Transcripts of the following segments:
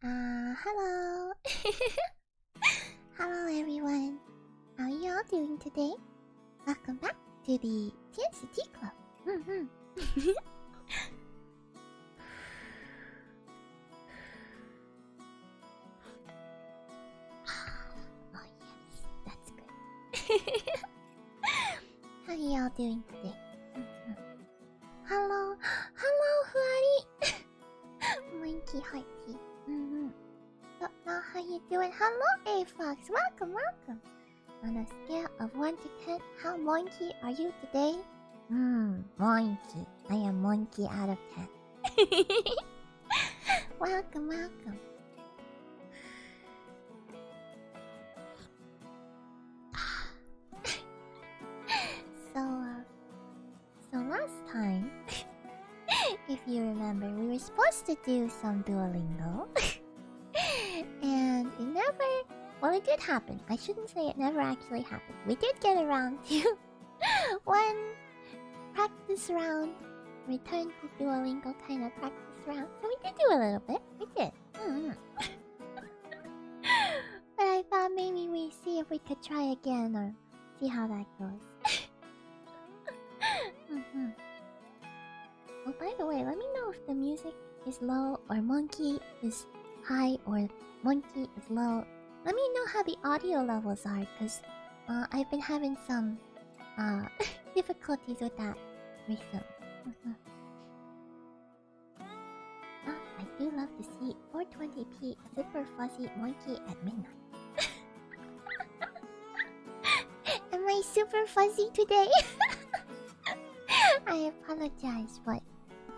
Hello. Hello everyone. How are you all doing today? Welcome back to the Tianshi Tea Club. Oh yes, that's good. How are you all doing today? Hello. Hello, Huari. Monkey hearty. So now how you doing? Hello, A-Fox. Welcome. On a scale of 1 to 10, how monkey are you today? Monkey. I am monkey out of 10. Welcome. So last time, if you remember, we were supposed to do some Duolingo. And it never... Well, it did happen. I shouldn't say it never actually happened. We did get around to one practice round. Return to Duolingo kind of practice round. So we did do a little bit. We did. But I thought maybe we see if we could try again or see how that goes. Oh, by the way, let me know if the music is low or monkey is high or monkey is low. Let me know how the audio levels are, because I've been having some difficulties with that recently. I do love to see 420p super fuzzy monkey at midnight. Am I super fuzzy today? I apologize, but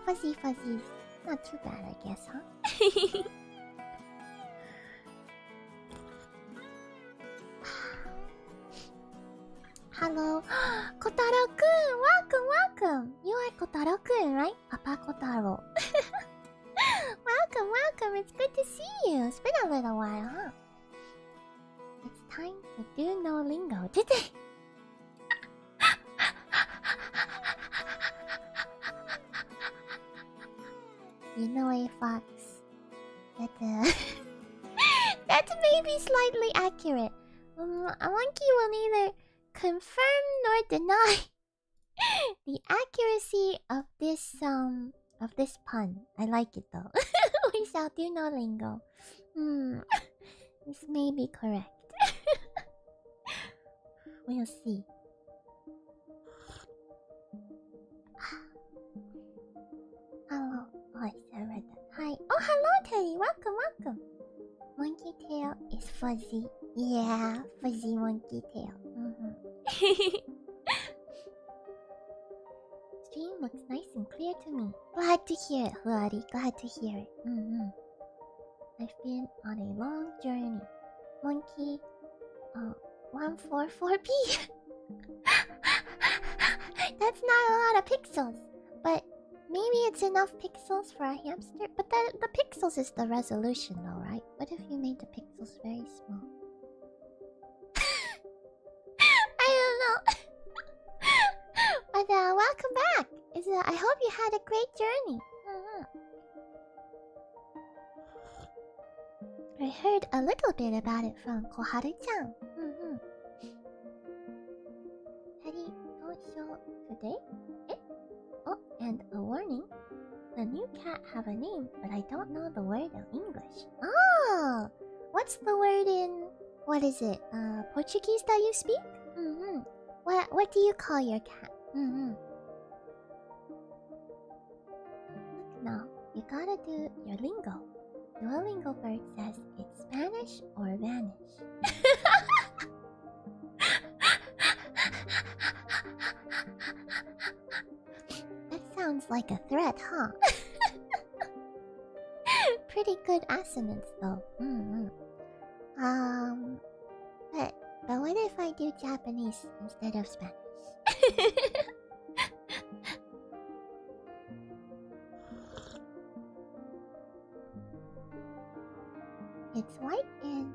fuzzy is not too bad, I guess, huh? Hello, Kotaro-kun! Welcome! You are Kotaro-kun, right? Papa Kotaro. Welcome! It's good to see you. It's been a little while, huh? It's time to do no lingo today. You know, A-Fox, that that's maybe slightly accurate. A monkey will neither confirm nor deny the accuracy of this pun. I like it though. We shall do no lingo. This may be correct. We'll see. Hello. Oh, I read that. Hi. Oh, hello, Teddy. Welcome. Monkey tail is fuzzy. Yeah, fuzzy monkey tail. Stream looks nice and clear to me. Glad to hear it, Huari. Glad to hear it. I've been on a long journey. Monkey 144p. That's not a lot of pixels, but maybe it's enough pixels for a hamster. But the pixels is the resolution though, right? What if you made the pixels very small? I don't know. But welcome back. I hope you had a great journey. I heard a little bit about it from Koharu-chan. Teddy, don't show today? Oh, and a warning. The new cat have a name, but I don't know the word in English. Oh! What's the word in... What is it? Portuguese that you speak? What do you call your cat? Look now, you gotta do your lingo. Duolingo bird says it's Spanish or vanish. That sounds like a threat, huh? Pretty good assonance though. But what if I do Japanese instead of Spanish? It's white and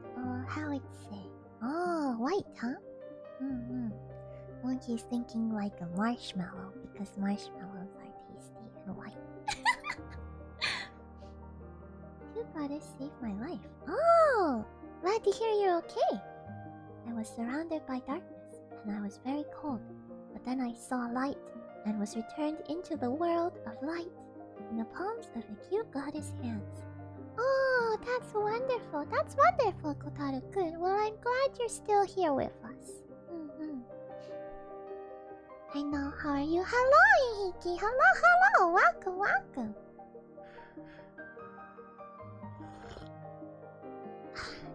how it say? Oh, white, huh? Monkey's thinking like a marshmallow because marshmallows are tasty and white. cute goddess saved my life. Oh! Glad to hear you're okay. I was surrounded by darkness, and I was very cold. But then I saw light, and was returned into the world of light in the palms of a cute goddess' hands. Oh, that's wonderful. That's wonderful, Kotaro-kun. Well, I'm glad you're still here with us. I know. How are you? Hello, Ihiki. Hello. Welcome.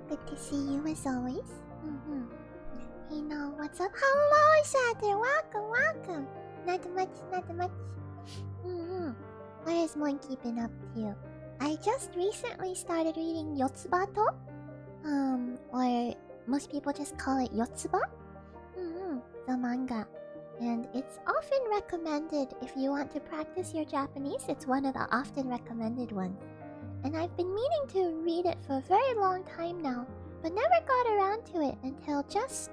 Good to see you as always. Hey, no, what's up? Hello, Shatter. Welcome. Not much. What has Monkey been up to? I just recently started reading Yotsubato. Or most people just call it Yotsuba. The manga. And it's often recommended if you want to practice your Japanese. It's one of the often recommended ones. And I've been meaning to read it for a very long time now, but never got around to it until just...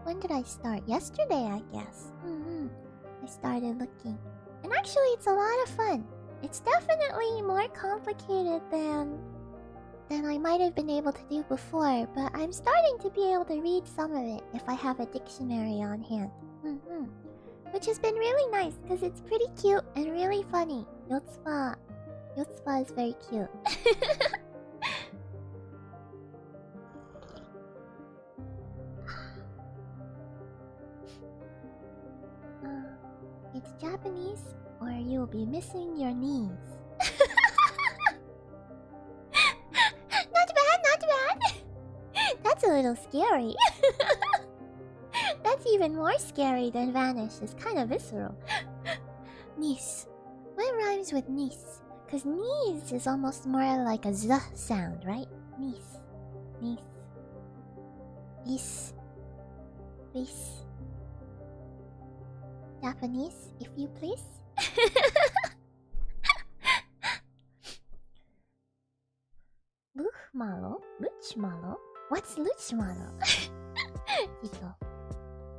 When did I start? Yesterday, I guess. I started looking. And actually, it's a lot of fun. It's definitely more complicated than I might have been able to do before, but I'm starting to be able to read some of it if I have a dictionary on hand. Which has been really nice, because it's pretty cute and really funny. Yotsuba is very cute. It's Japanese, or you'll be missing your knees. Not bad. That's a little scary. That's even more scary than vanish. It's kind of visceral. Niece. What rhymes with niece? Because knees is almost more like a z sound, right? Niece. Japanese, if you please. Luchmalo? What's Luchmalo? Tito.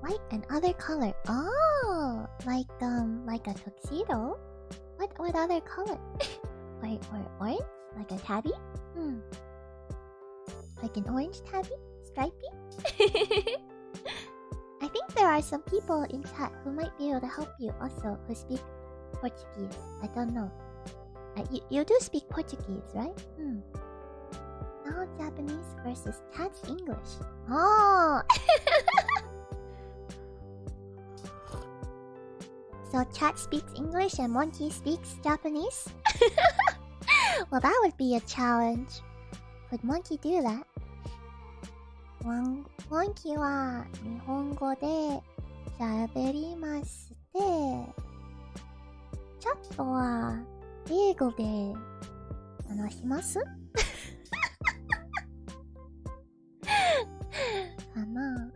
White and other color. Oh, like a tuxedo? What other color? or orange? Like a tabby? Like an orange tabby? Stripey? I think there are some people in chat who might be able to help you also who speak Portuguese. I don't know. You do speak Portuguese, right? Now Japanese versus Chat's English. Oh! So Chat speaks English and Monkey speaks Japanese? Well, that would be a challenge. Could Monkey do that? Monkey は日本語で喋りまして、チャットは英語で話しますかな。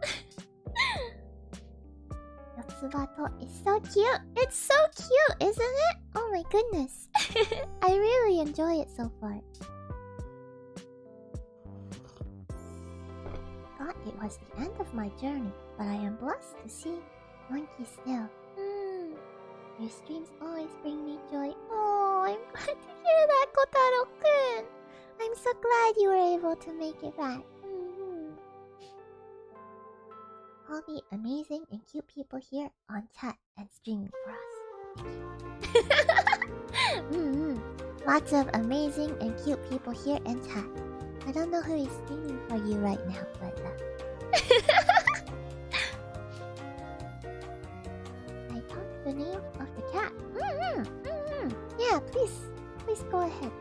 Yotsubato is so cute. It's so cute, isn't it? Oh my goodness. I really enjoy it so far. Thought it was the end of my journey, but I am blessed to see Monkey still. Your streams always bring me joy. Oh, I'm glad to hear that, Kotaro-kun. I'm so glad you were able to make it back. All the amazing and cute people here on chat and streaming for us. Lots of amazing and cute people here in chat. I don't know who is streaming for you right now, but I talked the name of the cat. Yeah, please go ahead.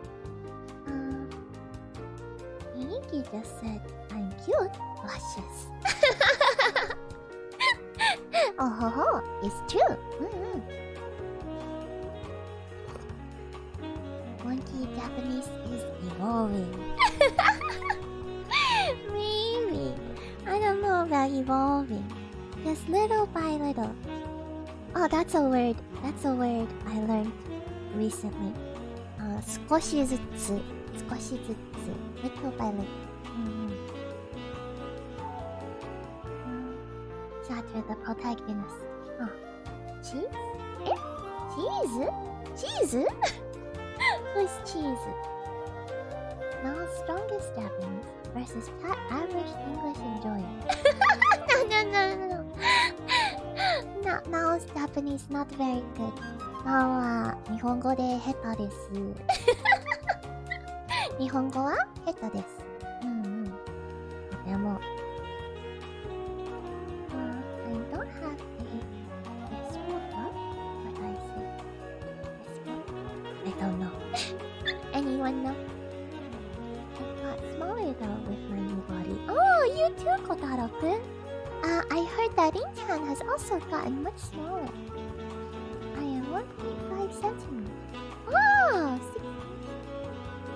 Miki just said I'm cute. Luscious. Oh ho ho, it's true. Monkey Japanese is evolving. Maybe. I don't know about evolving. Just little by little. Oh, that's a word. That's a word I learned recently. 少しずつ. Little by little. Shatter the protagonist. Oh. Cheese? Eh? Cheese? Cheese? Who's cheese? Now strongest Japanese versus average English enjoyer. No. Now Japanese not very good. Now は日本語で下手です。日本語は下手です。でも、I don't have a response, but I say response. I don't know. Anyone know? I got smaller though with my new body. Oh, you too, Kotaro-kun. I heard that Rin-chan has also gotten much smaller. I am 1.5 centimeters. Oh, 6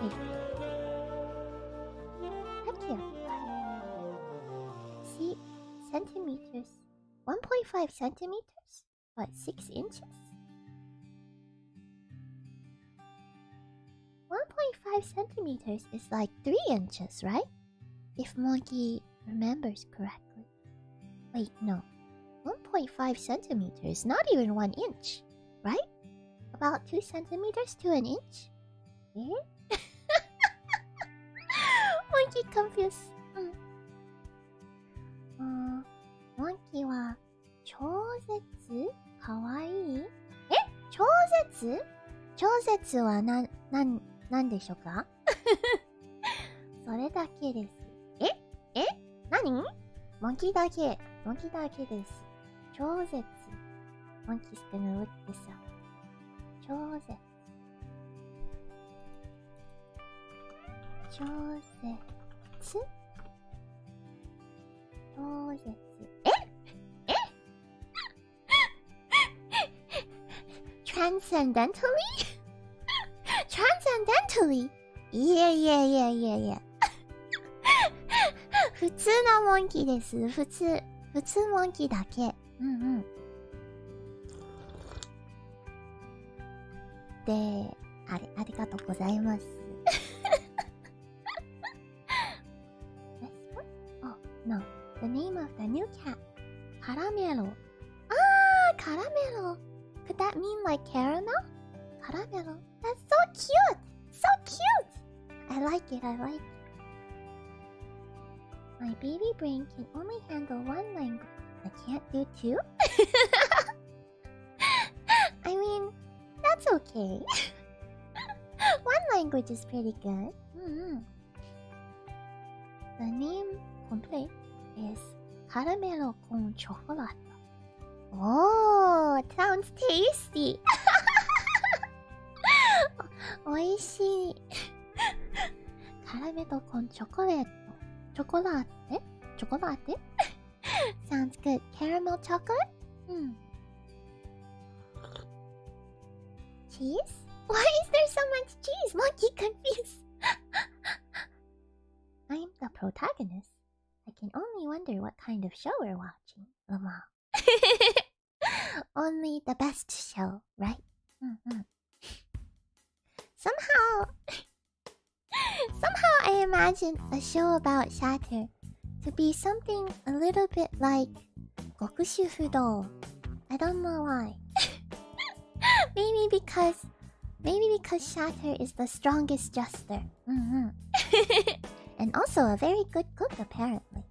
Wait. Heck yeah. See, centimeters. 1.5 centimeters? What, 6 inches? 1.5 centimeters is like 3 inches, right? If Monkey remembers correctly. Wait, no. 1.5 centimeters, not even 1 inch, right? About 2 centimeters to an inch? Eh? Monkey confused. Monkey は超絶かわいい？え？超絶？超絶はなんでしょうか？それだけです。え？何？モンキーだけです。超絶。Monkey's gonna look this up. 超絶。Transcendentally? Transcendentally? Yeah. 普通のモンキーです。普通モンキーだけ。で、ありがとうございます。Oh, no. The name of the new cat. Caramelo. Ah, caramelo. Could that mean like caramel? Caramelo. That's so cute. So cute. I like it. My baby brain can only handle one language. I can't do two? I mean, that's okay. One language is pretty good. The name complete is Caramelo con Chocolate. Oh, it sounds tasty. おいしい。カラメロコンチョコレート。チョコラーテ Sounds good. Caramel chocolate? Cheese? Why is there so much cheese? Monkey confused. I'm the protagonist. I can only wonder what kind of show we're watching, Lamar. Only the best show, right? Somehow I imagine a show about Shatter to be something a little bit like Gokushu Fudo. I don't know why. Maybe because Shatter is the strongest jester. And also a very good cook apparently.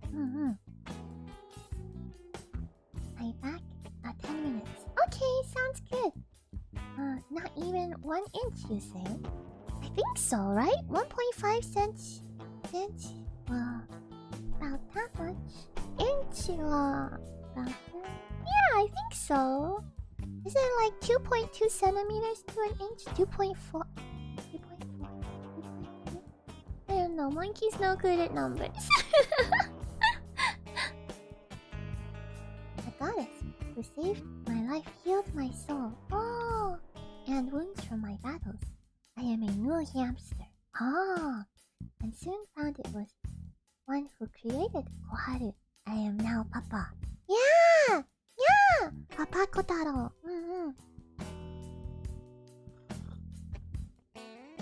I back 10 minutes. Okay, sounds good. Not even 1 inch, you say? I think so, right? 1.5 cents. About that much. Inch about that. Yeah, I think so. Is it like 2.2 centimeters to an inch? 2.4. 2.4. I don't know. Monkey's no good at numbers. The goddess who saved my life healed my soul. Oh, and wounds from my battles. I am a new hamster. Oh, and soon found it was one who created Koharu. I am now Papa. Yeah! Papa Kotaro.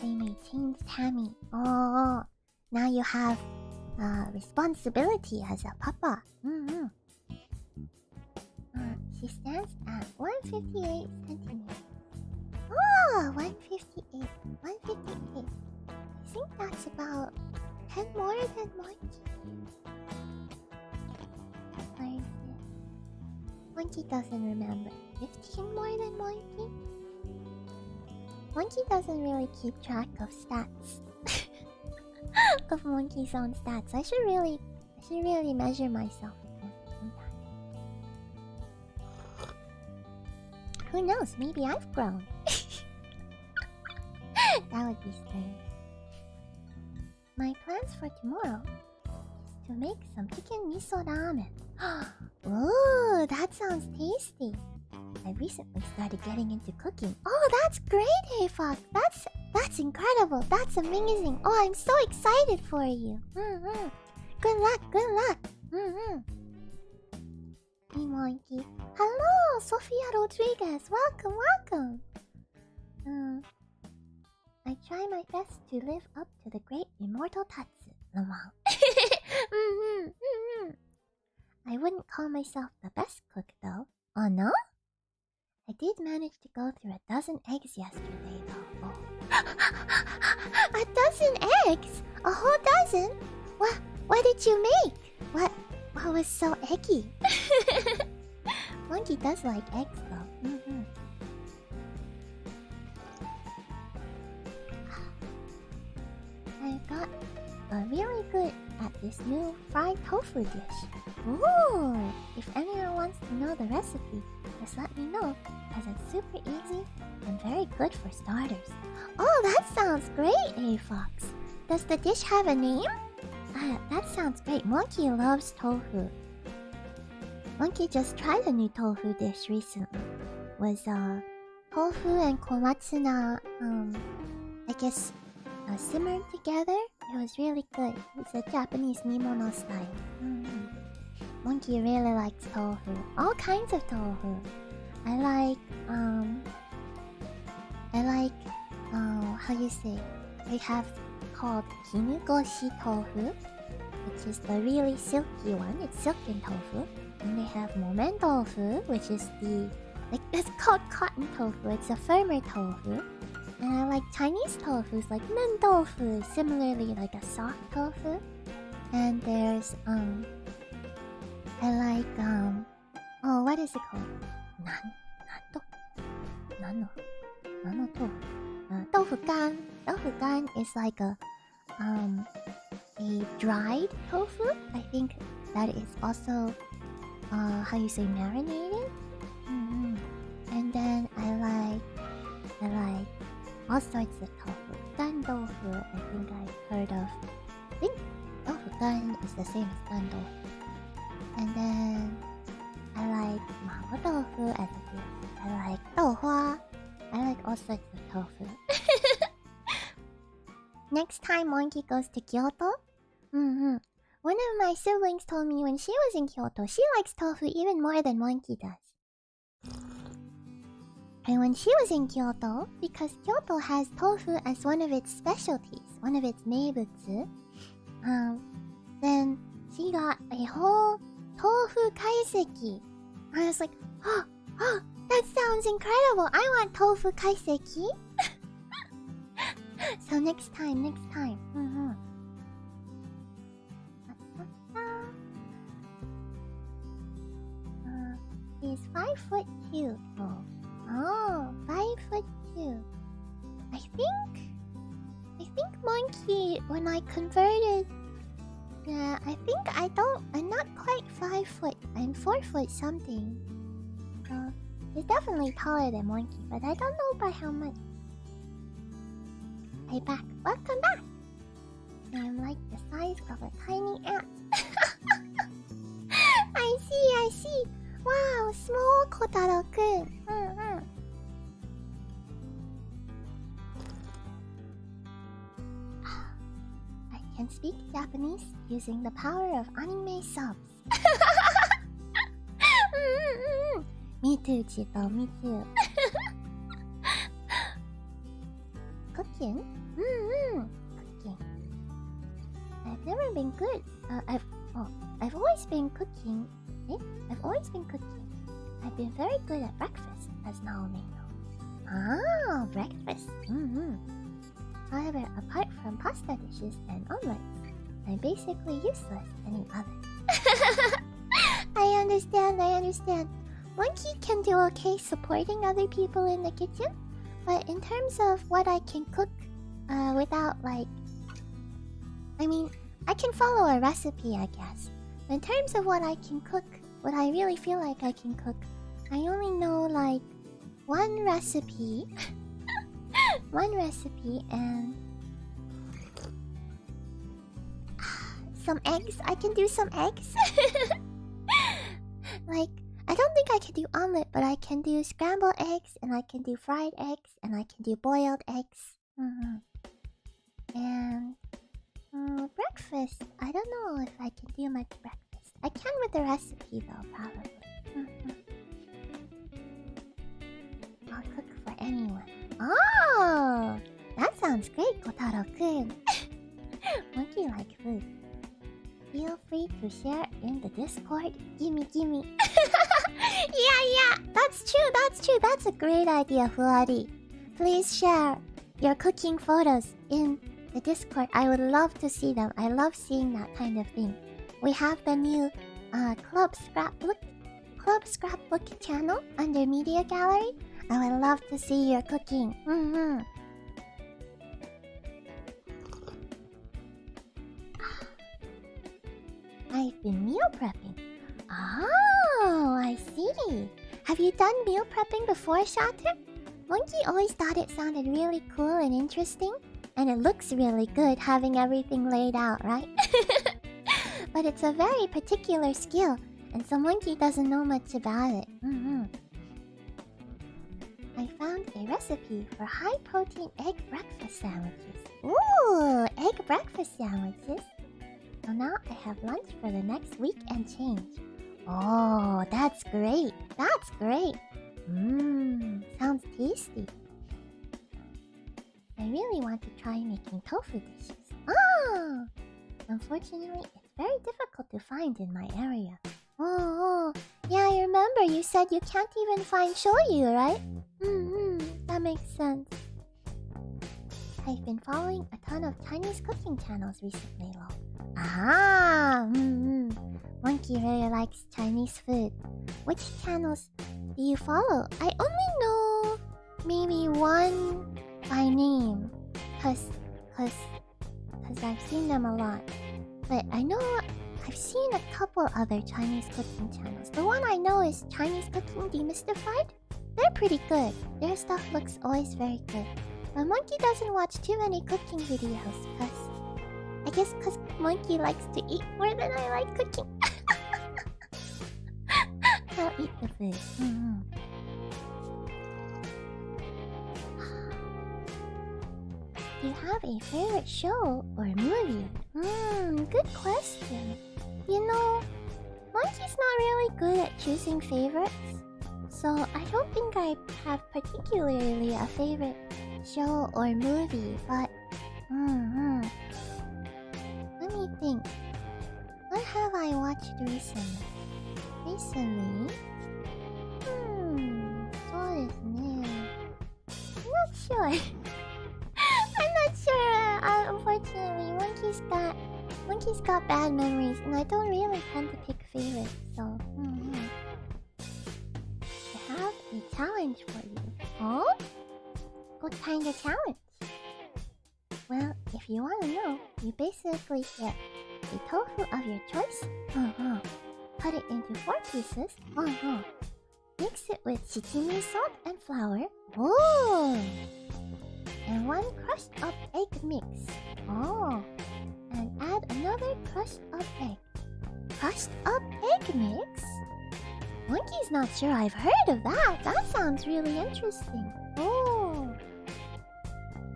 They may change Tammy. Oh, now you have responsibility as a Papa. She stands at 158 centimeters. Oh, 158. 158. think that's about 10 more than Monkey. Where is it? Monkey doesn't remember. 15 more than Monkey? Monkey doesn't really keep track of stats. Of Monkey's own stats. I should really measure myself again sometime. Who knows? Maybe I've grown. That would be strange. My plans for tomorrow is to make some chicken miso ramen. Ooh, that sounds tasty. I recently started getting into cooking. Oh, that's great, Hey Fox. That's incredible. That's amazing. Oh, I'm so excited for you. Good luck, good luck. Hey, Monkey. Hello, Sofia Rodriguez. Welcome, welcome. I try my best to live up to the great immortal Tatsu. I wouldn't call myself the best cook, though. Oh, no? I did manage to go through a dozen eggs yesterday, though. Oh. A dozen eggs? A whole dozen? What did you make? What was so eggy? Monkey does like eggs, though. I got really good at this new fried tofu dish. Ooh! If anyone wants to know the recipe, just let me know, because it's super easy and very good for starters. Oh, that sounds great, A-Fox. Does the dish have a name? That sounds great. Monkey loves tofu. Monkey just tried a new tofu dish recently. Was tofu and komatsuna, I guess, simmered together. It was really good. It's a Japanese nimono style. Monkey really likes tofu. All kinds of tofu. I like, how you say? They have called kinugoshi tofu, which is the really silky one. It's silken tofu. And they have momen tofu, which is it's called cotton tofu. It's a firmer tofu. And I like Chinese tofus, like nen tofu, similarly like a soft tofu. And there's I like oh, what is it called? Nano tofu. Tofu gan. Tofu gan is like a dried tofu. I think that is also how you say, marinated. And then I like all sorts of tofu. Gan tofu, I think I've heard of. I think tofu gan is the same as gan tofu. And then I like mango tofu as a gift. I like douhua. I like all sorts of tofu. Next time Monkey goes to Kyoto, one of my siblings told me when she was in Kyoto, she likes tofu even more than Monkey does. And when she was in Kyoto, because Kyoto has tofu as one of its specialties, one of its meibutsu, then she got a whole tofu kaiseki. I was like, oh, that sounds incredible. I want tofu kaiseki. So next time. He's 5'2". Oh, 5'2". I think Monkey, when I converted, yeah, I'm not quite 5 foot. I'm 4 foot something. He's definitely taller than Monkey, but I don't know by how much. Hey, back. Welcome back. I'm like the size of a tiny ant. I see. Wow, small Kotaro-kun. I can speak Japanese using the power of anime subs. Me too, Chito, me too. Cooking? Cooking. I've never been good. I've always been cooking. I've always been cooking. I've been very good at breakfast, as Naomi knows. Ah, breakfast. However, apart from pasta dishes and omelets, I'm basically useless any other. I understand. Monkey can do okay supporting other people in the kitchen, but in terms of what I can cook, without like... I mean, I can follow a recipe, I guess. But in terms of what I can cook, what I really feel like I can cook, I only know like one recipe. One recipe and... some eggs. I can do some eggs. Like, I don't think I can do omelet, but I can do scrambled eggs, and I can do fried eggs, and I can do boiled eggs. And breakfast. I don't know if I can do much breakfast. I can with the recipe though, probably. I'll cook for anyone. Oh! That sounds great, Kotaro-kun. Monkey like food. Feel free to share in the Discord. Gimme. Yeah. That's true. That's a great idea, Fuari. Please share your cooking photos in the Discord. I would love to see them. I love seeing that kind of thing. We have the new Club Scrapbook channel under Media Gallery. I would love to see your cooking. I've been meal prepping. Oh, I see. Have you done meal prepping before, Shatter? Monkey always thought it sounded really cool and interesting. And it looks really good having everything laid out, right? But it's a very particular skill, and so Monkey doesn't know much about it. I found a recipe for high-protein egg breakfast sandwiches. Ooh, egg breakfast sandwiches. So now I have lunch for the next week and change. Oh, that's great. Sounds tasty. I really want to try making tofu dishes. Oh! Unfortunately, it's very difficult to find in my area. Oh, yeah, I remember you said you can't even find shoyu, right? That makes sense. I've been following a ton of Chinese cooking channels recently, Monkey really likes Chinese food. Which channels do you follow? I only know maybe one by name, cause I've seen them a lot. But I know I've seen a couple other Chinese cooking channels. The one I know is Chinese Cooking Demystified. They're pretty good. Their stuff looks always very good. But Monkey doesn't watch too many cooking videos, cause Monkey likes to eat more than I like cooking. I'll eat the food. Do you have a favorite show or movie? Good question. You know, Monkey's not really good at choosing favorites, so I don't think I have particularly a favorite show or movie, but let me think. What have I watched recently? I'm not sure. Unfortunately, Monkey's got bad memories, and I don't really tend to pick favorites, so I have a challenge for you. Oh? What kind of challenge? Well, if you want to know, you basically get a tofu of your choice. Cut it into 4 pieces. Mix it with shichimi salt and flour. Oh! And 1 crushed up egg mix. Oh! And add another crushed up egg. Crushed up egg mix? Monkey's not sure I've heard of that. That sounds really interesting. Oh!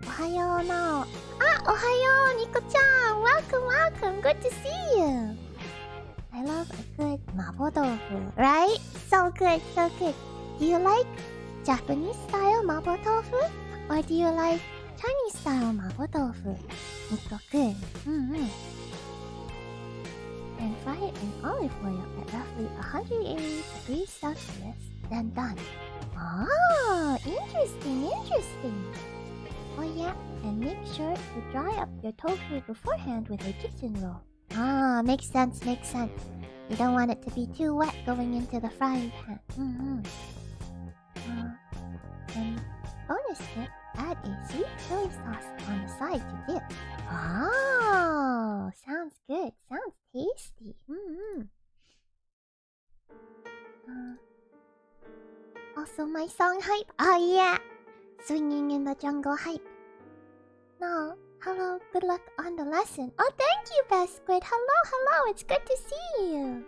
Ohayo now. Ohayo, Nico-chan. Welcome. Good to see you. I love a good mabo tofu, right? So good. Do you like Japanese style mabo tofu? Or do you like Chinese style mabo tofu? Nico-kun. And fry it in olive oil at roughly 180 degrees Celsius. Then done. Oh, interesting. Oh yeah, and make sure to dry up your tofu beforehand with a kitchen roll. Ah, makes sense, makes sense. You don't want it to be too wet going into the frying pan. And bonus tip, add a sweet chili sauce on the side to dip. Oh, sounds good. Sounds tasty. Also, my song hype. Oh yeah, swinging in the jungle hype. No, hello. Good luck on the lesson. Oh, thank you, Best Squid. Hello, hello. It's good to see you.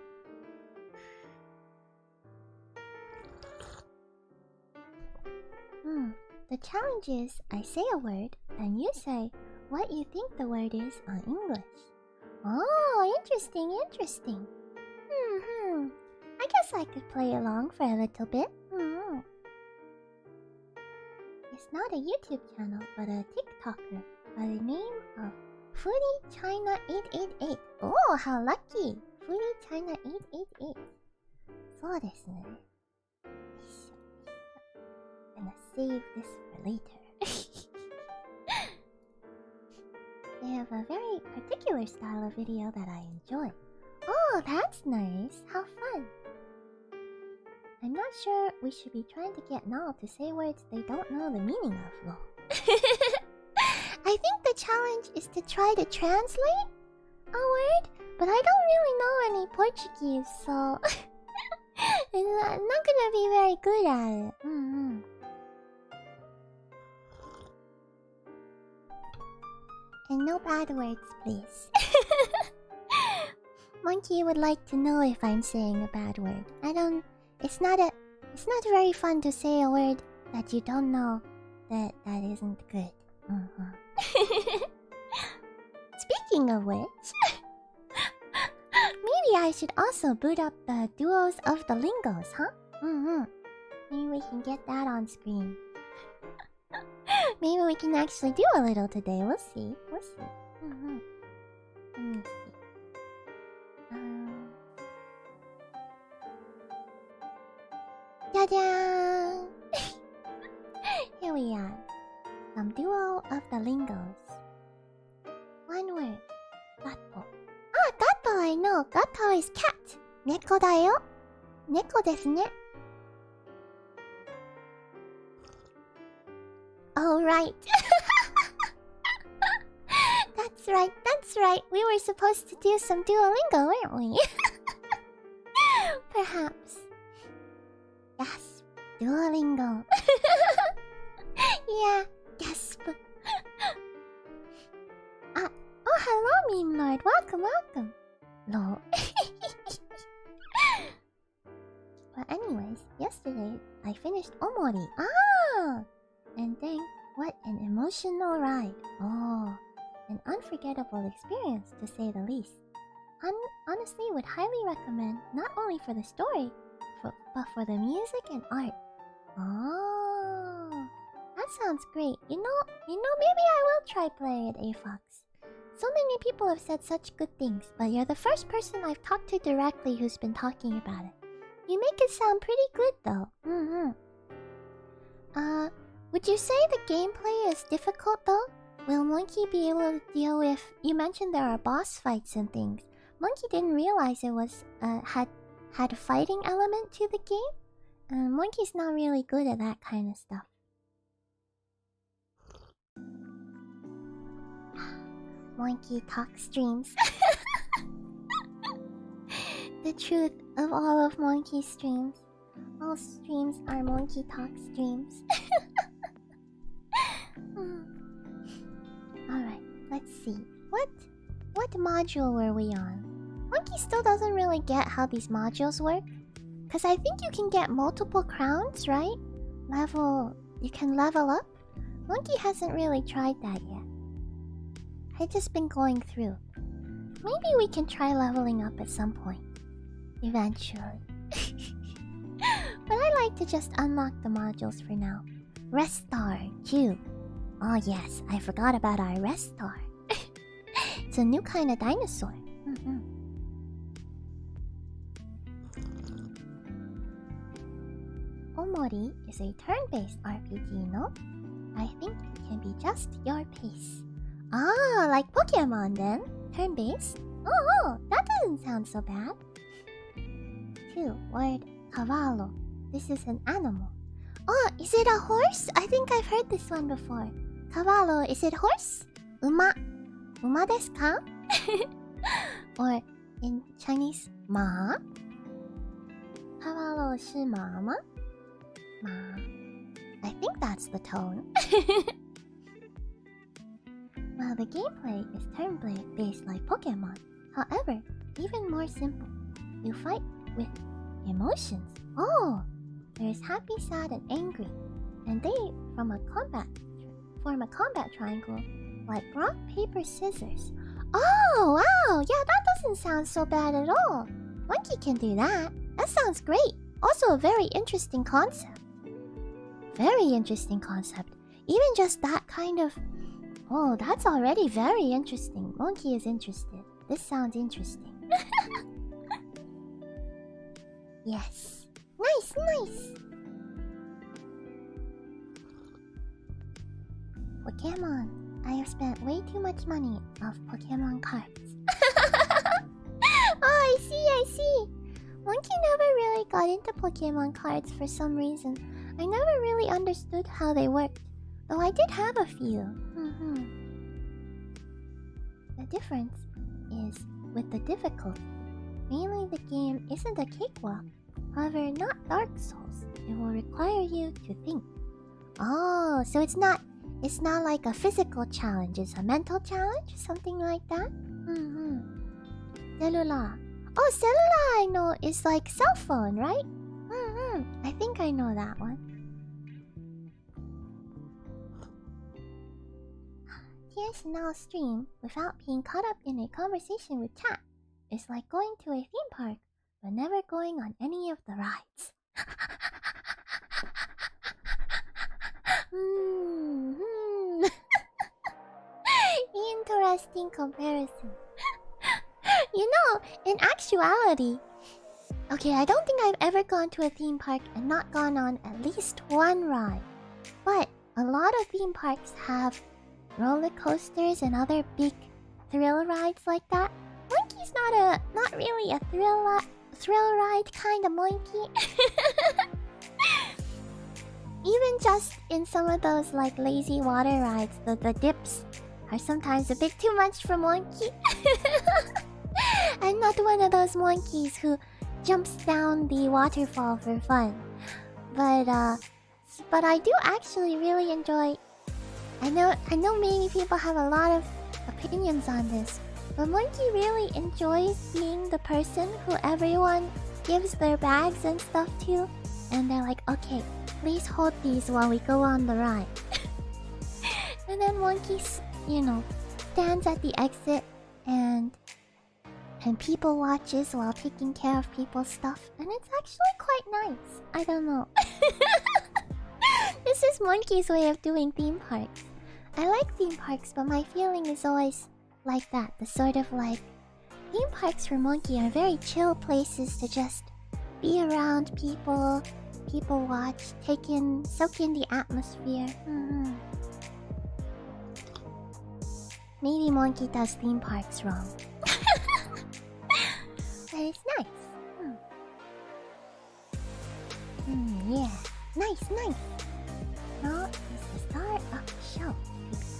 The challenge is I say a word and you say what you think the word is on English. Oh, interesting, interesting. I guess I could play along for a little bit. It's not a YouTube channel, but a TikToker by the name of Foodie China 888. Oh, how lucky! Foodie China 888. そうですね。I'm gonna save this for later. They have a very particular style of video that I enjoy. Oh, that's nice. How fun. I'm not sure we should be trying to get Null to say words they don't know the meaning of, lol. I think the challenge is to try to translate a word, but I don't really know any Portuguese, so I'm not gonna be very good at it. And no bad words, please. Monkey would like to know if I'm saying a bad word. It's not very fun to say a word that you don't know that isn't good. Speaking of which, maybe I should also boot up the Duos of the Lingos, huh? Maybe we can get that on screen. Maybe we can actually do a little today. We'll see. We'll see. Let me see. Ta-da! Here we are. Some Duo of the Lingos. One word. Gato. Ah, gato I know. Gato is cat. Neko da yo. Neko desu ne. Oh, right. That's right, that's right. We were supposed to do some Duolingo, weren't we? Perhaps. Gasp. Duolingo. Yeah, gasp. Oh, hello, Meme Lord. Welcome, welcome. Lol. Well, anyways, yesterday I finished Omori. Ah! And then, what an emotional ride. Oh, an unforgettable experience, to say the least. Honestly, would highly recommend, not only for the story, but for the music and art. Oh, that sounds great. You know, maybe I will try playing it, AFox. So many people have said such good things, but you're the first person I've talked to directly who's been talking about it. You make it sound pretty good, though. Would you say the gameplay is difficult, though? Will Monkey be able to deal with... You mentioned there are boss fights and things. Monkey didn't realize it was, had a fighting element to the game. Monkey's not really good at that kind of stuff. Monkey Talk streams. The truth of all of Monkey's streams. All streams are Monkey Talk streams. Alright, let's see. What module were we on? Monkey still doesn't really get how these modules work. Cause I think you can get multiple crowns, right? You can level up? Monkey hasn't really tried that yet. I've just been going through. Maybe we can try leveling up at some point. Eventually. But I like to just unlock the modules for now. Restar, Q. Oh yes, I forgot about our Restar. It's a new kind of dinosaur. Omori is a turn-based RPG, no? I think it can be just your pace. Ah, like Pokemon then? Turn-based? Oh, that doesn't sound so bad. 2. Word cavallo. This is an animal. Oh, is it a horse? I think I've heard this one before. Cavallo, is it horse? Uma. Uma desu ka? Or in Chinese, ma? Cavallo 是马吗? Ma. I think that's the tone. Well, the gameplay is turn-based like Pokemon. However, even more simple. You fight with emotions. Oh! There's happy, sad, and angry. And they form a combat triangle like rock, paper, scissors. Oh, wow! Yeah, that doesn't sound so bad at all. Monkey can do that. That sounds great. Also a very interesting concept. Very interesting concept. Even just that kind of... Oh, that's already very interesting. Monkey is interested. This sounds interesting. Yes. Nice, nice. Pokemon. I have spent way too much money of Pokemon cards. Oh, I see. Monkey never really got into Pokemon cards for some reason. I never really understood how they worked, though I did have a few. The difference is with the difficulty. Mainly the game isn't a cakewalk. However, not Dark Souls. It will require you to think. Oh, so it's not like a physical challenge, it's a mental challenge? Something like that? Cellular. Oh, cellular I know is like cell phone, right? I think I know that one. Tianshi now stream without being caught up in a conversation with chat. It's like going to a theme park, but never going on any of the rides. Interesting comparison. You know, in actuality... Okay, I don't think I've ever gone to a theme park and not gone on at least one ride. But a lot of theme parks have roller coasters and other big thrill rides like that. Monkey's not really a thrill ride kind of monkey. Even just in some of those like lazy water rides, the dips are sometimes a bit too much for monkey. I'm not one of those monkeys who jumps down the waterfall for fun. But I do actually really enjoy... I know maybe people have a lot of opinions on this, but Monkey really enjoys being the person who everyone gives their bags and stuff to, and they're like, okay, please hold these while we go on the ride. And then Monkey, you know, stands at the exit and people watches while taking care of people's stuff, and it's actually quite nice. I don't know. This is Monkey's way of doing theme parks. I like theme parks, but my feeling is always like that. The sort of like... Theme parks for Monkey are very chill places to just be around people watch, soak in the atmosphere. Maybe Monkey does theme parks wrong. But it's nice. Yeah. Nice. Now is the start of the show.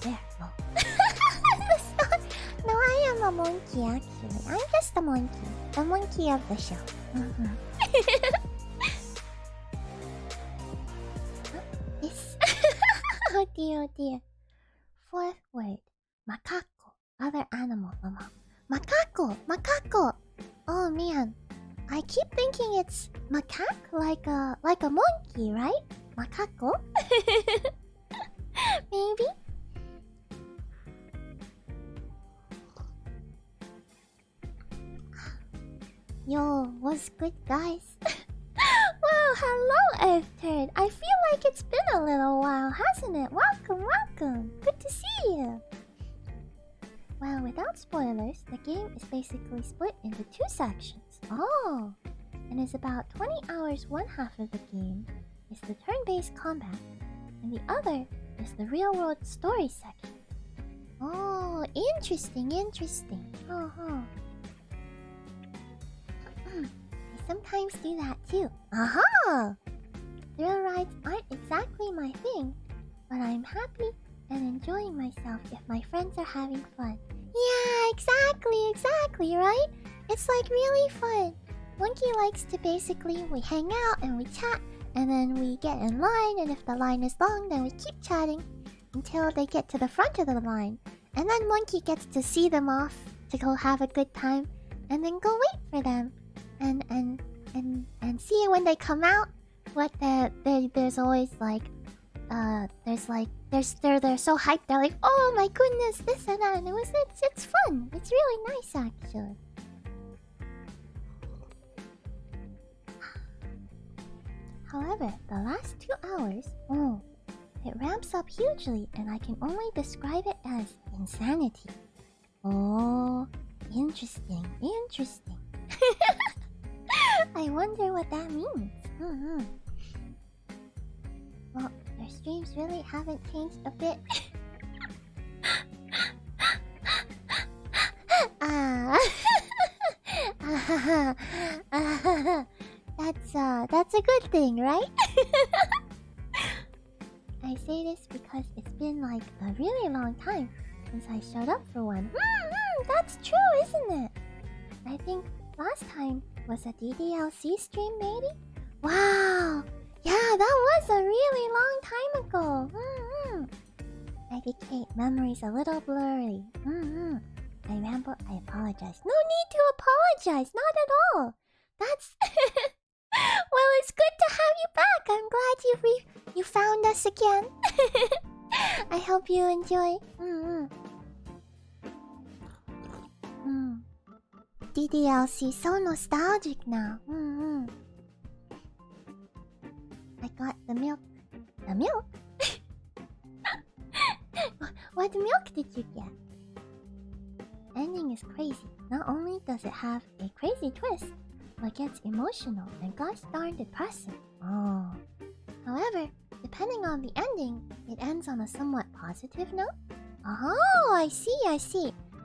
There, low. The start? No, I am a monkey actually. I'm just a monkey. The monkey of the show. This. Oh dear. Fourth word. Macaco. Other animal among. Macaco! Oh man. I keep thinking it's macaque like a monkey, right? Macaco? Maybe? Yo, what's good, guys? Wow, hello, Earth Turd. I feel like it's been a little while, hasn't it? Welcome. Good to see you. Well, without spoilers, the game is basically split into 2 sections. Oh! And is about 20 hours. One half of the game is the turn-based combat, and the other is the real world story section. Oh, interesting, interesting. Uh-huh. I sometimes do that too. Aha! Thrill rides aren't exactly my thing, but I'm happy and enjoying myself if my friends are having fun. Yeah, exactly, right? It's like really fun. Monkey likes to basically, we hang out and we chat, and then we get in line, and if the line is long, then we keep chatting until they get to the front of the line. And then Monkey gets to see them off to go have a good time, and then go wait for them. And see when they come out, there's always like they're so hyped, they're like, oh my goodness, this and that, and it's fun. It's really nice actually. However, the last 2 hours, it ramps up hugely, and I can only describe it as insanity. Oh, interesting. I wonder what that means. Well, their streams really haven't changed a bit. That's a good thing, right? I say this because it's been like a really long time since I showed up for one. That's true, isn't it? I think last time was a DDLC stream, maybe? Wow! Yeah, that was a really long time ago. I became memories a little blurry. I ramble, I apologize. No need to apologize, not at all. That's... Well, it's good to have you back. I'm glad you found us again. I hope you enjoy. DDLC, so nostalgic now. I got the milk. The milk? What milk did you get? Ending is crazy. Not only does it have a crazy twist, but gets emotional and gosh darn depressing. Oh. However, depending on the ending, it ends on a somewhat positive note. Oh, I see.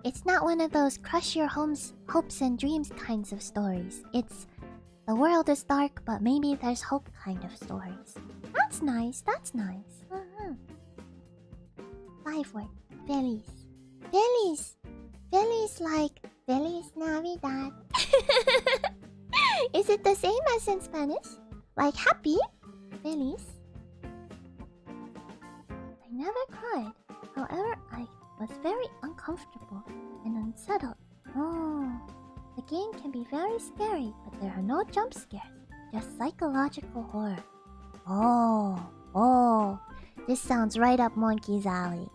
It's not one of those crush your hopes and dreams kinds of stories. It's the world is dark, but maybe there's hope kind of stories. That's nice. 5 word. Feliz. Feliz like Feliz Navidad. Is it the same as in Spanish? Like happy? Feliz. I never cried. However, I was very uncomfortable and unsettled. Oh, the game can be very scary, but there are no jump scares, just psychological horror. Oh, this sounds right up Monkey's alley.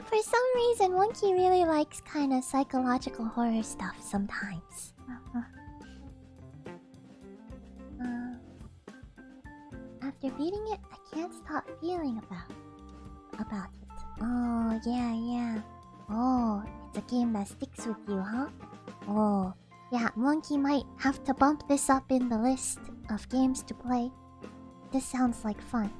For some reason, Monkey really likes kind of psychological horror stuff sometimes. After beating it, I can't stop feeling about it. Oh, yeah. Oh, it's a game that sticks with you, huh? Oh, yeah, Monkey might have to bump this up in the list of games to play. This sounds like fun.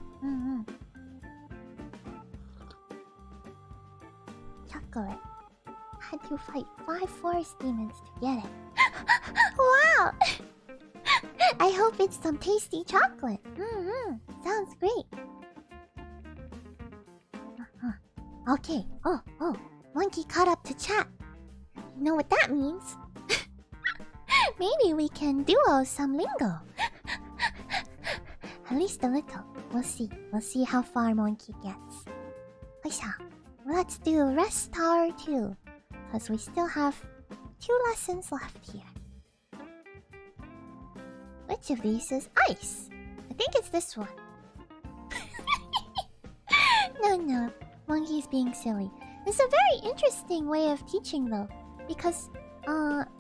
Chocolate. Had to fight 5 forest demons to get it. Wow! I hope it's some tasty chocolate. Sounds great. Okay. Oh. Monkey caught up to chat. You know what that means? Maybe we can duo some lingo. At least a little. We'll see. We'll see how far Monkey gets. Let's do Rest Tower 2. Because we still have 2 lessons left here. Which of these is ice? I think it's this one. No. Monkey's being silly. It's a very interesting way of teaching though. Because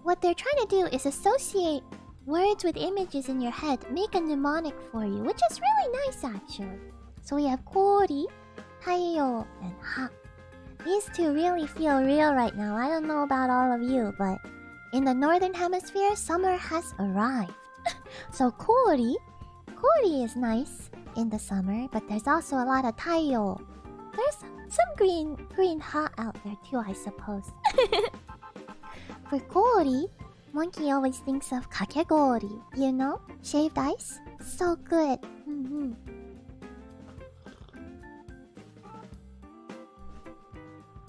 what they're trying to do is associate words with images in your head. Make a mnemonic for you. Which is really nice actually. So we have Kori, Taiyo, and Ha. These two really feel real right now. I don't know about all of you, but in the northern hemisphere, summer has arrived. So Kori is nice. in the summer, but there's also a lot of taiyo. There's some green hot out there too, I suppose. For gori, monkey always thinks of kakegori, you know? Shaved ice? So good.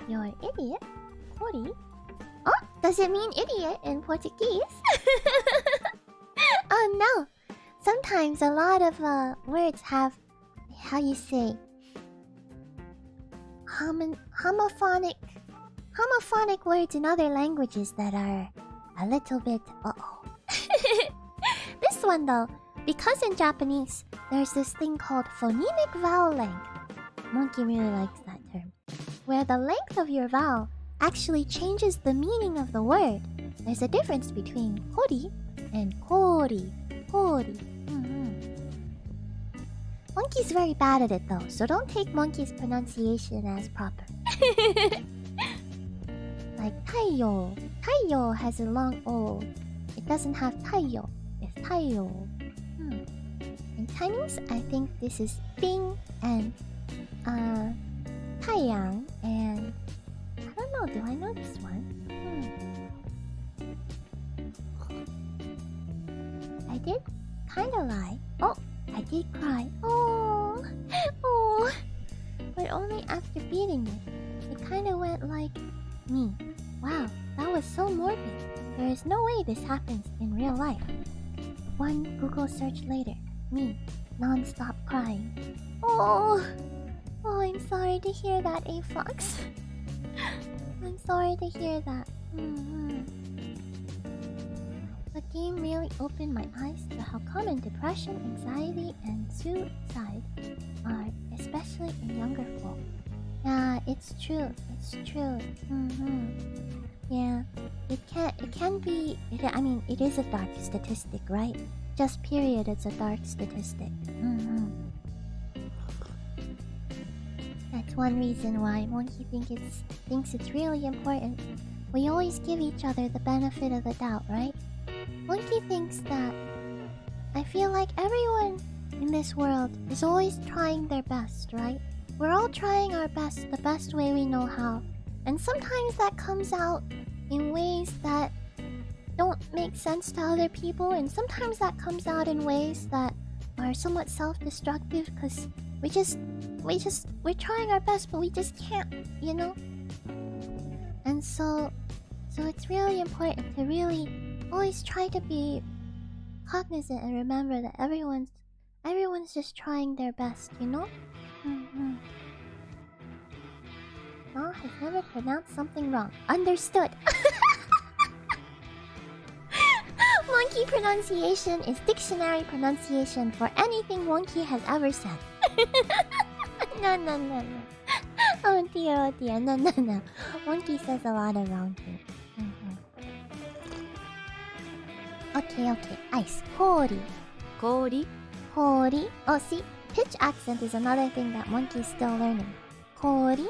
You're an idiot? Gori? Oh, does it mean idiot in Portuguese? Oh no! Sometimes a lot of words have, how you say, homophonic words in other languages that are a little bit uh-oh. This one though, because in Japanese there's this thing called phonemic vowel length. Monkey really likes that term. Where the length of your vowel actually changes the meaning of the word. There's a difference between kori and kori. Monkey's very bad at it though, so don't take Monkey's pronunciation as proper. Like taiyo. Taiyo has a long O. It doesn't have taiyo. It's taiyo. In Chinese, I think this is bing and taiyang and I don't know, do I know this one? I did kinda lie. Oh, I did cry. Oh, but only after beating it. It kinda went like me. Wow, that was so morbid. There is no way this happens in real life. One Google search later. Me, non-stop crying. Oh, I'm sorry to hear that, A-Fox. I'm sorry to hear that. The game really opened my eyes to how common depression, anxiety, and suicide are, especially in younger folk. Yeah, it's true. Yeah, it can be. It is a dark statistic, right? Just period, it's a dark statistic. That's one reason why Monkey thinks it's really important. We always give each other the benefit of the doubt, right? Monkey thinks that I feel like everyone in this world is always trying their best, right? We're all trying our best the best way we know how. And sometimes that comes out in ways that don't make sense to other people, and sometimes that comes out in ways that are somewhat self-destructive because we're trying our best but we just can't, you know? And so it's really important to really always try to be cognizant and remember that everyone's just trying their best, you know? Ma has never pronounced something wrong. Understood. Monkey pronunciation is dictionary pronunciation for anything Monkey has ever said. No. Oh dear. No. Monkey says a lot of wrong things. Okay. Ice. Kori. Oh, see? Pitch accent is another thing that Monkey's still learning. Kori.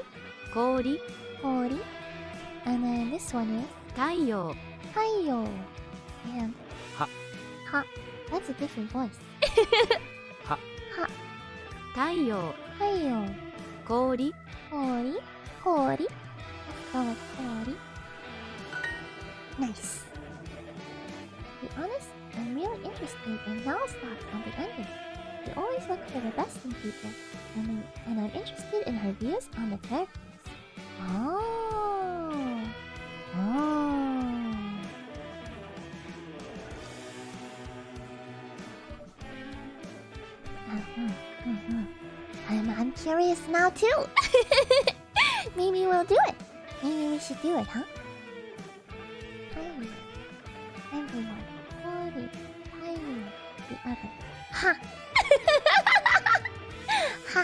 And then this one is taiyo. And ha. That's a different voice. Ha. Taiyo. Kori. Let's go with kori. Nice. To be honest, I'm really interested in Val's thoughts on the ending. She always looks for the best in people, and I'm interested in her views on the characters. Oh. I'm curious now too. Maybe we'll do it. Maybe we should do it, huh? Tiny. Everyone. Kori. Tiny. The other. Ha! Ha!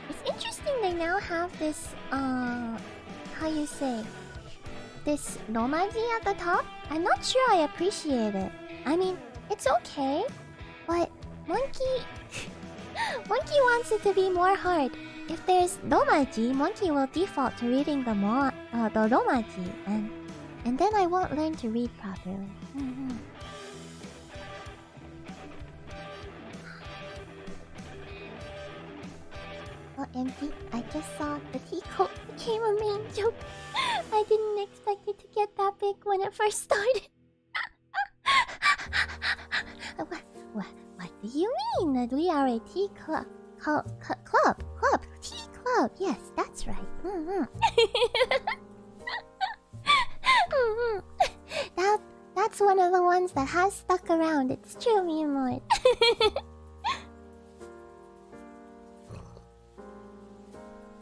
It's interesting they now have this, how you say, this romaji at the top. I'm not sure I appreciate it. I mean, it's okay, but Monkey wants it to be more hard. If there's romaji, Monkey will default to reading the romaji, and And then I won't learn to read properly. OMG, I just saw the teacup became a main joke. I didn't expect it to get that big when it first started. What do you mean that we are a tea club? Tea club. Yes, that's right. That's one of the ones that has stuck around. It's true, Miyamori.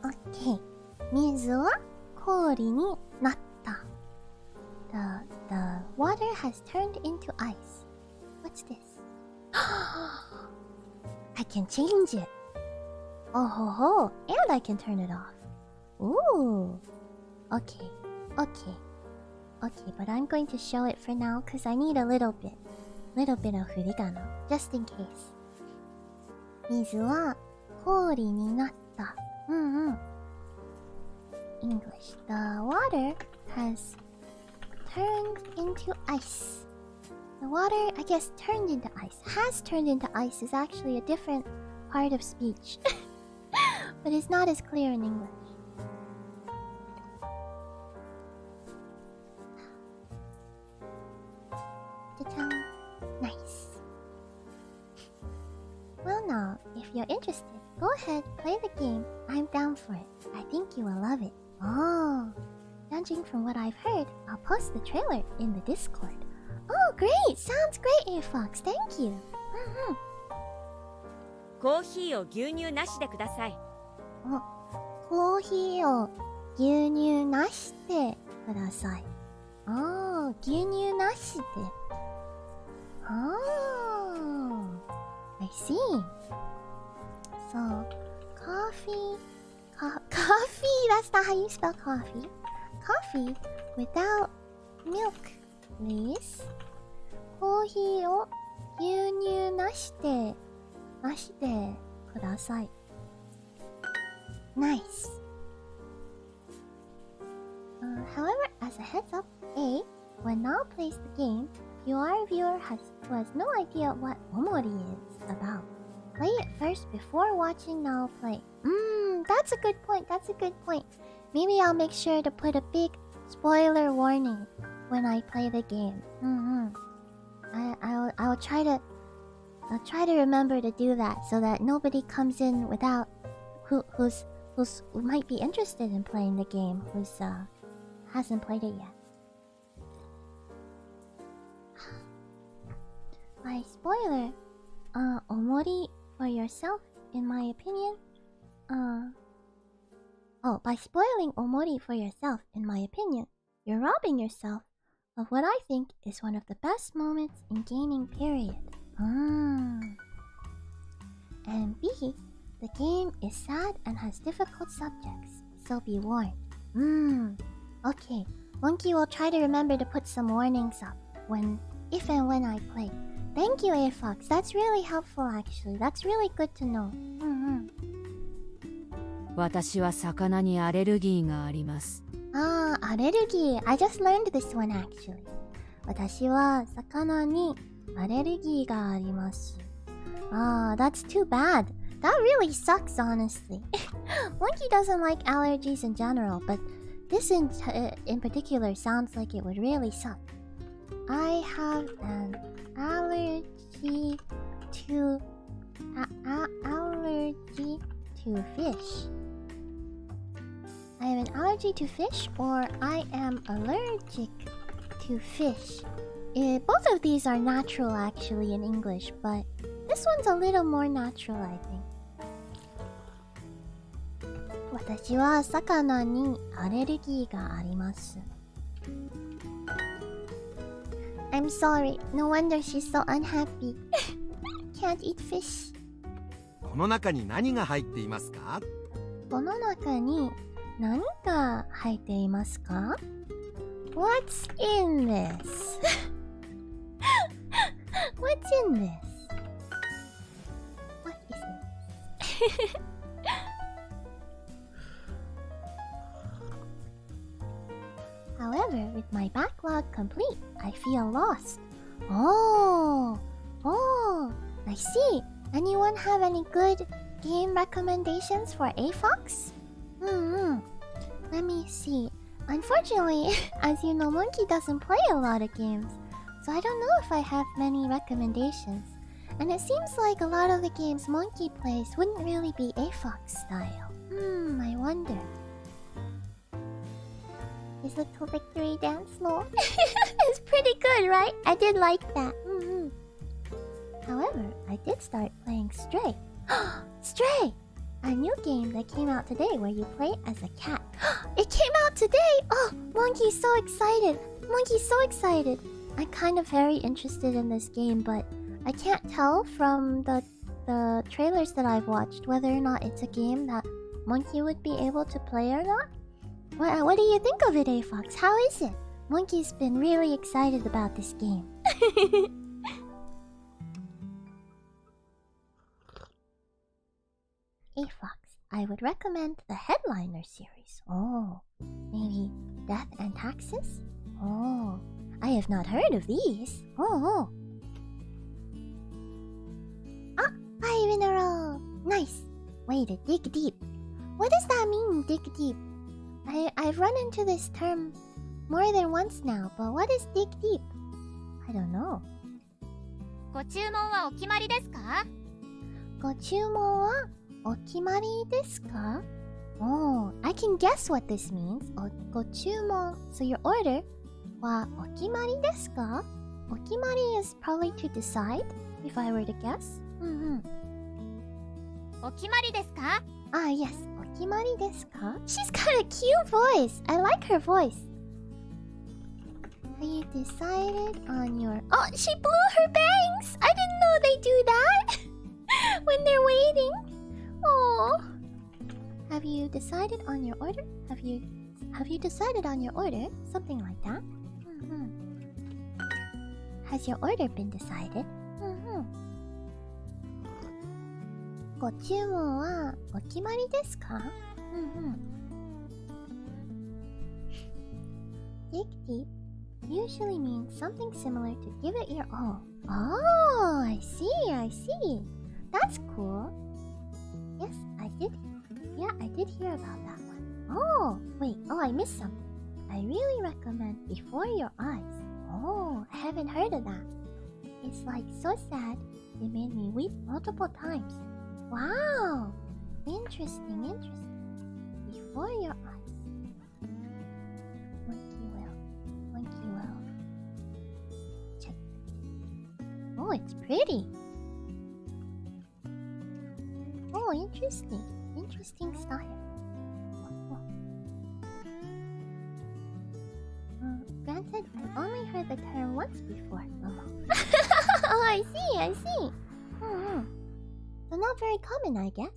Okay. 水は氷になった。The water has turned into ice. What's this? I can change it. Oh ho ho, and I can turn it off. Ooh. Okay, but I'm going to show it for now because I need a little bit of furigano, just in case. 水は氷になった。English. The water has turned into ice. The water, I guess, turned into ice. Has turned into ice is actually a different part of speech. But it's not as clear in English. Nice. Well now, if you're interested, go ahead, play the game. I'm down for it. I think you will love it. Oh, judging from what I've heard, I'll post the trailer in the Discord. Oh, great! Sounds great, A-Fox. Thank you. コーヒーを牛乳なしでください。コーヒーを牛乳なしでください。牛乳なしで。I see. So, coffee, that's not how you spell coffee. Coffee without milk, please. コーヒーを牛乳なしでください。Nice. However, as a heads up, A, when Nao plays the game, if you are a viewer who has no idea what omori is about, play it first before watching Nao play. That's a good point. Maybe I'll make sure to put a big spoiler warning when I play the game. I'll try to remember to do that so that nobody comes in without who might be interested in playing the game who's hasn't played it yet. By spoiler, omori for yourself, in my opinion. By spoiling omori for yourself, in my opinion, you're robbing yourself of what I think is one of the best moments in gaming, period. And B, the game is sad and has difficult subjects, so be warned. Okay, Monkey will try to remember to put some warnings up if and when I play. Thank you, A-Fox. That's really helpful, actually. That's really good to know. 私は魚にアレルギーがあります。アレルギー。I just learned this one, actually. 私は魚にアレルギーがあります。That's too bad. That really sucks, honestly. Monkey doesn't like allergies in general, but this in particular sounds like it would really suck. I have an allergy to fish. I have an allergy to fish, or I am allergic to fish. Both of these are natural actually in English, but this one's a little more natural, I think. 私は魚にアレルギーがあります。I'm sorry. No wonder she's so unhappy. Can't eat fish. この中に何が入っていますか？この中に何が入っていますか？ What's in this? What's in this? What is this? However, with My backlog complete. I feel lost. Oh, I see. Anyone have any good game recommendations for AFOX? Let me see. Unfortunately, as you know, Monkey doesn't play a lot of games, so I don't know if I have many recommendations. And it seems like a lot of the games Monkey plays wouldn't really be AFOX style. I wonder. His little victory dance lol. It's pretty good, right? I did like that. However, I did start playing Stray. Stray! A new game that came out today where you play as a cat. It came out today! Oh, Monkey's so excited! Monkey's so excited! I'm kind of very interested in this game, but I can't tell from the trailers that I've watched whether or not it's a game that Monkey would be able to play or not. What do you think of it, AFOX? How is it? Monkey's been really excited about this game. AFOX, I would recommend the Headliner series. Oh, maybe Death and Taxes? Oh, I have not heard of these. Oh. 5 in a row. Nice. Way to dig deep. What does that mean, dig deep? I've run into this term more than once now, but what is dig deep? I don't know. ご注文はお決まりですか? ご注文はお決まりですか? Oh, I can guess what this means. ご注文, so your order はお決まりですか? お決まり is probably to decide, if I were to guess. お決まりですか? Ah, yes. お決まりですか? She's got a cute voice. I like her voice. Have you decided on your... Oh, she blew her bangs! I didn't know they do that! When they're waiting. Oh. Have you decided on your order? Have you decided on your order? Something like that. Has your order been decided? ご注文はお決まりですか? Dig deep usually means something similar to give it your all. Oh, I see. That's cool. Yes, I did. Yeah, I did hear about that one. Oh, wait. Oh, I missed something. I really recommend Before Your Eyes. Oh, I haven't heard of that. It's like so sad. It made me weep multiple times. Wow! Interesting. Before Your Eyes. Monkey will. Check. Oh, it's pretty. Oh, interesting. Interesting style. Granted, I've only heard the term once before. Oh, I see. So not very common, I guess.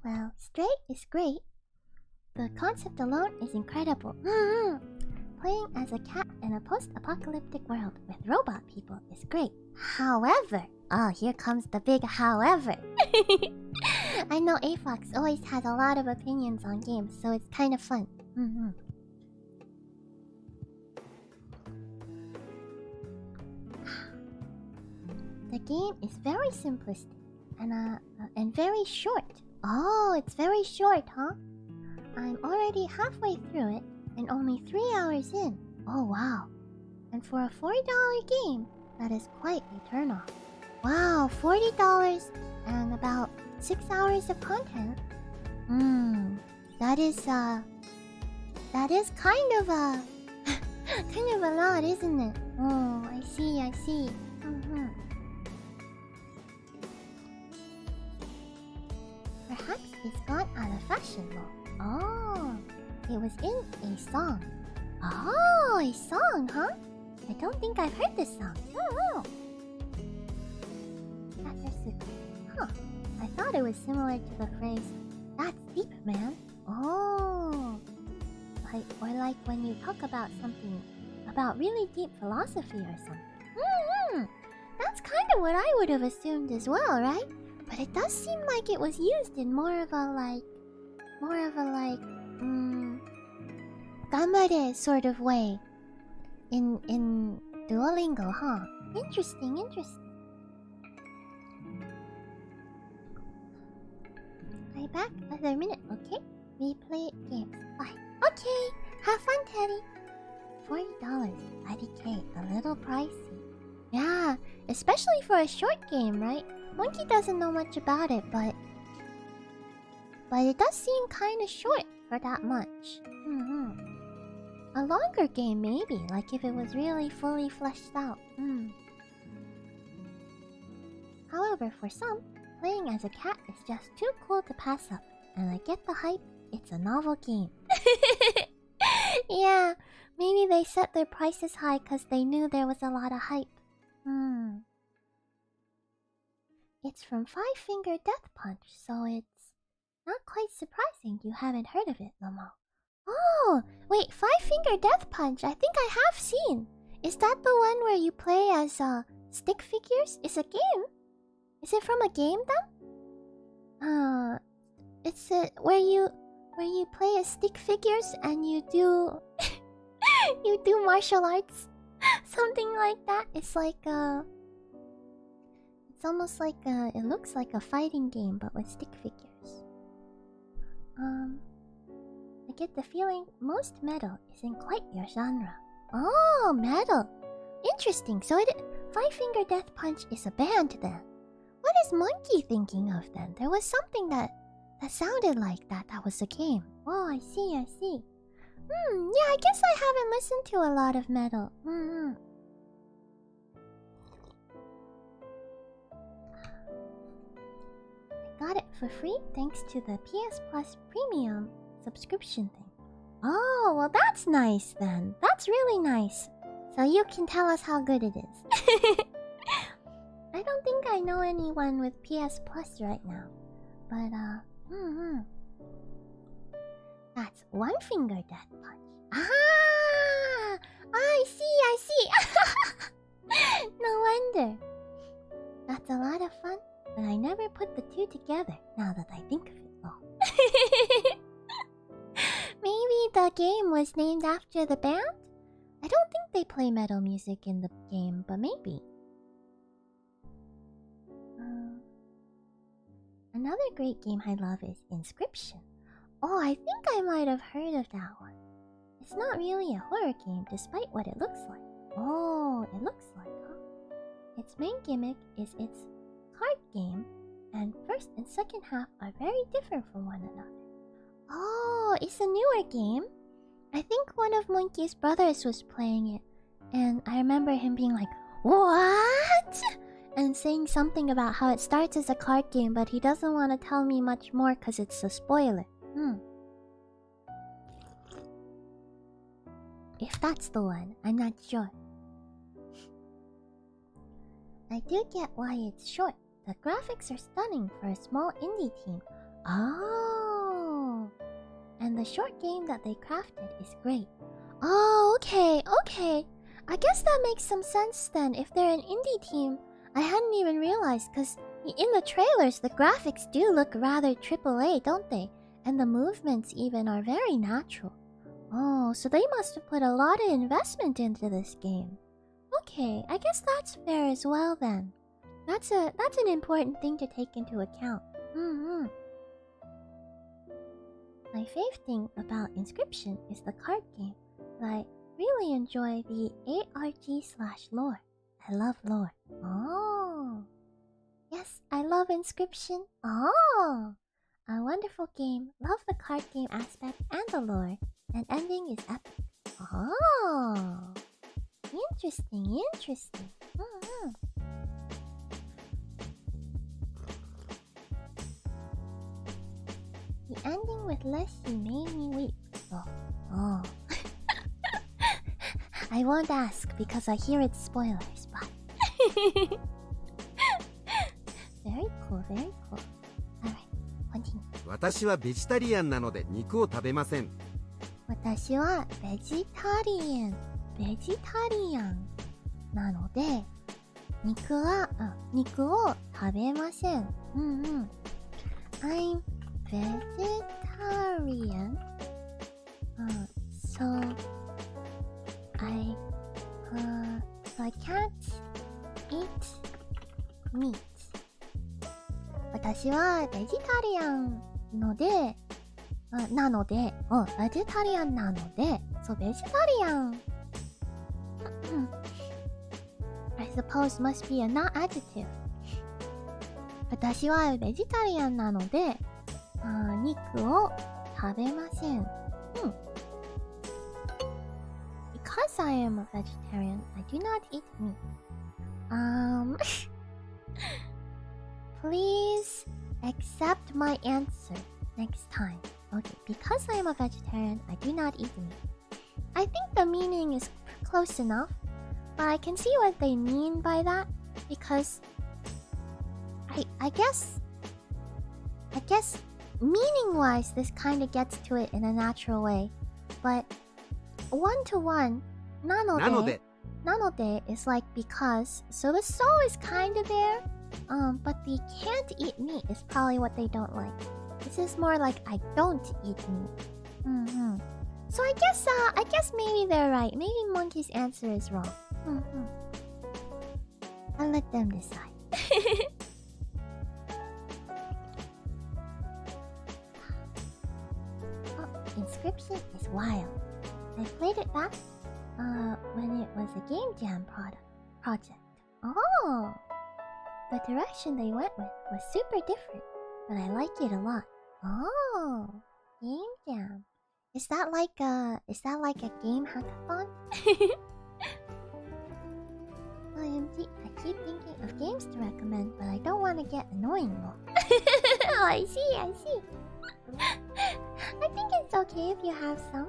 Well, Stray is great. The concept alone is incredible. Playing as a cat in a post-apocalyptic world with robot people is great. However, here comes the big however. I know AFOX always has a lot of opinions on games, so it's kind of fun. The game is very simplistic and very short. Oh, it's very short, huh? I'm already halfway through it and only 3 hours in. Oh, wow. And for a $40 game, that is quite a turnoff. Wow, $40 and about 6 hours of content. That is kind of a lot, isn't it? Oh, I see. Perhaps it's gone out of fashion though. Oh, it was in a song. Oh, a song, huh? I don't think I've heard this song. Oh. Huh. I thought it was similar to the phrase, "That's deep, man." Oh. Like when you talk about something, about really deep philosophy or something. That's kind of what I would have assumed as well, right? But it does seem like it was used in more of a gamare sort of way in Duolingo, huh? Interesting, interesting. I back another minute, okay? We play games. Bye. Okay, have fun, Teddy. $40, IDK, a little pricey. Yeah, especially for a short game, right? Monkey doesn't know much about it, but it does seem kind of short for that much. A longer game, maybe, like if it was really fully fleshed out. However, for some, playing as a cat is just too cool to pass up, and I get the hype. It's a novel game. Yeah, maybe they set their prices high because they knew there was a lot of hype. It's from Five Finger Death Punch, so it's not quite surprising you haven't heard of it, Momo. Oh, wait, Five Finger Death Punch, I think I have seen. Is that the one where you play as stick figures? It's a game? Is it from a game then? It's where you play as stick figures and you do you do martial arts, something like that. It's like it's almost like it looks like a fighting game but with stick figures. I get the feeling most metal isn't quite your genre. Oh, metal. Interesting. So Five Finger Death Punch is a band then. What is Monkey thinking of then? There was something that sounded like that was a game. Oh, I see, I see. Yeah, I guess I haven't listened to a lot of metal. I got it for free thanks to the PS Plus Premium subscription thing. Oh, well that's nice then. That's really nice. So you can tell us how good it is. I don't think I know anyone with PS Plus right now. But, that's One Finger Death Punch. Ah! I see! No wonder. That's a lot of fun, but I never put the two together now that I think of it all. Maybe the game was named after the band? I don't think they play metal music in the game, but maybe. Another great game I love is Inscription. Oh, I think I might have heard of that one. It's not really a horror game despite what it looks like. Oh, it looks like, huh? Its main gimmick is its card game, and first and second half are very different from one another. Oh, it's a newer game. I think one of Monkey's brothers was playing it, and I remember him being like, "What?" and saying something about how it starts as a card game, but he doesn't want to tell me much more because it's a spoiler. If that's the one, I'm not sure. I do get why it's short. The graphics are stunning for a small indie team. Oh! And the short game that they crafted is great. Oh, okay. I guess that makes some sense then if they're an indie team. I hadn't even realized because in the trailers the graphics do look rather AAA, don't they? And the movements even are very natural. Oh, so they must have put a lot of investment into this game. Okay, I guess that's fair as well then. That's an important thing to take into account. My fave thing about Inscription is the card game. I really enjoy the ARG/lore. I love lore. Oh. Yes, I love Inscription. Oh. A wonderful game. Love the card game aspect and the lore. And ending is epic. Oh. Interesting. The ending with Leslie made me weep. Oh. I won't ask because I hear it's spoilers, but very cool. Alright, continue. 私はベジタリアンなので肉を食べません。私はベジタリアンなので肉を食べません。I'm vegetarian. So So I can't eat meat. 私はベジタリアンので、ベジタリアンなので、そう、ベジタリアン。I suppose must be a not adjective. 私はベジタリアンなので、肉を食べません。Because I am a vegetarian, I do not eat meat. Please accept my answer next time. Okay, because I am a vegetarian, I do not eat meat. I think the meaning is close enough, but I can see what they mean by that because I guess meaning-wise this kind of gets to it in a natural way, but one-to-one, なので is like because, so the so is kind of there, but the can't eat meat is probably what they don't like. This is more like I don't eat meat. So I guess maybe they're right. Maybe Monkey's answer is wrong. I'll let them decide. Inscription is wild. I played it back when it was a game jam project. Oh, the direction they went with was super different, but I like it a lot. Oh, game jam. Is that like a game hackathon? OMG, I keep thinking of games to recommend, but I don't want to get annoying though. Oh, I see. I think it's okay if you have some.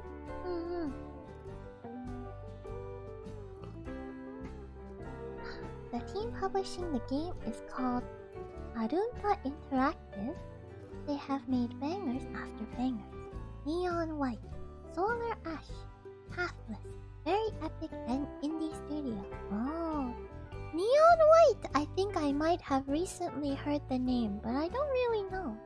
The team publishing the game is called Arunta Interactive. They have made bangers after bangers. Neon White, Solar Ash, Pathless, very epic and indie studio. Oh, Neon White! I think I might have recently heard the name, but I don't really know.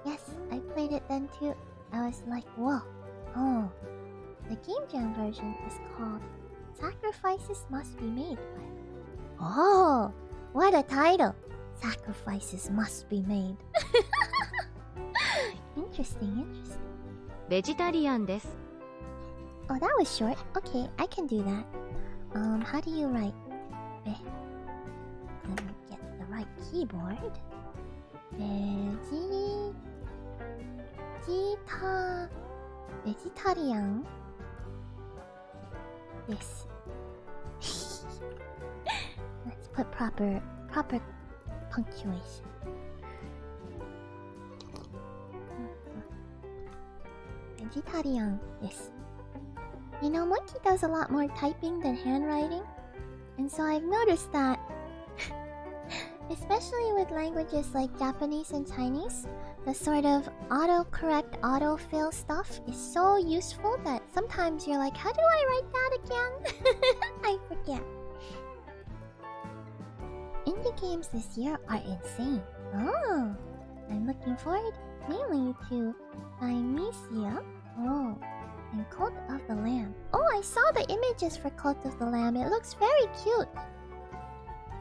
Yes, I played it then too. I was like, whoa. Oh, the Game Jam version is called Sacrifices Must Be Made. Oh, what a title! Sacrifices Must Be Made. Interesting. ベジタリアンです。 Oh, that was short. Okay, I can do that. How do you write? Let me get the right keyboard. Vegetarian. This. Let's put proper punctuation. Vegetarian. This. You know, Monkey does a lot more typing than handwriting, and so I've noticed that, especially with languages like Japanese and Chinese, the sort of autocorrect, autofill stuff is so useful that sometimes you're like, how do I write that again? I forget. Indie games this year are insane. Oh, I'm looking forward mainly to Tianshi. Oh, and Cult of the Lamb. Oh, I saw the images for Cult of the Lamb. It looks very cute.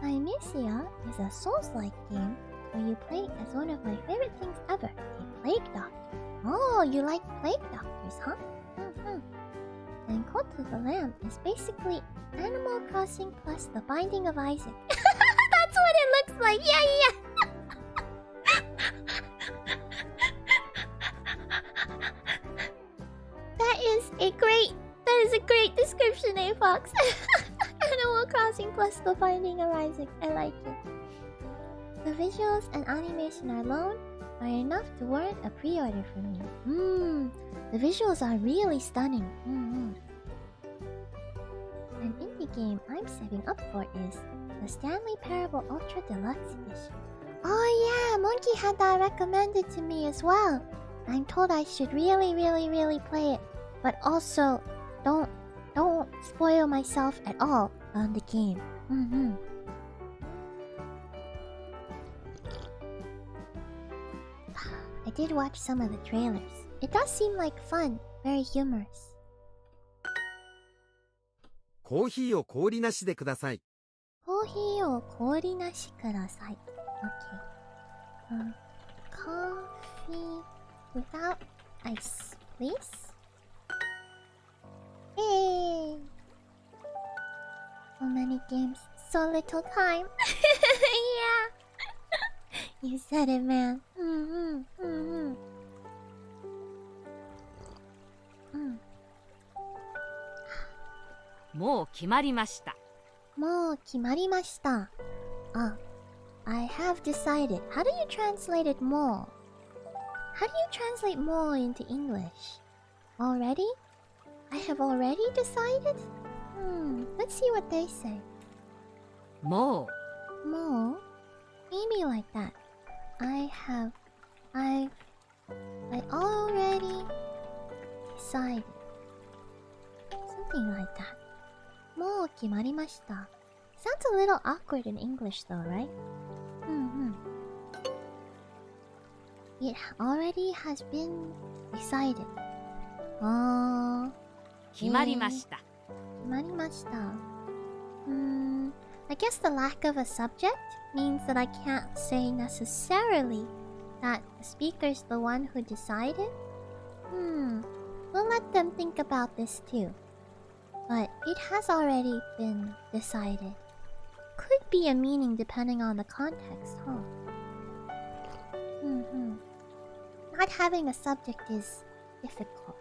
Tianshi is a Souls-like game where you play as one of my favorite things ever, a plague doctor. Oh, you like plague doctors, huh? And Cult of the Lamb is basically Animal Crossing plus The Binding of Isaac. That's what it looks like. Yeah. That is a great description, A-Fox. Animal Crossing plus The Binding of Isaac. I like it. The visuals and animation alone are enough to warrant a pre-order from me. The visuals are really stunning. An indie game I'm saving up for is the Stanley Parable Ultra Deluxe Edition. Oh yeah, Monkey had that recommended to me as well. I'm told I should really play it, but also don't spoil myself at all on the game. I did watch some of the trailers. it does seem like fun, very humorous. コーヒーを氷なしでください。コーヒーを氷なしください。Okay. Coffee without ice, please. Hey! So many games, so little time. Yeah! You said it, man. Mm. もう決まりました。もう決まりました。あ、I have decided. How do you translate it more? How do you translate more into English? Already? I have already decided? Let's see what they say. も More? Maybe like that. I already decided. Something like that. もう決まりました。Sounds a little awkward in English though, right? It already has been decided. 決まりました。決まりました。I guess the lack of a subject means that I can't say necessarily that the speaker's the one who decided. We'll let them think about this too. But it has already been decided. Could be a meaning depending on the context, huh? Not having a subject is difficult.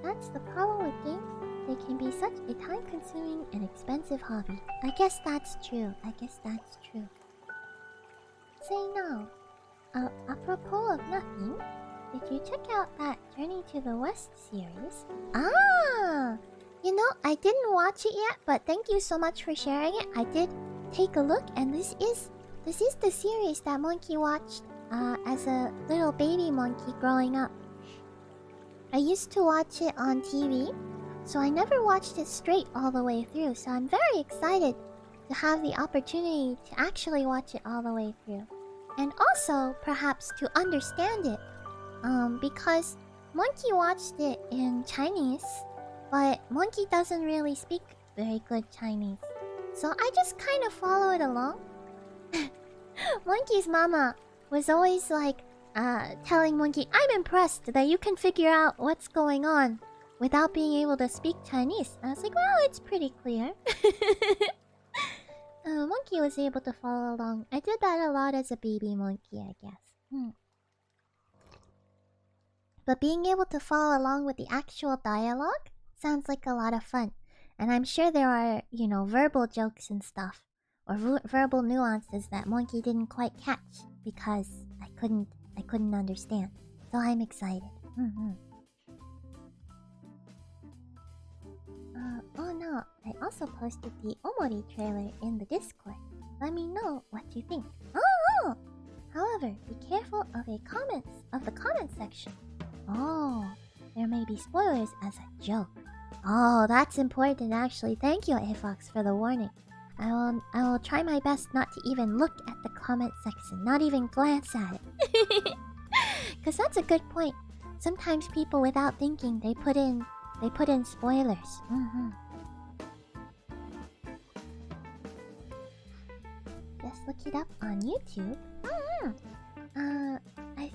That's the problem with games. They can be such a time-consuming and expensive hobby. I guess that's true. Say now, apropos of nothing, did you check out that Journey to the West series? Ah! You know, I didn't watch it yet, but thank you so much for sharing it. I did take a look, and this is the series that Monkey watched as a little baby monkey growing up. I used to watch it on TV, so I never watched it straight all the way through, so I'm very excited to have the opportunity to actually watch it all the way through. And also, perhaps, to understand it. Because Monkey watched it in Chinese, but Monkey doesn't really speak very good Chinese. So I just kind of follow it along. Monkey's mama was always like, telling Monkey, I'm impressed that you can figure out what's going on without being able to speak Chinese. I was like, well, it's pretty clear. Monkey was able to follow along. I did that a lot as a baby monkey, I guess. But being able to follow along with the actual dialogue sounds like a lot of fun. And I'm sure there are, you know, verbal jokes and stuff. Or verbal nuances that Monkey didn't quite catch because I couldn't understand. So I'm excited. Oh no, I also posted the Omori trailer in the Discord. Let me know what you think. Oh! However, be careful of the comment section. Oh, there may be spoilers as a joke. Oh, that's important actually. Thank you, Afox, for the warning. I will try my best not to even look at the comment section, not even glance at it. Cause that's a good point. Sometimes people without thinking they put in spoilers. Just look it up on YouTube. I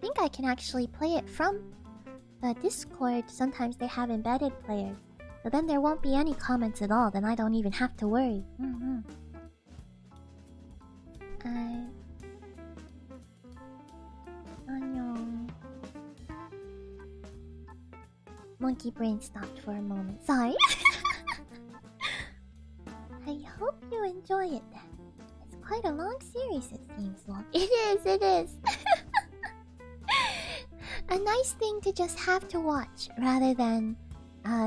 think I can actually play it from the Discord. Sometimes they have embedded players. So then there won't be any comments at all, then I don't even have to worry. Monkey brain stopped for a moment. Sorry. I hope you enjoy it then. It's quite a long series, it seems long. It is. A nice thing to just have to watch rather than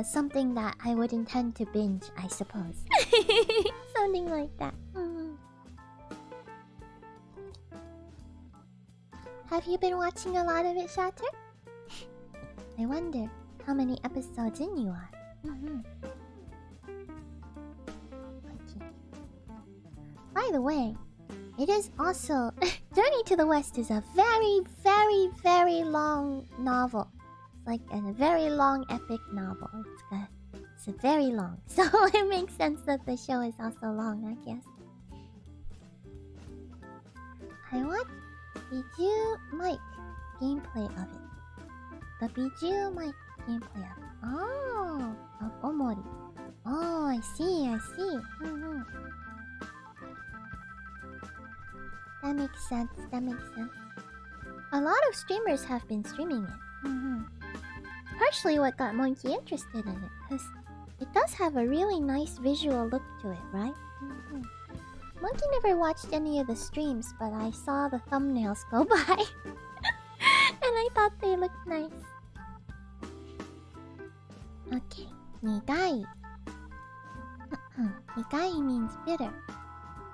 something that I would intend to binge, I suppose. Something like that. Have you been watching a lot of it, Shatter? I wonder how many episodes in you are. Okay. By the way, It is also Journey to the West is a very, very, very long novel. It's like a very long epic novel. It's a very long, so it makes sense that the show is also long, I guess. I watched Biju Mike gameplay of it. The Biju Mike gameplay of it. Oh, of Omori. Oh, I see. Mm-hmm. That makes sense. A lot of streamers have been streaming it. Mm-hmm. Partially what got Monkey interested in it, because it does have a really nice visual look to it, right? Mm-hmm. Monkey never watched any of the streams, but I saw the thumbnails go by. And I thought they looked nice. Okay, Nigai. Nigai means bitter.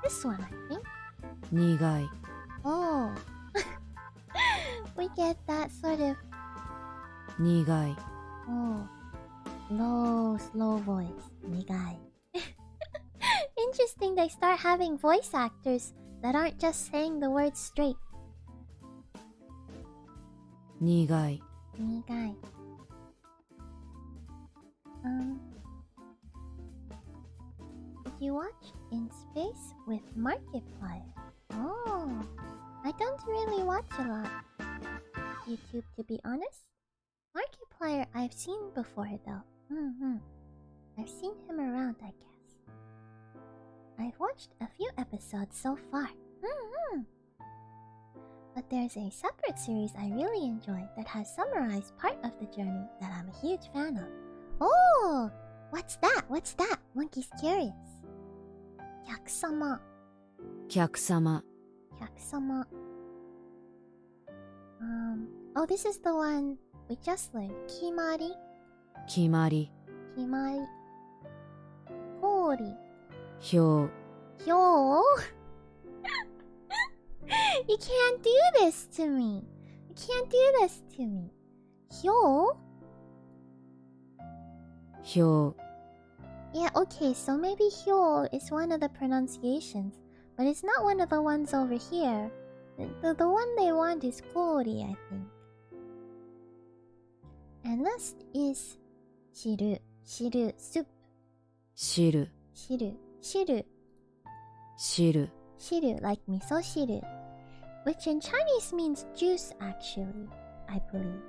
This one, I think. 苦い Oh. We get that sort of 苦い slow voice. Nigai. Interesting they start having voice actors that aren't just saying the words straight. 苦い Nigai. Did you watch In Space with Markiplier? Oh, I don't really watch a lot YouTube, to be honest. Markiplier I've seen before though. I've seen him around, I guess. I've watched a few episodes so far. But there's a separate series I really enjoy that has summarized part of the journey that I'm a huge fan of. Oh! What's that? Monkey's curious. Kyakusama. 客様 Kyakusama. Oh, this is the one we just learned. Kimari. 決まり Kimari. Kori. 表 Hyo. You can't do this to me. Hyo? 表 Yeah, okay, so maybe Hyo is one of the pronunciations, but it's not one of the ones over here. The one they want is Kori, I think. And last is Shiru. Shiru, soup. 汁 Shiru. Shiru. 汁 Shiru, like miso shiru. Which in Chinese means juice, actually, I believe.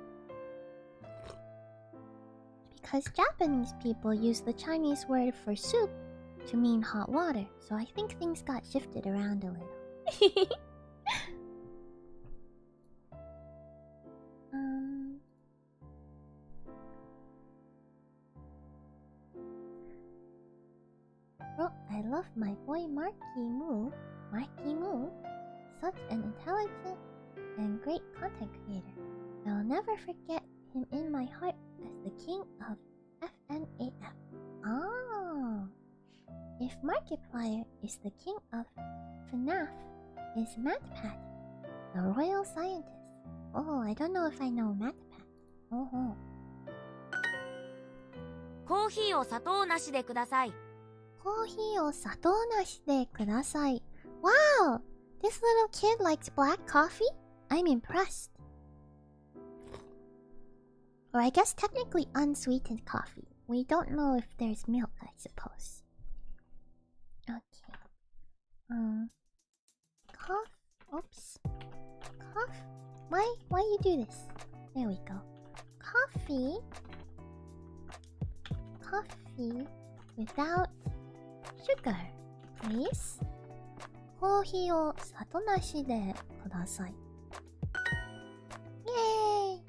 Because Japanese people use the Chinese word for soup to mean hot water, so I think things got shifted around a little. Oh, I love my boy Marky Moo. Such an intelligent and great content creator. I'll never forget him in my heart as the king of FNAF. Oh! If Markiplier is the king of FNAF, is MatPat the royal scientist? Oh, I don't know if I know MatPat. Oh. コーヒーを砂糖なしでください。コーヒーを砂糖なしでください. Wow! This little kid likes black coffee? I'm impressed. Or I guess technically unsweetened coffee. We don't know if there's milk, I suppose. Okay. Oops. Why you do this? There we go. Coffee without sugar, please. コーヒーを砂糖なしでください. Yay!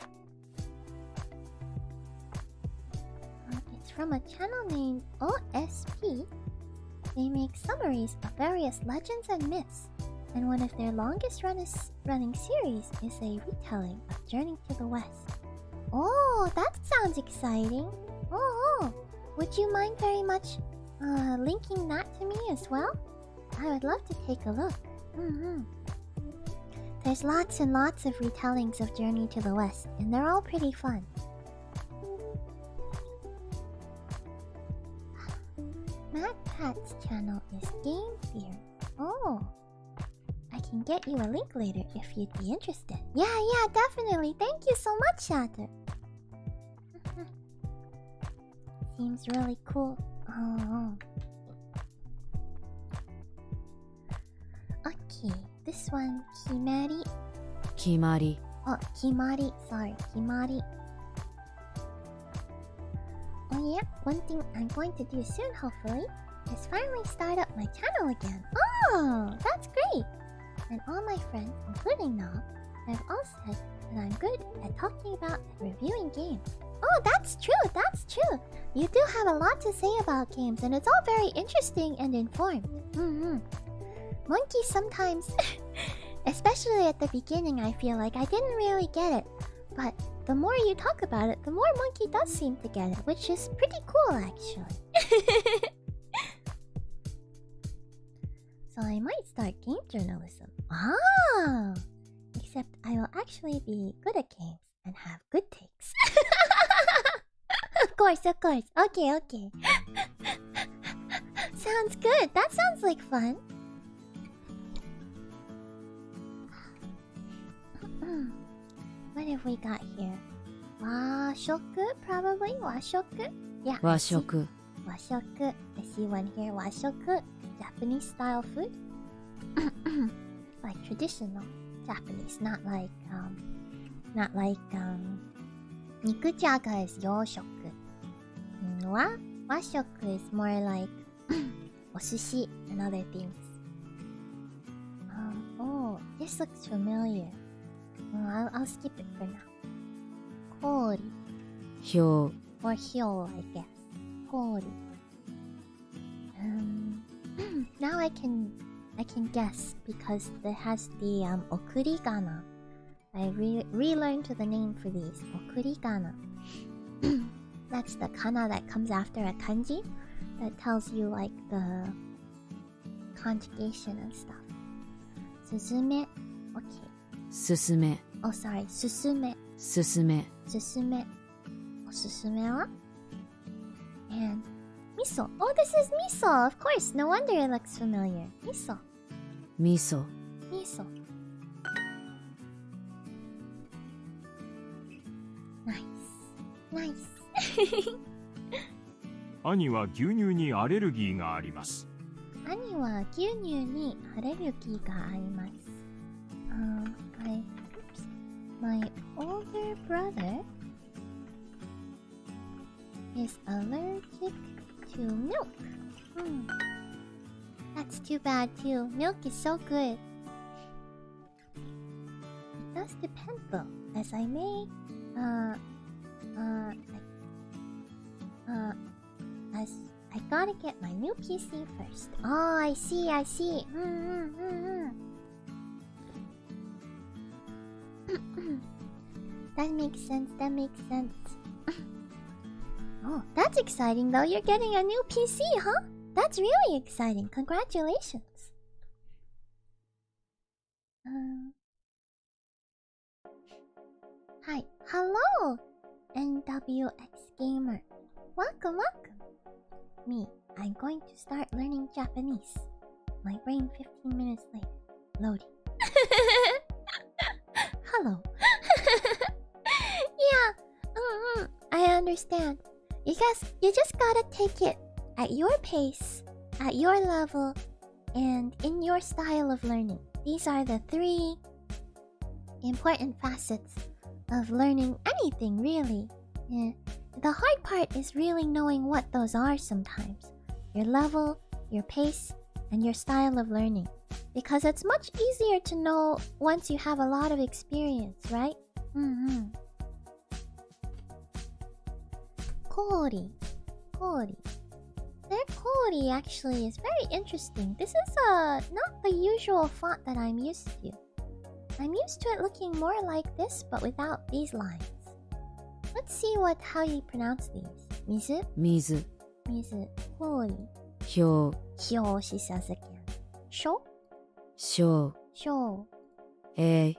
It's from a channel named OSP. They make summaries of various legends and myths, and one of their longest running series is a retelling of Journey to the West. Oh, that sounds exciting. Oh, would you mind very much linking that to me as well? I would love to take a look. There's lots and lots of retellings of Journey to the West, and they're all pretty fun. MatPat's channel is Game Fear. Oh, can get you a link later if you'd be interested. Yeah, definitely. Thank you so much, Shatter. Seems really cool. Oh. Okay, this one, Kimari. 決まり Oh, Kimari. Sorry, Kimari. Oh yeah, one thing I'm going to do soon, hopefully, is finally start up my channel again. Oh, that's great! And all my friends, including Nob, have all said that I'm good at talking about and reviewing games. Oh, that's true, that's true! You do have a lot to say about games, and it's all very interesting and informed. Monkey sometimes, especially at the beginning, I feel like I didn't really get it. But the more you talk about it, the more Monkey does seem to get it, which is pretty cool, actually. So I might start game journalism. Ah! Except I will actually be good at games and have good takes. Of course. Okay. Sounds good. That sounds like fun. What have we got here? Washoku, probably? Washoku? Yeah. 和食 Washoku. I see one here. Washoku. Japanese style food. Like traditional Japanese, not like nikujaga is yoshoku. Washoku is more like osushi and other things. Oh, this looks familiar. I'll skip it for now. Kori. 表 Or hyo, I guess. Kori. Now I can guess because it has the okurigana. I relearned the name for these. Okurigana. That's the kana that comes after a kanji that tells you like the conjugation and stuff. Suzume. Okay. 進め Oh, sorry. Susume. 進め Susume. Osusume wa? And miso. Oh, this is miso. Of course. No wonder it looks familiar. Miso. 味噌 Miso. Nice. 兄は牛乳にアレルギーがあります。兄は牛乳にアレルギーがあります。My older brother is allergic to milk. That's too bad too. Milk is so good. It does depend though, as I may, as I gotta get my new PC first. Oh, I see. That makes sense. Oh, that's exciting though. You're getting a new PC, huh? That's really exciting. Congratulations. Hi. Hello, NWX Gamer. Welcome. Me, I'm going to start learning Japanese. My brain 15 minutes later. Loading. Hello. Yeah. I understand. You just gotta take it at your pace, at your level, and in your style of learning. These are the 3 important facets of learning anything, really. Yeah. The hard part is really knowing what those are sometimes. Your level, your pace, and your style of learning. Because it's much easier to know once you have a lot of experience, right? Kori. Their Kori actually is very interesting. This is not the usual font that I'm used to. I'm used to it looking more like this, but without these lines. Let's see how you pronounce these. Mizu? 水 Kori. 表 Hyo, she says again. Sho? 小 Sho. A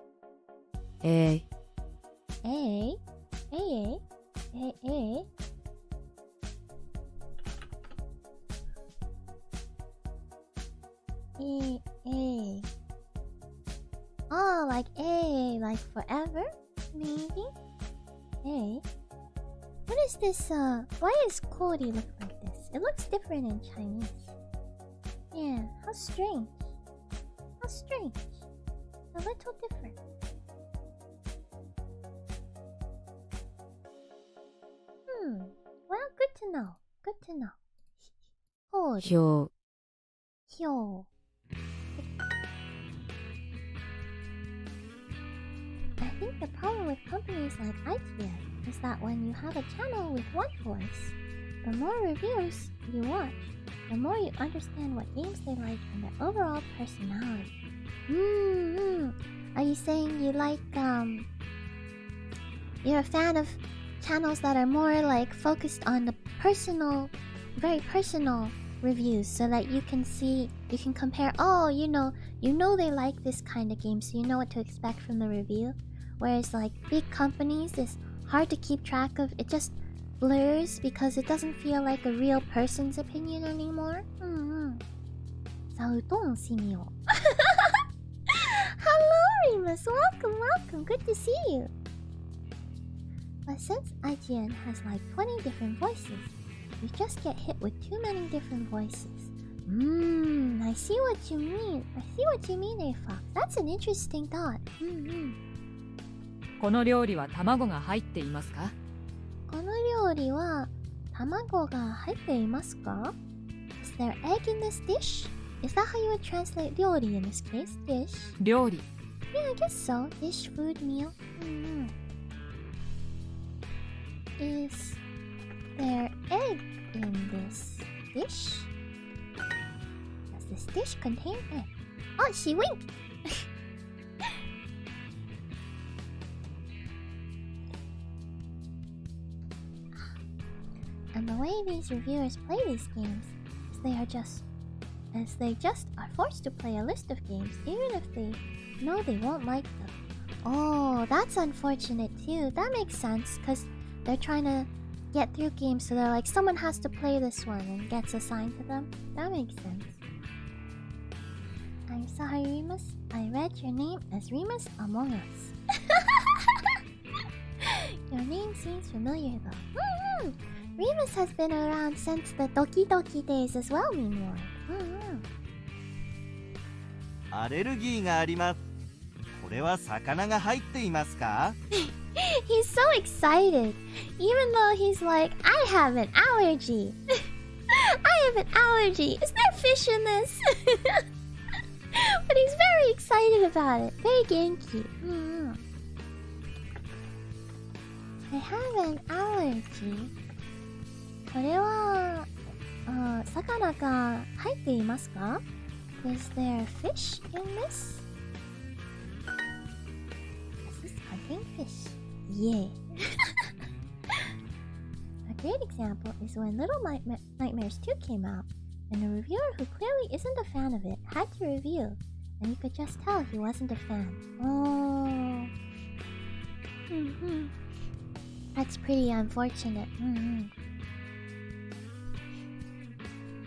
A. like A, like forever? Maybe? A? What is this, why does Cody look like this? It looks different in Chinese. Yeah, how strange. How strange. A little different. Well, good to know. Good to know. Cody. 表 Hyo. I think the problem with companies like IKEA is that when you have a channel with one voice, the more reviews you watch, the more you understand what games they like and their overall personality. Are you saying you like, you're a fan of channels that are more like focused on the personal, very personal reviews so that you can see, you can compare, oh, you know they like this kind of game, so you know what to expect from the review. Whereas like big companies is hard to keep track of, it just blurs because it doesn't feel like a real person's opinion anymore. Hello Remus, welcome, good to see you. But since IGN has like 20 different voices, you just get hit with too many different voices. I see what you mean. A-Fox. That's an interesting thought. この料理は卵が入っていますか？この料理は卵が入っていますか? Is there egg in this dish? Is that how you would translate 料理 in this case? Dish? 料理 Yeah, I guess so. Dish, food, meal. Is there egg in this dish? Does this dish contain egg? Oh, she winked! And the way these reviewers play these games is they just are forced to play a list of games even if they know they won't like them. Oh, that's unfortunate too. That makes sense because they're trying to get through games, so they're like, someone has to play this one and gets assigned to them. That makes sense. I'm sorry, Remus. I read your name as Remus Among Us. Your name seems familiar though. Remus has been around since the Doki Doki days as well, meanwhile. アレルギーがあります。これは魚が入っていますか? He's so excited, even though he's like, I have an allergy. I have an allergy. Is there fish in this? But he's very excited about it. Very genki. I have an allergy. これは、魚が入っていますか? Is there fish in this? Does this contain fish? Yeah. A great example is when Little Nightmares 2 came out, and a reviewer who clearly isn't a fan of it had to review, and you could just tell he wasn't a fan. Oh. That's pretty unfortunate.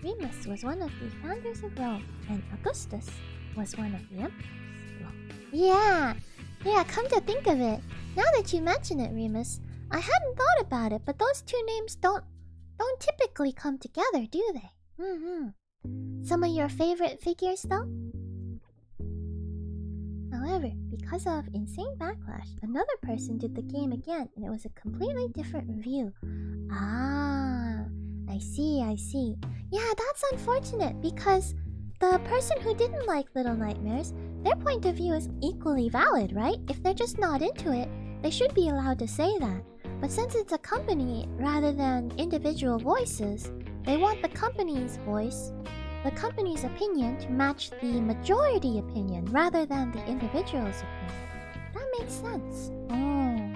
Remus was one of the founders of Rome, and Augustus was one of the emperors. Yeah, come to think of it, now that you mention it, Remus, I hadn't thought about it, but those two names don't typically come together, do they? Some of your favorite figures, though? However, because of insane backlash, another person did the game again, and it was a completely different review. Ah, I see. Yeah, that's unfortunate, because the person who didn't like Little Nightmares, their point of view is equally valid, right? If they're just not into it, they should be allowed to say that. But since it's a company rather than individual voices, they want the company's voice, the company's opinion, to match the majority opinion rather than the individual's opinion. That makes sense. Oh,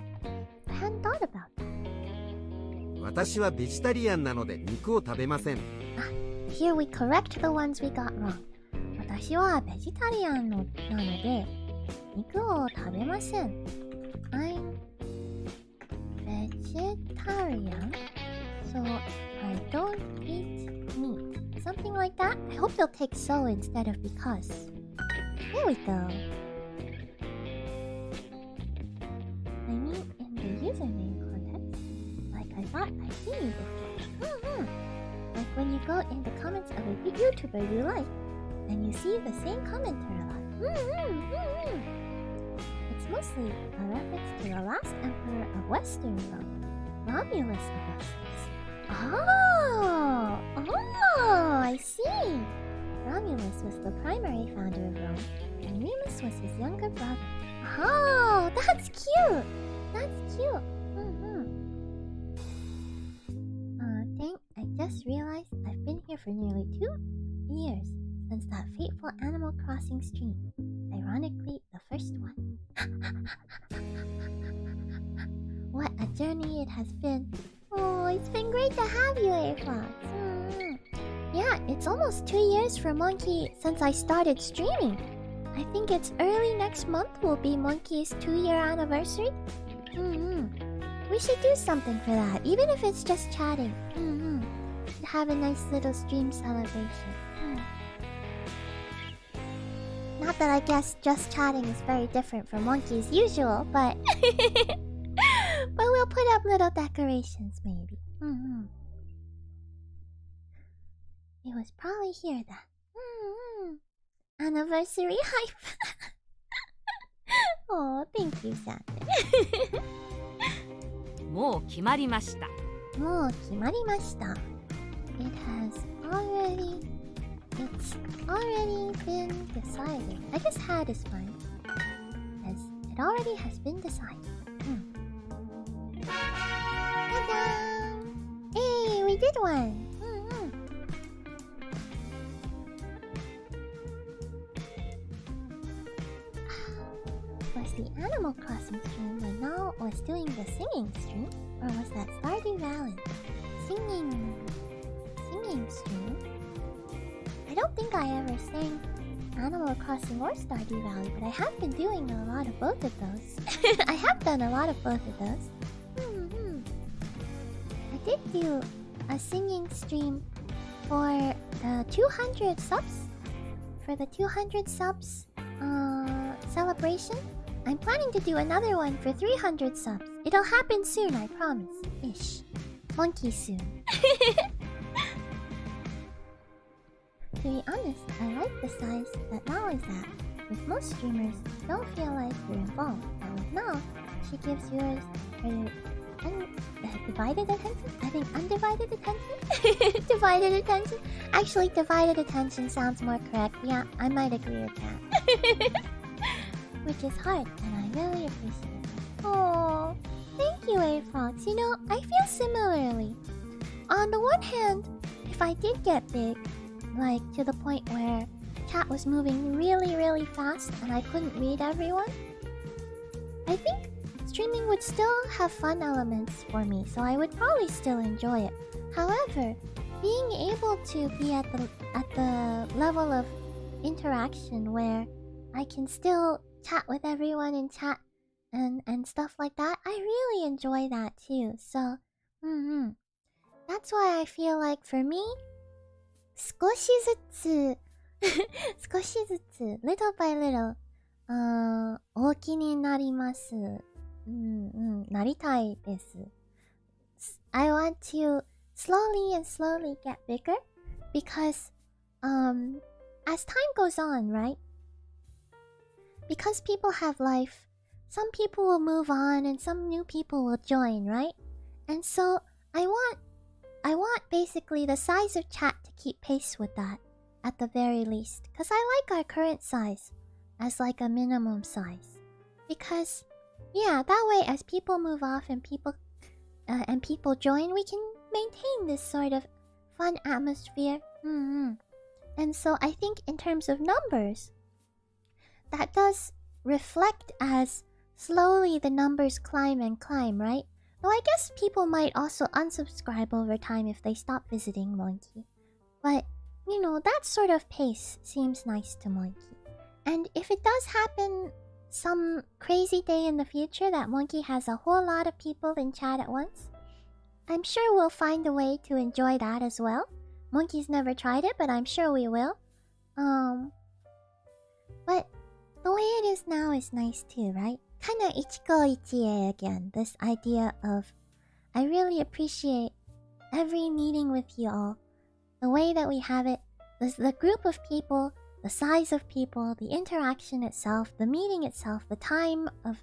I hadn't thought about that. 私はベジタリアンなので肉を食べません。 Here we correct the ones we got wrong. 私はベジタリアンなので肉を食べません。I'm vegetarian, so I don't eat meat. Something like that? I hope you'll take so instead of because. There we go. before. Like when you go in the comments of a YouTuber you like, and you see the same commenter a lot. It's mostly a reference to the last emperor of Western Rome, Romulus Augustus. Oh, I see. Romulus was the primary founder of Rome, and Remus was his younger brother. Oh, that's cute. That's cute. Dang, I just realized I've been here for nearly 2 years since that fateful Animal Crossing stream. Ironically, the first one. What a journey it has been. Oh, it's been great to have you, A-Fox. Yeah, it's almost 2 years for Monkey since I started streaming. I think it's early next month will be Monkey's 2-year anniversary. We should do something for that, even if it's just chatting. Should have a nice little stream celebration. Not that I guess just chatting is very different from Monkey's usual, but but we'll put up little decorations maybe. It was probably here that anniversary hype. Oh, thank you, Santa. もう決まりました。もう決まりました。It's already been decided. I guess had is fine. As it already has been decided. Ta-da! Hey, we did one! Was the Animal Crossing stream when Nao was doing the singing stream? Or was that Stardew Valley? Singing stream? I don't think I ever sang Animal Crossing or Stardew Valley, but I have been doing a lot of both of those. I have done a lot of both of those. I did do a singing stream for the 200 subs. For the 200 subs celebration. I'm planning to do another one for 300 subs. It'll happen soon, I promise. Ish. Monkey soon. To be honest, I like the size that Nao is at. With most streamers, don't feel like you're involved. But with Nao, she gives yours her divided attention? I think undivided attention? Divided attention? Actually, divided attention sounds more correct. Yeah, I might agree with that. Which is hard, and I really appreciate it. Oh, thank you, A-Fox. You know, I feel similarly. On the one hand, if I did get big, like to the point where chat was moving really, really fast and I couldn't read everyone, I think streaming would still have fun elements for me, so I would probably still enjoy it. However, being able to be at the level of interaction where I can still chat with everyone in chat and stuff like that, I really enjoy that too. So, that's why I feel like for me, 少しずつlittle by little 大きになります。なりたいです。I want to slowly and slowly get bigger because as time goes on, right? Because people have life, some people will move on and some new people will join, right? And so I want basically the size of chat to keep pace with that at the very least, because I like our current size as like a minimum size. Because yeah, that way as people move off and people join, we can maintain this sort of fun atmosphere. And so I think in terms of numbers, that does reflect as slowly the numbers climb and climb, right? Though I guess people might also unsubscribe over time if they stop visiting Monkey. But, you know, that sort of pace seems nice to Monkey. And if it does happen some crazy day in the future that Monkey has a whole lot of people in chat at once, I'm sure we'll find a way to enjoy that as well. Monkey's never tried it, but I'm sure we will. But the way it is now is nice too, right? Kinda ichiko ichie again. This idea of I really appreciate every meeting with you all, the way that we have it, the group of people, the size of people, the interaction itself, the meeting itself, the time of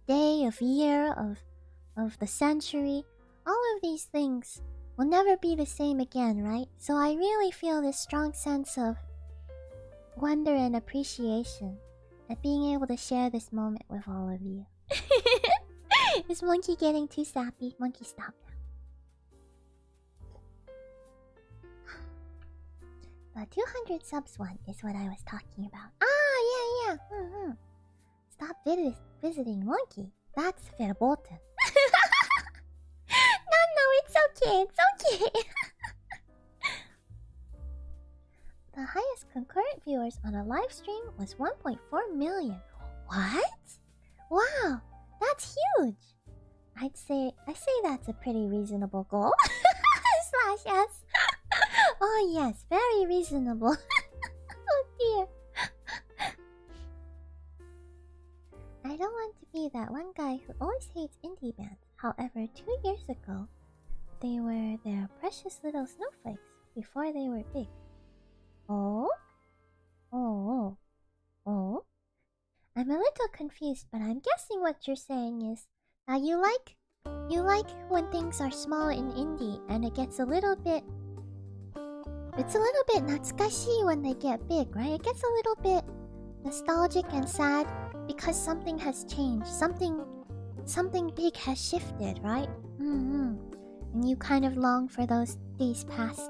day, of year, of the century, all of these things will never be the same again, right? So I really feel this strong sense of wonder and appreciation at being able to share this moment with all of you. Is Monkey getting too sappy? Monkey, stop now. The 200 subs one is what I was talking about. Ah, yeah. Stop visiting Monkey. That's verboten. No, it's okay. The highest concurrent viewers on a live stream was 1.4 million. What? Wow, that's huge. I say that's a pretty reasonable goal. / yes. Oh yes, very reasonable. Oh dear. I don't want to be that one guy who always hates indie bands. However, 2 years ago, they were their precious little snowflakes before they were big. Oh? I'm a little confused, but I'm guessing what you're saying is that you like when things are small and indie and it gets a little bit... It's a little bit natsukashi when they get big, right? It gets a little bit nostalgic and sad because something has changed. Something big has shifted, right? And you kind of long for those days past.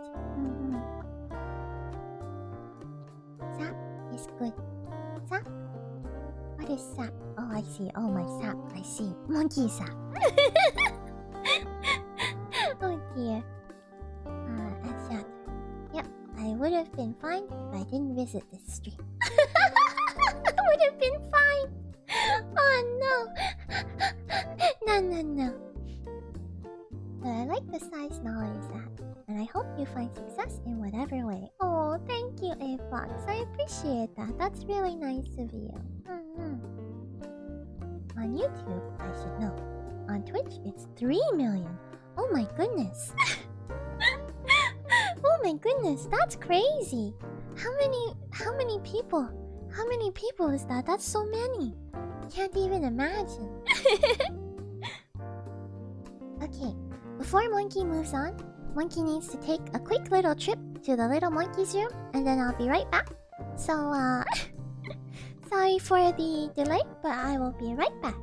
Sap is good. Sap? What is sap? Oh, I see. Oh, my sap. I see. Monkey sap. Oh dear. Sap. Yep, I would have been fine if I didn't visit this stream. I would have been fine. Oh no. No. But I like the size Nolly is at, and I hope you find success in whatever way. Oh, thank you, A-Fox. I appreciate that. That's really nice of you. On YouTube, I should know. On Twitch, it's 3 million. Oh my goodness. Oh my goodness, that's crazy. How many people? How many people is that? That's so many. Can't even imagine. Okay, before Monkey moves on, Monkey needs to take a quick little trip to the little monkey's room, and then I'll be right back. So, sorry for the delay, but I will be right back.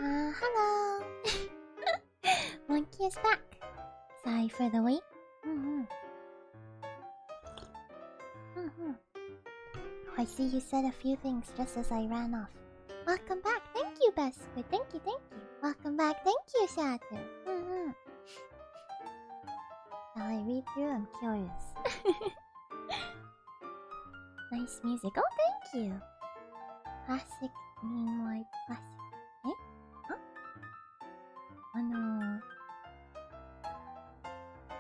Hello. Monkey is back. Sorry for the wait. Oh, I see you said a few things just as I ran off. Welcome back. Thank you, Best Squid. Thank you, thank you. Welcome back. Thank you, Shatter. Shall I read through? I'm curious. Nice music. Oh, thank you. Classic, meanwhile, classic. Eh? Huh? Oh no.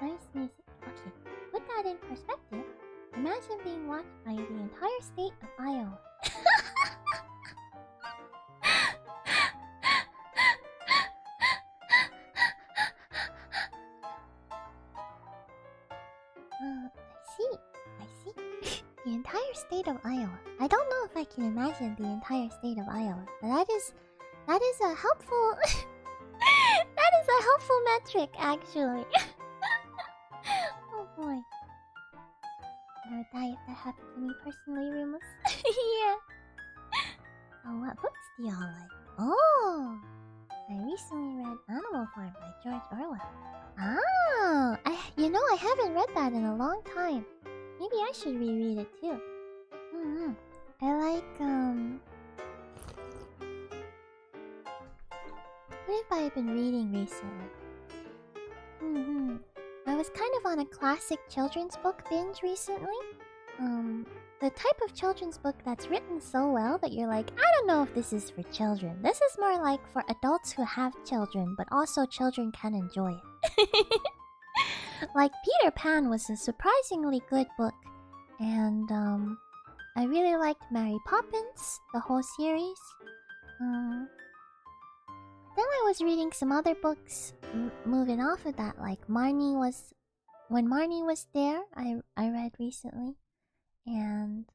Nice music. Okay, put that in perspective. Imagine being watched by the entire state of Iowa. I see. The entire state of Iowa. I don't know if I can imagine the entire state of Iowa, but that is a helpful that is a helpful metric, actually. Oh boy. I would die if that happened to me personally, Rumus. Yeah. Oh, what books do y'all like? Oh! I recently read Animal Farm by George Orwell. Oh! I haven't read that in a long time. Maybe I should reread it too. I like, what have I been reading recently? I was kind of on a classic children's book binge recently. The type of children's book that's written so well that you're like, I don't know if this is for children. This is more like for adults who have children, but also children can enjoy it. Like Peter Pan was a surprisingly good book. And, I really liked Mary Poppins, the whole series. Then I was reading some other books, moving off of that, like When Marnie Was There, I read recently. And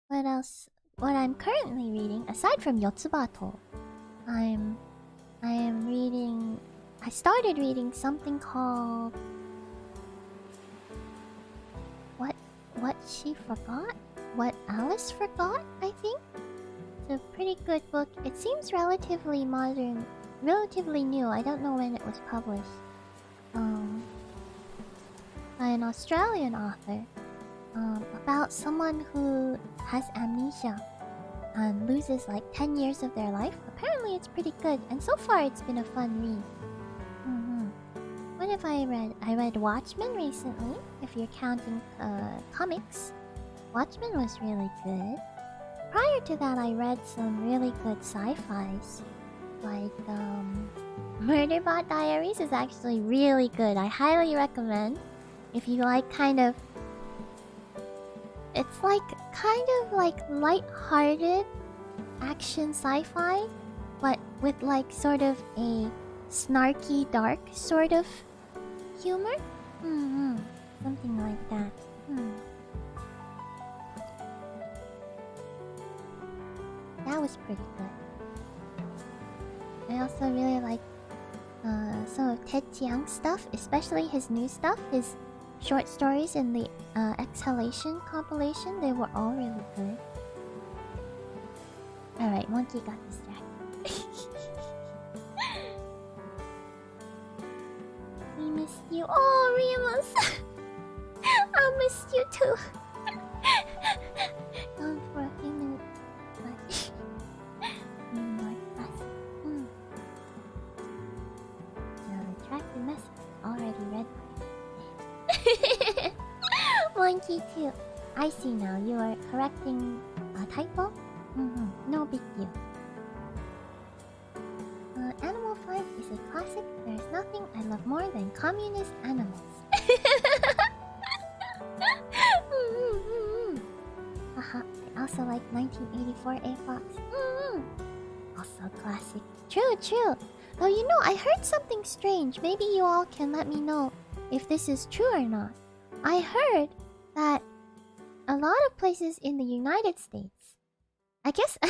what else? What I'm currently reading, aside from Yotsubato, I started reading something called What She Forgot? What Alice Forgot, I think? It's a pretty good book. It seems relatively modern, relatively new. I don't know when it was published. By an Australian author. About someone who has amnesia and loses like 10 years of their life. Apparently it's pretty good, and so far it's been a fun read. What have I read? I read Watchmen recently, if you're counting comics. Watchmen was really good. Prior to that, I read some really good sci-fis. Like, Murderbot Diaries is actually really good. I highly recommend. If you like it's like light-hearted action sci-fi, but with like sort of a snarky, dark sort of humor. Something like that. That was pretty good. I also really like some of Ted Chiang's stuff, especially his new stuff, his short stories in the Exhalation compilation. They were all really good. Alright, Monkey got distracted. We missed you. Oh, Remus! I missed you too. Gone for a few minutes. The message already read by Monkey too. I see now. You are correcting a typo? No big deal. Animal Farm is a classic. There's nothing I love more than communist animals. Haha, I also like 1984 A Fox. Also classic. True. Though you know, I heard something strange. Maybe you all can let me know if this is true or not. I heard that a lot of places in the United States, I guess I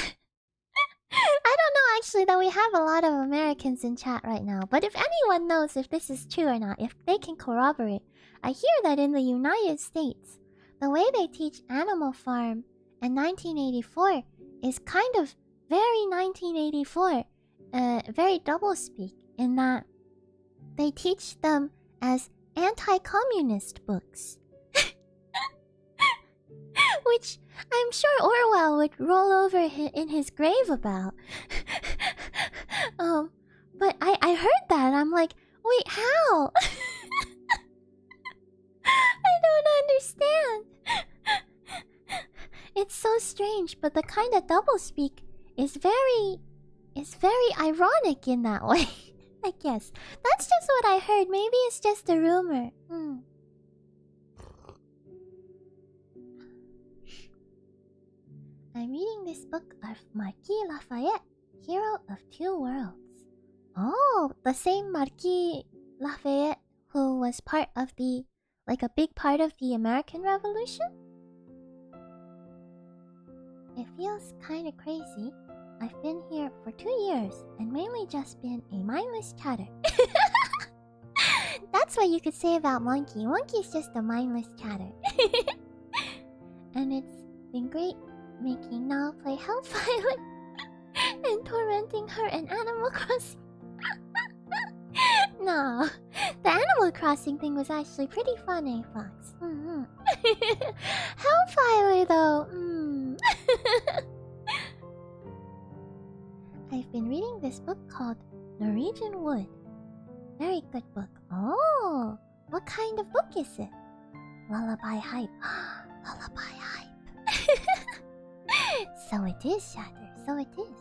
don't know actually that we have a lot of Americans in chat right now, but if anyone knows if this is true or not, if they can corroborate, I hear that in the United States, the way they teach Animal Farm in 1984 is kind of very 1984. very doublespeak in that they teach them as anti-communist books. Which I'm sure Orwell would roll over in his grave about. But I heard that and I'm like, wait, how? I don't understand. It's so strange, but the kind of doublespeak is very ironic in that way. I guess. That's just what I heard. Maybe it's just a rumor. I'm reading this book of Marquis Lafayette, Hero of Two Worlds. Oh, the same Marquis Lafayette who was part of the... like a big part of the American Revolution? It feels kinda crazy. I've been here for 2 years and mainly just been a mindless chatter. That's what you could say about Monkey. Monkey's just a mindless chatter. And it's been great making Nal play Hellfire and tormenting her in Animal Crossing. No, the Animal Crossing thing was actually pretty fun, eh, Fox? Hellfire, though. I've been reading this book called Norwegian Wood. Very good book. Oh, what kind of book is it? Lullaby hype. Lullaby hype. So it is, Shatter. So it is.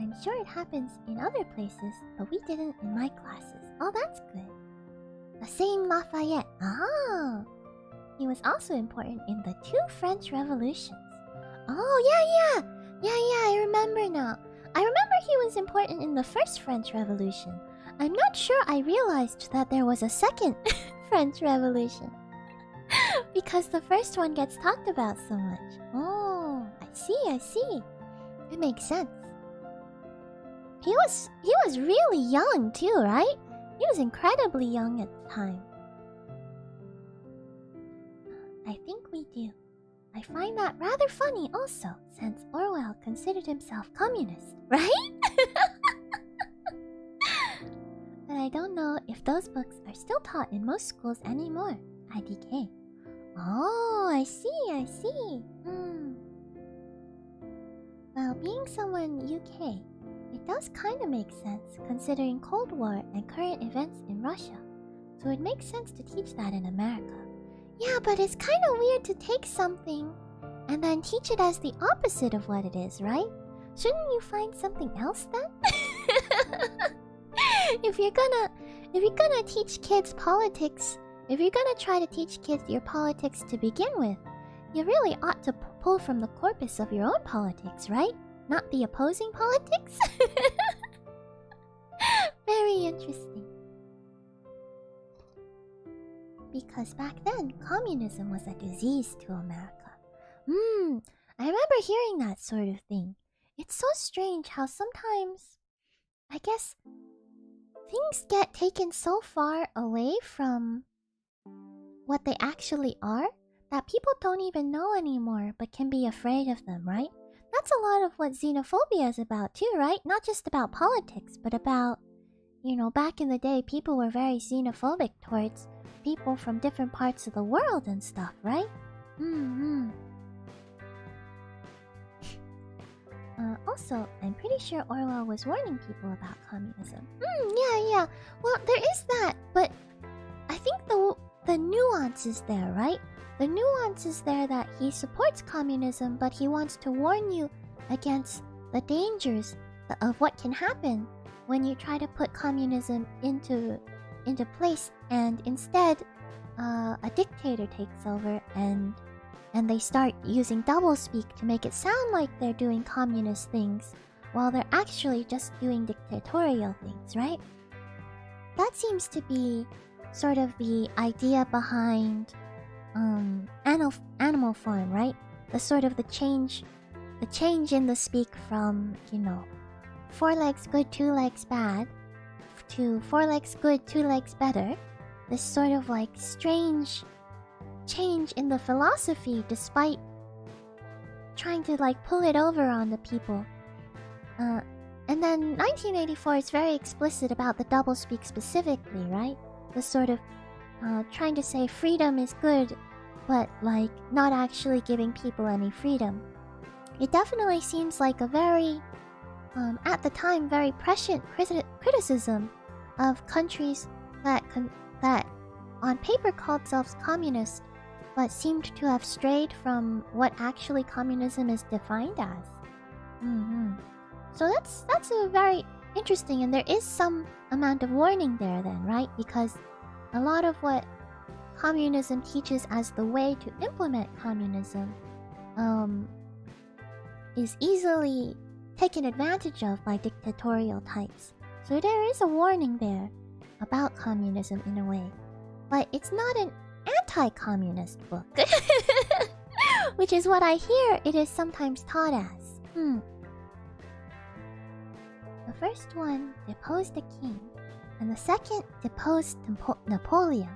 I'm sure it happens in other places, but we didn't in my classes. Oh, that's good. The same Lafayette. Ah. He was also important in the 2 French revolutions. Oh, yeah, I remember now. I remember he was important in the first French Revolution. I'm not sure I realized that there was a second French Revolution. Because the first one gets talked about so much. Oh, I see. It makes sense. He was really young too, right? He was incredibly young at the time. I think we do. I find that rather funny also, since Orwell considered himself communist, right? But I don't know if those books are still taught in most schools anymore. IDK. Oh, I see. Well, being someone UK, it does kind of make sense considering Cold War and current events in Russia. So it makes sense to teach that in America. Yeah, but it's kind of weird to take something and then teach it as the opposite of what it is, right? Shouldn't you find something else then? If you're gonna teach kids politics, if you're gonna try to teach kids your politics to begin with, you really ought to pull from the corpus of your own politics, right? Not the opposing politics? Very interesting. Because back then, communism was a disease to America. I remember hearing that sort of thing. It's so strange how sometimes, I guess, things get taken so far away from what they actually are that people don't even know anymore but can be afraid of them, right? That's a lot of what xenophobia is about too, right? Not just about politics, but about, back in the day, people were very xenophobic towards people from different parts of the world and stuff, right? Also, I'm pretty sure Orwell was warning people about communism. Yeah. Well, there is that, but I think the nuance is there, right? The nuance is there that he supports communism, but he wants to warn you against the dangers of what can happen when you try to put communism into place, and instead, a dictator takes over and they start using doublespeak to make it sound like they're doing communist things while they're actually just doing dictatorial things, right? That seems to be sort of the idea behind Animal Farm, right? The sort of the change in the speak from, 4 legs good, 2 legs bad to 4 legs good, 2 legs better. This sort of like strange change in the philosophy despite trying to like pull it over on the people. And then 1984 is very explicit about the doublespeak specifically, right? The sort of trying to say freedom is good, but like not actually giving people any freedom. It definitely seems like a very, at the time, very prescient criticism of countries that on paper called themselves communist, but seemed to have strayed from what actually communism is defined as. So that's a very interesting, and there is some amount of warning there then, right? Because a lot of what communism teaches as the way to implement communism is easily taken advantage of by dictatorial types. So there is a warning there about communism in a way. But it's not an anti-communist book. Which is what I hear it is sometimes taught as. The first one deposed the king, and the second deposed Napoleon.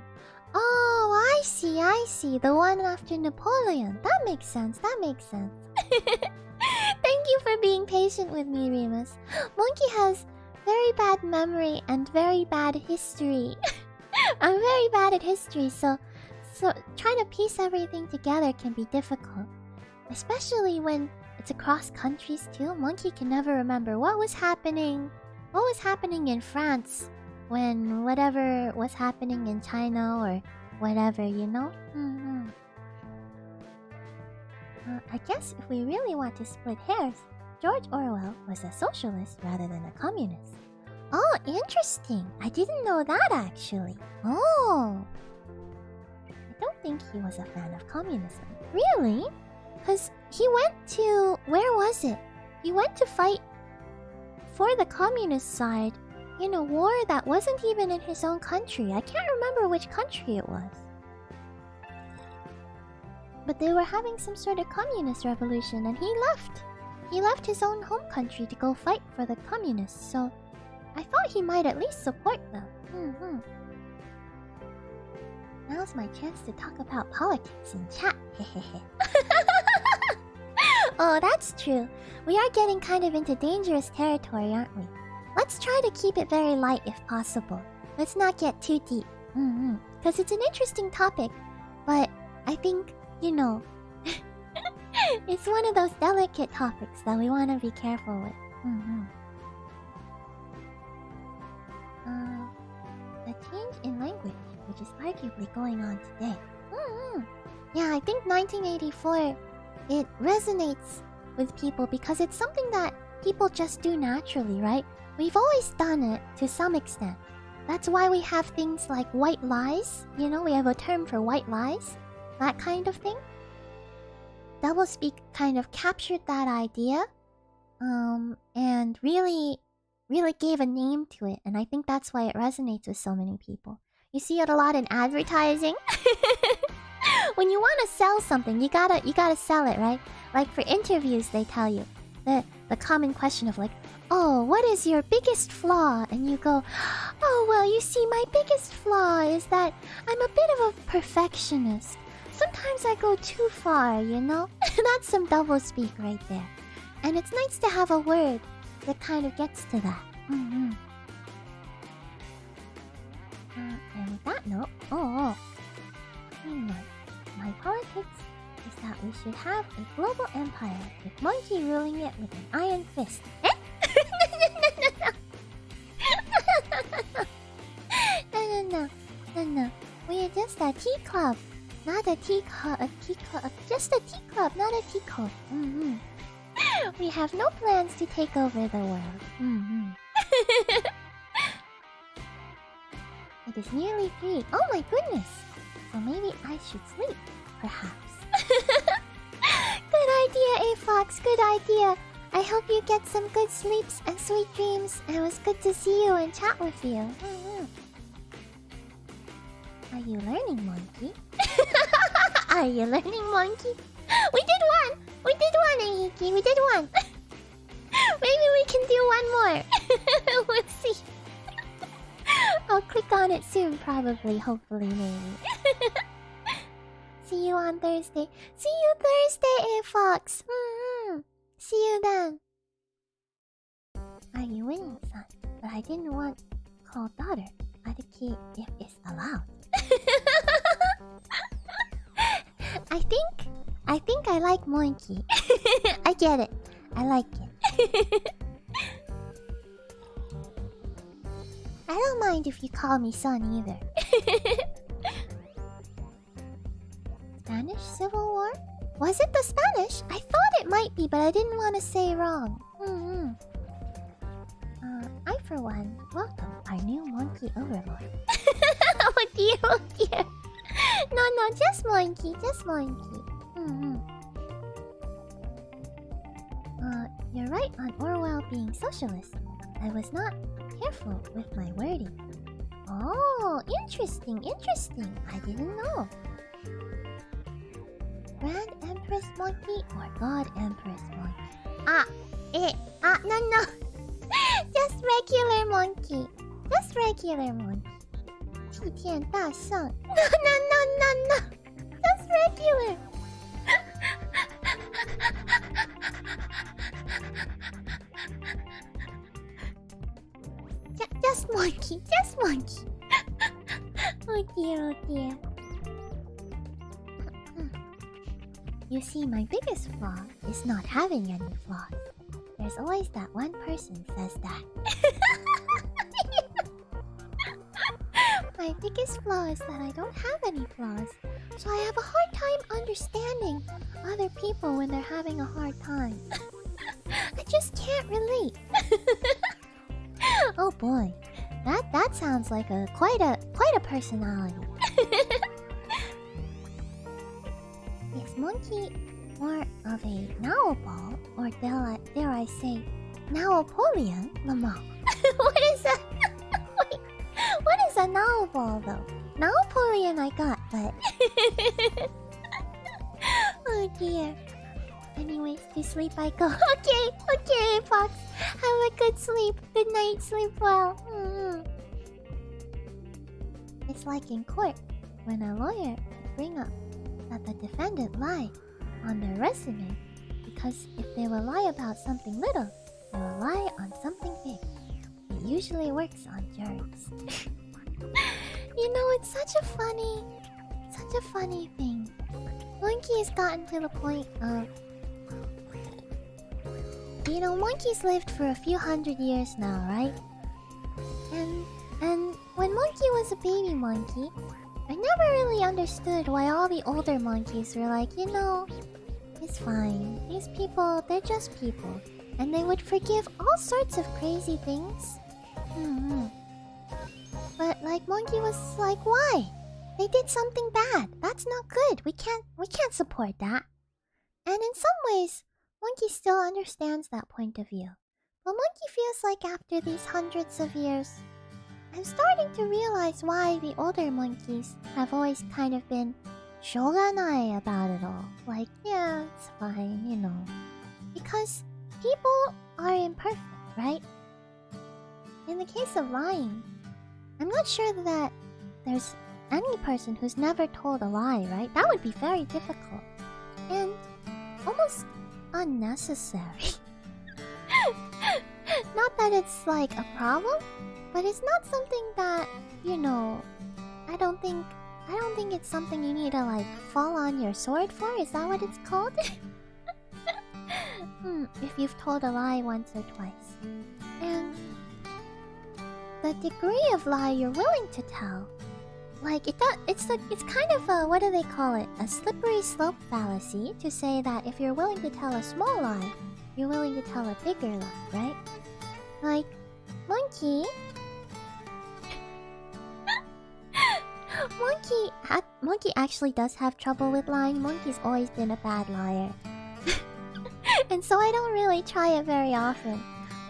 Oh, I see. The one after Napoleon. That makes sense. Thank you for being patient with me, Remus. Monkey has very bad memory and very bad history. I'm very bad at history, so trying to piece everything together can be difficult. Especially when it's across countries too. Monkey can never remember what was happening in France when whatever was happening in China or whatever, you know? I guess if we really want to split hairs, George Orwell was a socialist rather than a communist. Oh, interesting. I didn't know that actually. Oh. I don't think he was a fan of communism. Really? Because he went to... where was it? He went to fight for the communist side in a war that wasn't even in his own country. I can't remember which country it was. But they were having some sort of communist revolution and he left. He left his own home country to go fight for the communists, so I thought he might at least support them. Now's my chance to talk about politics in chat. Oh, that's true. We are getting kind of into dangerous territory, aren't we? Let's try to keep it very light if possible. Let's not get too deep. Because it's an interesting topic, but I think, you know, it's one of those delicate topics that we want to be careful with. The change in language, which is arguably going on today. Yeah, I think 1984, it resonates with people because it's something that people just do naturally, right? We've always done it to some extent. That's why we have things like white lies. You know, we have a term for white lies. That kind of thing. Doublespeak kind of captured that idea. And really gave a name to it. And I think that's why it resonates with so many people. You see it a lot in advertising. When you want to sell something, you gotta sell it, right? Like for interviews, they tell you the common question of like, oh, what is your biggest flaw? And you go, oh, well, you see, my biggest flaw is that I'm a bit of a perfectionist. Sometimes I go too far, you know? That's some doublespeak right there. And it's nice to have a word that kind of gets to that. And with that note, my politics is that we should have a global empire with Monkey ruling it with an iron fist. Eh? No. We are just a tea club. Not a tea club. Just a tea club, not a tea club. We have no plans to take over the world. It is nearly 3. Oh my goodness. So maybe I should sleep, perhaps. Good idea, A-Fox. Good idea. I hope you get some good sleeps and sweet dreams. It was good to see you and chat with you. Are you learning, Monkey? Are you learning, Monkey? We did one, Ahiki. We did one. Maybe we can do one more. We'll see. I'll click on it soon, probably, hopefully, maybe. See you on Thursday. See you Thursday, A-Fox. See you then. Are you winning, son? But I didn't want to call daughter. Adiki, if it's allowed. I think I like monkey. I get it. I like it. I don't mind if you call me son either. Spanish Civil War? Was it the Spanish? I thought it might be, but I didn't want to say wrong. I for one welcome our new monkey overlord. Oh dear, oh dear. No, just monkey, just monkey. You're right on Orwell being socialist. I was not careful with my wording. Oh, interesting. I didn't know. Grand Empress Monkey or God Empress Monkey? No. Just regular monkey. Just regular monkey. 替天大圣. No. Just regular. Just monkey. Oh dear. You see, my biggest flaw is not having any flaws. There's always that one person says that. My biggest flaw is that I don't have any flaws. So I have a hard time understanding other people when they're having a hard time. I just can't relate. Oh boy. That sounds like quite a personality. Is monkey more of a Naopal, or dare I say Naopolian Lamau? What is that? Wait, what is a Naopal though? Naopolian I got, but oh dear. Anyways, to sleep I go. Okay, Fox. Have a good sleep. Good night. Sleep well. It's like in court when a lawyer bring up that the defendant lied on their resume, because if they will lie about something little, they will lie on something big. It usually works on juries. You know, it's such a funny thing. Monkey has gotten to the point of, you know, monkeys lived for a few hundred years now, right? And when Monkey was a baby monkey, I never really understood why all the older monkeys were like, you know, it's fine. These people, they're just people. And they would forgive all sorts of crazy things. But like Monkey was like, why? They did something bad. That's not good. We can't support that. And in some ways, Monkey still understands that point of view. But Monkey feels like after these hundreds of years, I'm starting to realize why the older monkeys have always kind of been shoganai about it all. Like, yeah, it's fine, you know. Because people are imperfect, right? In the case of lying, I'm not sure that there's any person who's never told a lie, right? That would be very difficult. And almost unnecessary. Not that it's like a problem, but it's not something that, you know, I don't think it's something you need to like fall on your sword for. Is that what it's called? If you've told a lie once or twice. And the degree of lie you're willing to tell, like it's kind of a, what do they call it? A slippery slope fallacy to say that if you're willing to tell a small lie, you're willing to tell a bigger lie, right? Like Monkey Monkey actually does have trouble with lying. Monkey's always been a bad liar. And so I don't really try it very often.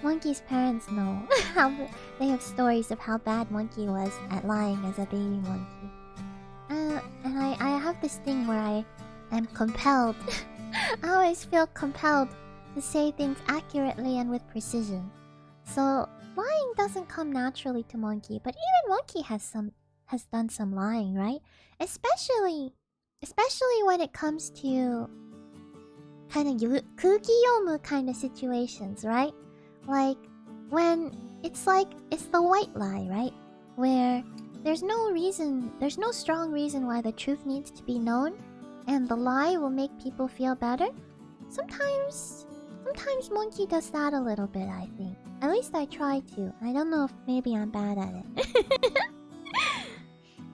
Monkey's parents know how they have stories of how bad Monkey was at lying as a baby monkey. And I have this thing where I am compelled. I always feel compelled to say things accurately and with precision. So lying doesn't come naturally to Monkey, but even Monkey has done some lying, right? Especially especially when it comes to kind of kukiyomu kind of situations, right? Like when it's the white lie, right? Where there's no strong reason why the truth needs to be known, and the lie will make people feel better. Sometimes Monkey does that a little bit, I think. At least I try to. I don't know if maybe I'm bad at it.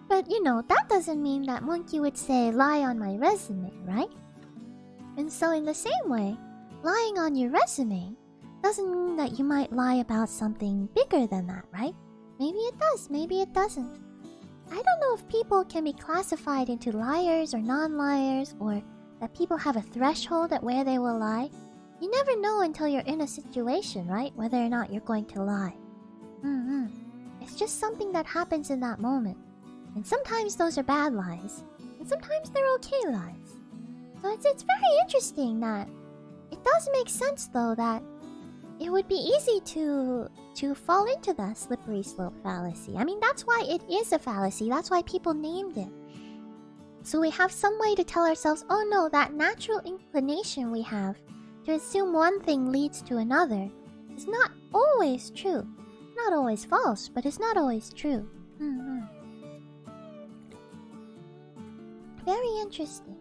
But you know, that doesn't mean that Monkey would say lie on my resume, right? And so in the same way, lying on your resume doesn't mean that you might lie about something bigger than that, right? Maybe it does, maybe it doesn't. I don't know if people can be classified into liars or non-liars, or that people have a threshold at where they will lie. You never know until you're in a situation, right? Whether or not you're going to lie. It's just something that happens in that moment. And sometimes those are bad lies, and sometimes they're okay lies. So it's very interesting that it does make sense, though, that it would be easy to fall into that slippery slope fallacy. I mean, that's why it is a fallacy. That's why people named it. So we have some way to tell ourselves, oh no, that natural inclination we have to assume one thing leads to another is not always true. Not always false, but it's not always true. Very interesting.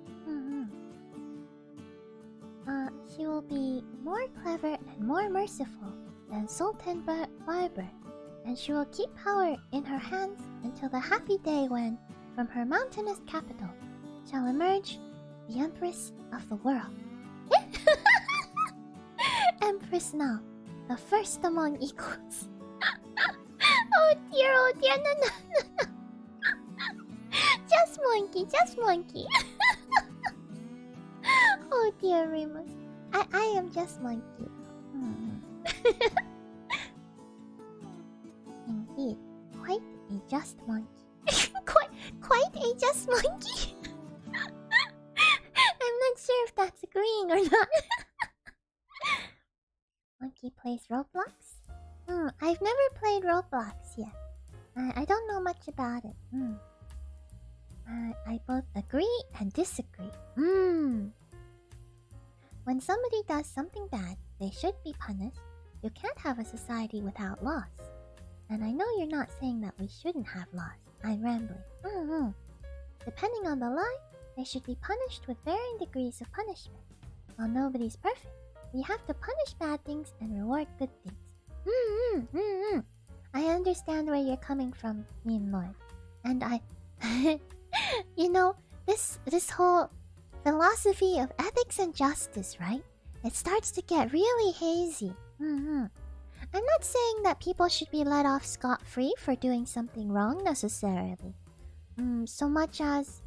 She will be more clever and more merciful than Sultan Barber, and she will keep power in her hands until the happy day when, from her mountainous capital, shall emerge the Empress of the world. Empress now, the first among equals. Oh dear, no. Just monkey. Oh dear, Remus. I am just monkey. Indeed, quite a just monkey. quite a just monkey. I'm not sure if that's agreeing or not. Monkey plays Roblox? I've never played Roblox yet. I don't know much about it. I both agree and disagree. When somebody does something bad, they should be punished. You can't have a society without laws. And I know you're not saying that we shouldn't have laws. I'm rambling. Depending on the lie, they should be punished with varying degrees of punishment. While nobody's perfect, we have to punish bad things and reward good things. I understand where you're coming from, Mean Lord. And I... you know, this whole philosophy of ethics and justice, right? It starts to get really hazy. I'm not saying that people should be let off scot-free for doing something wrong necessarily. So much as...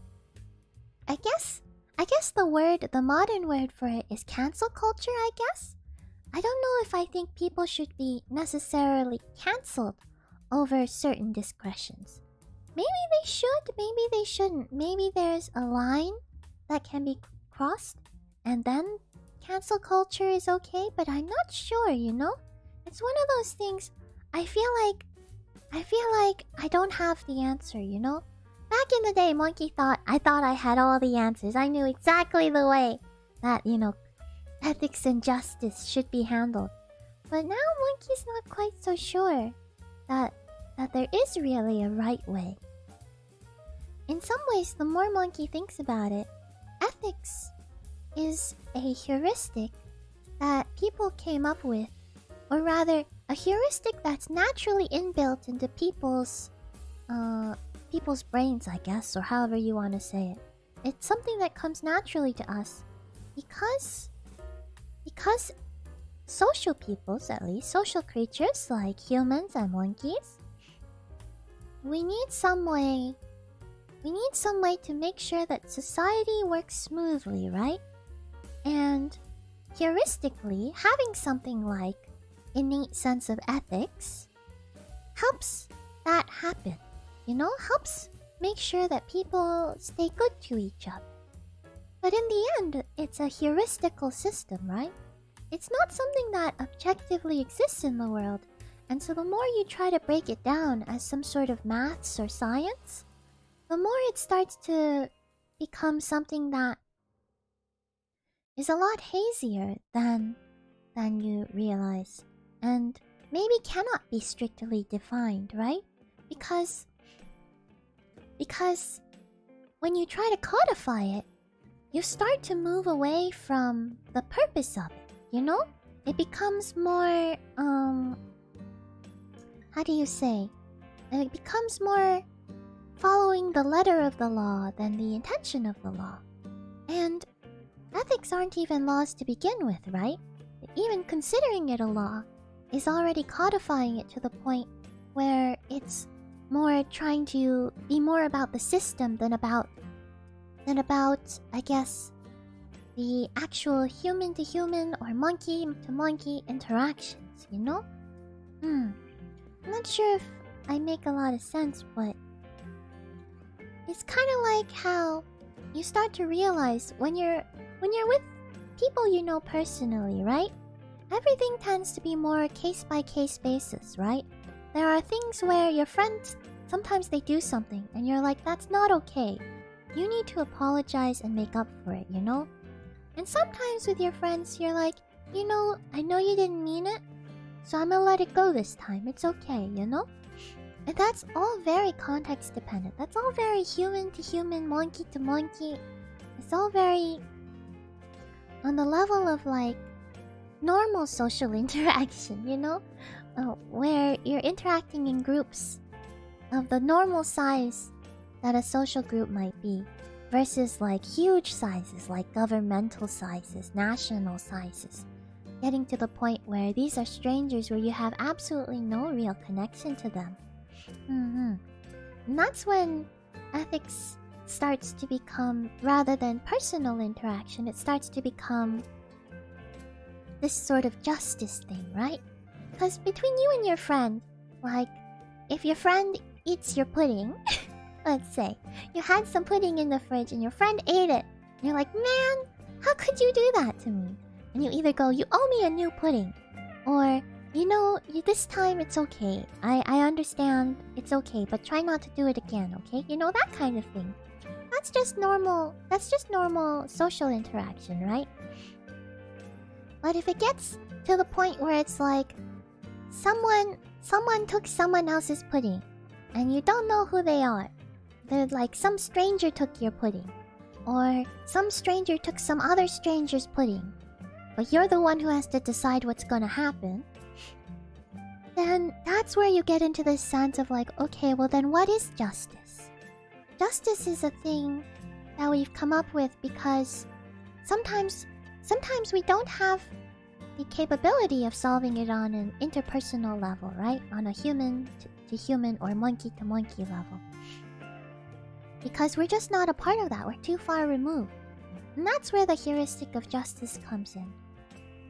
I guess the modern word for it is cancel culture, I guess? I don't know if I think people should be necessarily cancelled over certain discretions. Maybe they should, maybe they shouldn't. Maybe there's a line that can be crossed, and then cancel culture is okay, but I'm not sure, you know? It's one of those things, I feel like I don't have the answer, you know? Back in the day, Monkey I thought I had all the answers. I knew exactly the way that, you know, ethics and justice should be handled. But now Monkey's not quite so sure that there is really a right way. In some ways, the more Monkey thinks about it, ethics is a heuristic that people came up with, or rather, a heuristic that's naturally inbuilt into people's brains, I guess, or however you want to say it. It's something that comes naturally to us because social peoples, at least social creatures like humans and monkeys, we need some way to make sure that society works smoothly, right? And heuristically, having something like innate sense of ethics helps that happen. You know, helps make sure that people stay good to each other. But in the end, it's a heuristical system, right? It's not something that objectively exists in the world. And so the more you try to break it down as some sort of maths or science, the more it starts to becomes something that is a lot hazier than you realize, and maybe cannot be strictly defined, right? Because when you try to codify it, you start to move away from the purpose of it, you know? It becomes more, how do you say? It becomes more following the letter of the law than the intention of the law. And ethics aren't even laws to begin with, right? Even considering it a law is already codifying it to the point where it's more trying to be more about the system than about, I guess, the actual human to human or monkey to monkey interactions, you know? I'm not sure if I make a lot of sense, but it's kind of like how you start to realize when you're with people you know personally, right? Everything tends to be more case-by-case basis, right? There are things where your friends, sometimes they do something, and you're like, that's not okay. You need to apologize and make up for it, you know? And sometimes with your friends, you're like, you know, I know you didn't mean it, so I'm gonna let it go this time. It's okay, you know? And that's all very context dependent. That's all very human to human, monkey to monkey. It's all very on the level of like normal social interaction, you know? Where you're interacting in groups of the normal size that a social group might be, versus like huge sizes, like governmental sizes, national sizes. Getting to the point where these are strangers where you have absolutely no real connection to them. And that's when ethics starts to become, rather than personal interaction, it starts to become this sort of justice thing, right? Because between you and your friend, like, if your friend eats your pudding, let's say, you had some pudding in the fridge and your friend ate it, and you're like, man, how could you do that to me? And you either go, you owe me a new pudding, or, you know, this time it's okay. I understand, it's okay, but try not to do it again, okay? You know, that kind of thing. That's just normal social interaction, right? But if it gets to the point where it's like, someone took someone else's pudding, and you don't know who they are. They're like, some stranger took your pudding, or some stranger took some other stranger's pudding, but you're the one who has to decide what's gonna happen. Then that's where you get into this sense of like, okay, well then what is justice? Justice is a thing that we've come up with because sometimes we don't have the capability of solving it on an interpersonal level, right? On a human to human or monkey to monkey level. Because we're just not a part of that. We're too far removed. And that's where the heuristic of justice comes in.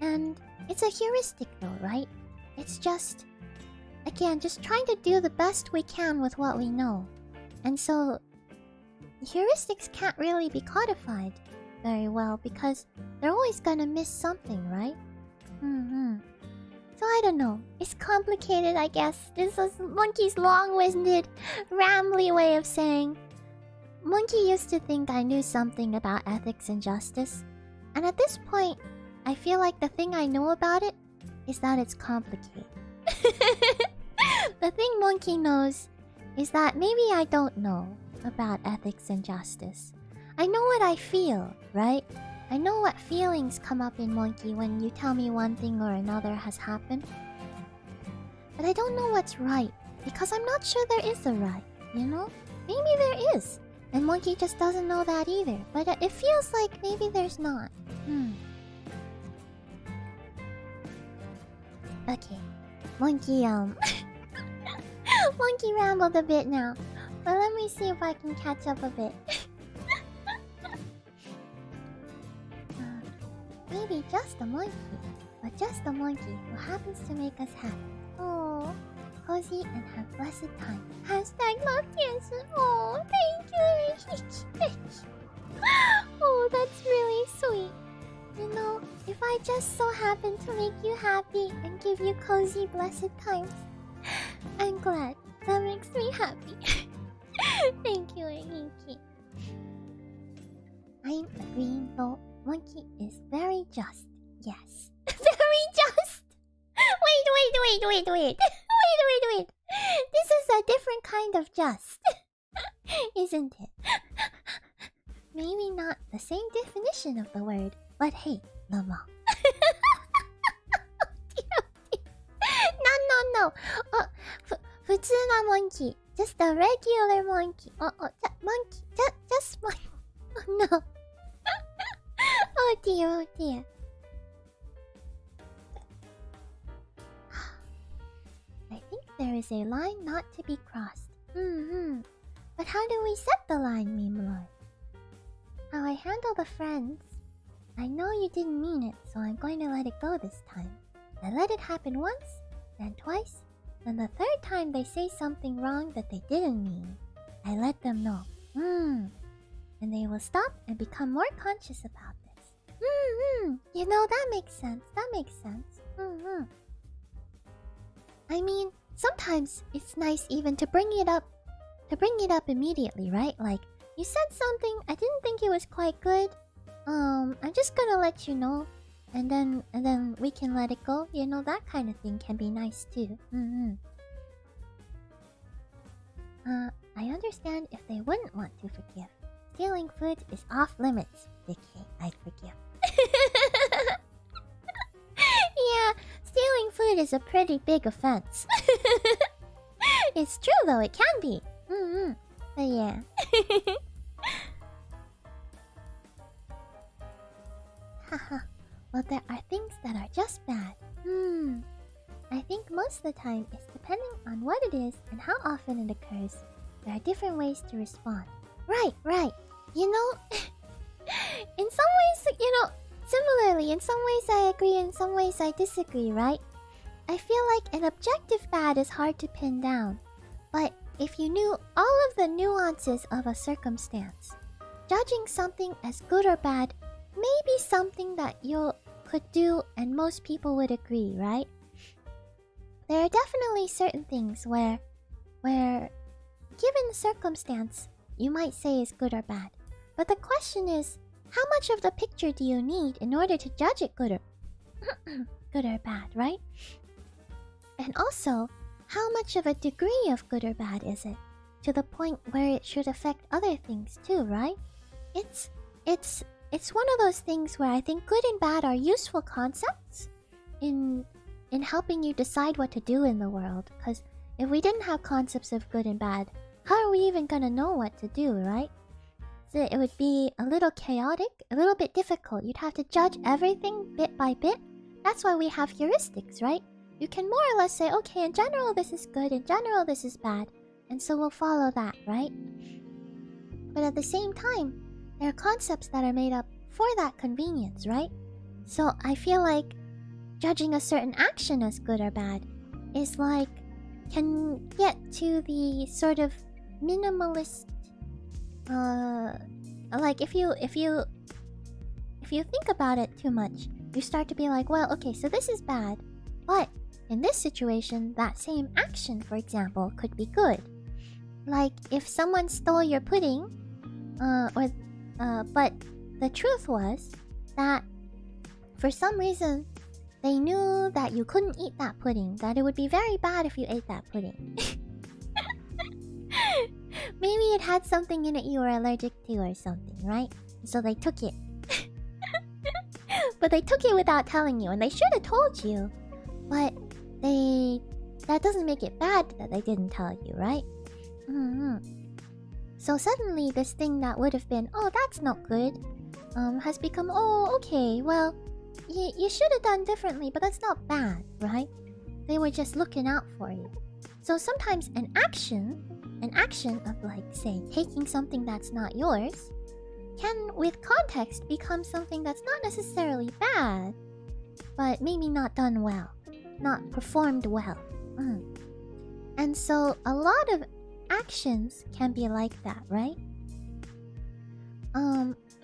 And it's a heuristic though, right? It's just, again, just trying to do the best we can with what we know. And so, heuristics can't really be codified very well because they're always gonna miss something, right? So I don't know. It's complicated, I guess. This is Monkey's long-winded, rambly way of saying, Monkey used to think I knew something about ethics and justice. And at this point, I feel like the thing I know about it is that it's complicated. The thing Monkey knows is that maybe I don't know about ethics and justice. I know what I feel, right? I know what feelings come up in Monkey when you tell me one thing or another has happened. But I don't know what's right, because I'm not sure there is a right, you know? Maybe there is, and Monkey just doesn't know that either. But it feels like maybe there's not. Okay. Monkey, Monkey rambled a bit now. But let me see if I can catch up a bit. Maybe just a monkey, but just a monkey who happens to make us happy. Oh, cozy and have blessed time. Hashtag love Tianshi. Oh, thank you. Oh, that's really sweet. You know, if I just so happen to make you happy and give you cozy blessed times, I'm glad. That makes me happy. Thank you, Inky. I'm agreeing though. Monkey is very just. Yes. Very just! Wait. Wait. This is a different kind of just. Isn't it? Maybe not the same definition of the word, but hey, Lama. No. 普通な monkey. Just a regular monkey. Monkey. Just monkey. Oh no. Oh dear. I think there is a line not to be crossed. But how do we set the line, Mimoloi? How I handle the friends. I know you didn't mean it, so I'm going to let it go this time. I let it happen once, then twice, then the third time they say something wrong that they didn't mean. I let them know. And they will stop and become more conscious about this. You know, that makes sense. I mean, sometimes it's nice even to bring it up immediately, right? Like, you said something, I didn't think it was quite good. I'm just gonna let you know, and then we can let it go. You know, that kind of thing can be nice too. I understand if they wouldn't want to forgive. Stealing food is off limits. Vicky, I'd forgive. Yeah, stealing food is a pretty big offense. It's true though, it can be. But yeah. Haha. Well, there are things that are just bad. I think most of the time it's depending on what it is and how often it occurs. There are different ways to respond. Right. You know, in some ways, similarly, in some ways I agree, in some ways I disagree, right? I feel like an objective bad is hard to pin down. But if you knew all of the nuances of a circumstance, judging something as good or bad may be something that you could do and most people would agree, right? There are definitely certain things where given the circumstance, you might say is good or bad. But the question is, how much of the picture do you need in order to judge it good or bad, right? And also, how much of a degree of good or bad is it? To the point where it should affect other things too, right? It's one of those things where I think good and bad are useful concepts in helping you decide what to do in the world. Because if we didn't have concepts of good and bad, how are we even gonna know what to do, right? So it would be a little chaotic, a little bit difficult. You'd have to judge everything bit by bit. That's why we have heuristics, right? You can more or less say, okay, in general this is good, in general this is bad. And so we'll follow that, right? But at the same time, there are concepts that are made up for that convenience, right? So I feel like judging a certain action as good or bad is like, can get to the sort of minimalist, like if you think about it too much, you start to be like, well, okay, so this is bad, but in this situation, that same action, for example, could be good. Like if someone stole your pudding, but the truth was that for some reason they knew that you couldn't eat that pudding, that it would be very bad if you ate that pudding. Maybe it had something in it you were allergic to or something, right? So they took it. But they took it without telling you, and they should have told you. But that doesn't make it bad that they didn't tell you, right? So suddenly this thing that would have been, oh, that's not good, has become, oh, okay, well, you should have done differently, but that's not bad, right? They were just looking out for you. So sometimes an action of, like, say, taking something that's not yours, can, with context, become something that's not necessarily bad, but maybe not done well, not performed well. And so a lot of actions can be like that, right?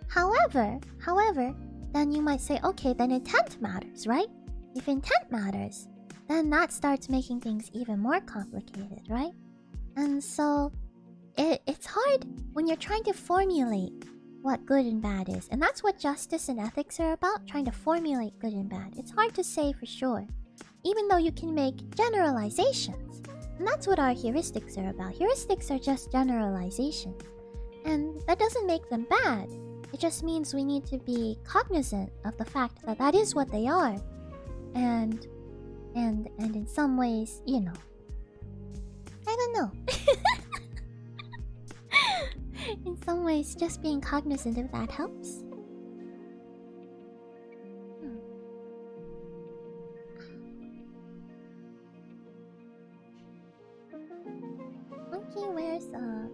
However, then you might say, okay, then intent matters, right? If intent matters, then that starts making things even more complicated, right? And so it's hard when you're trying to formulate what good and bad is. And that's what justice and ethics are about, trying to formulate good and bad. It's hard to say for sure, even though you can make generalizations. And that's what our heuristics are about. Heuristics are just generalizations. And that doesn't make them bad. It just means we need to be cognizant of the fact that that is what they are. And in some ways, you know, I don't know. In some ways, just being cognizant of that helps. Monkey wears a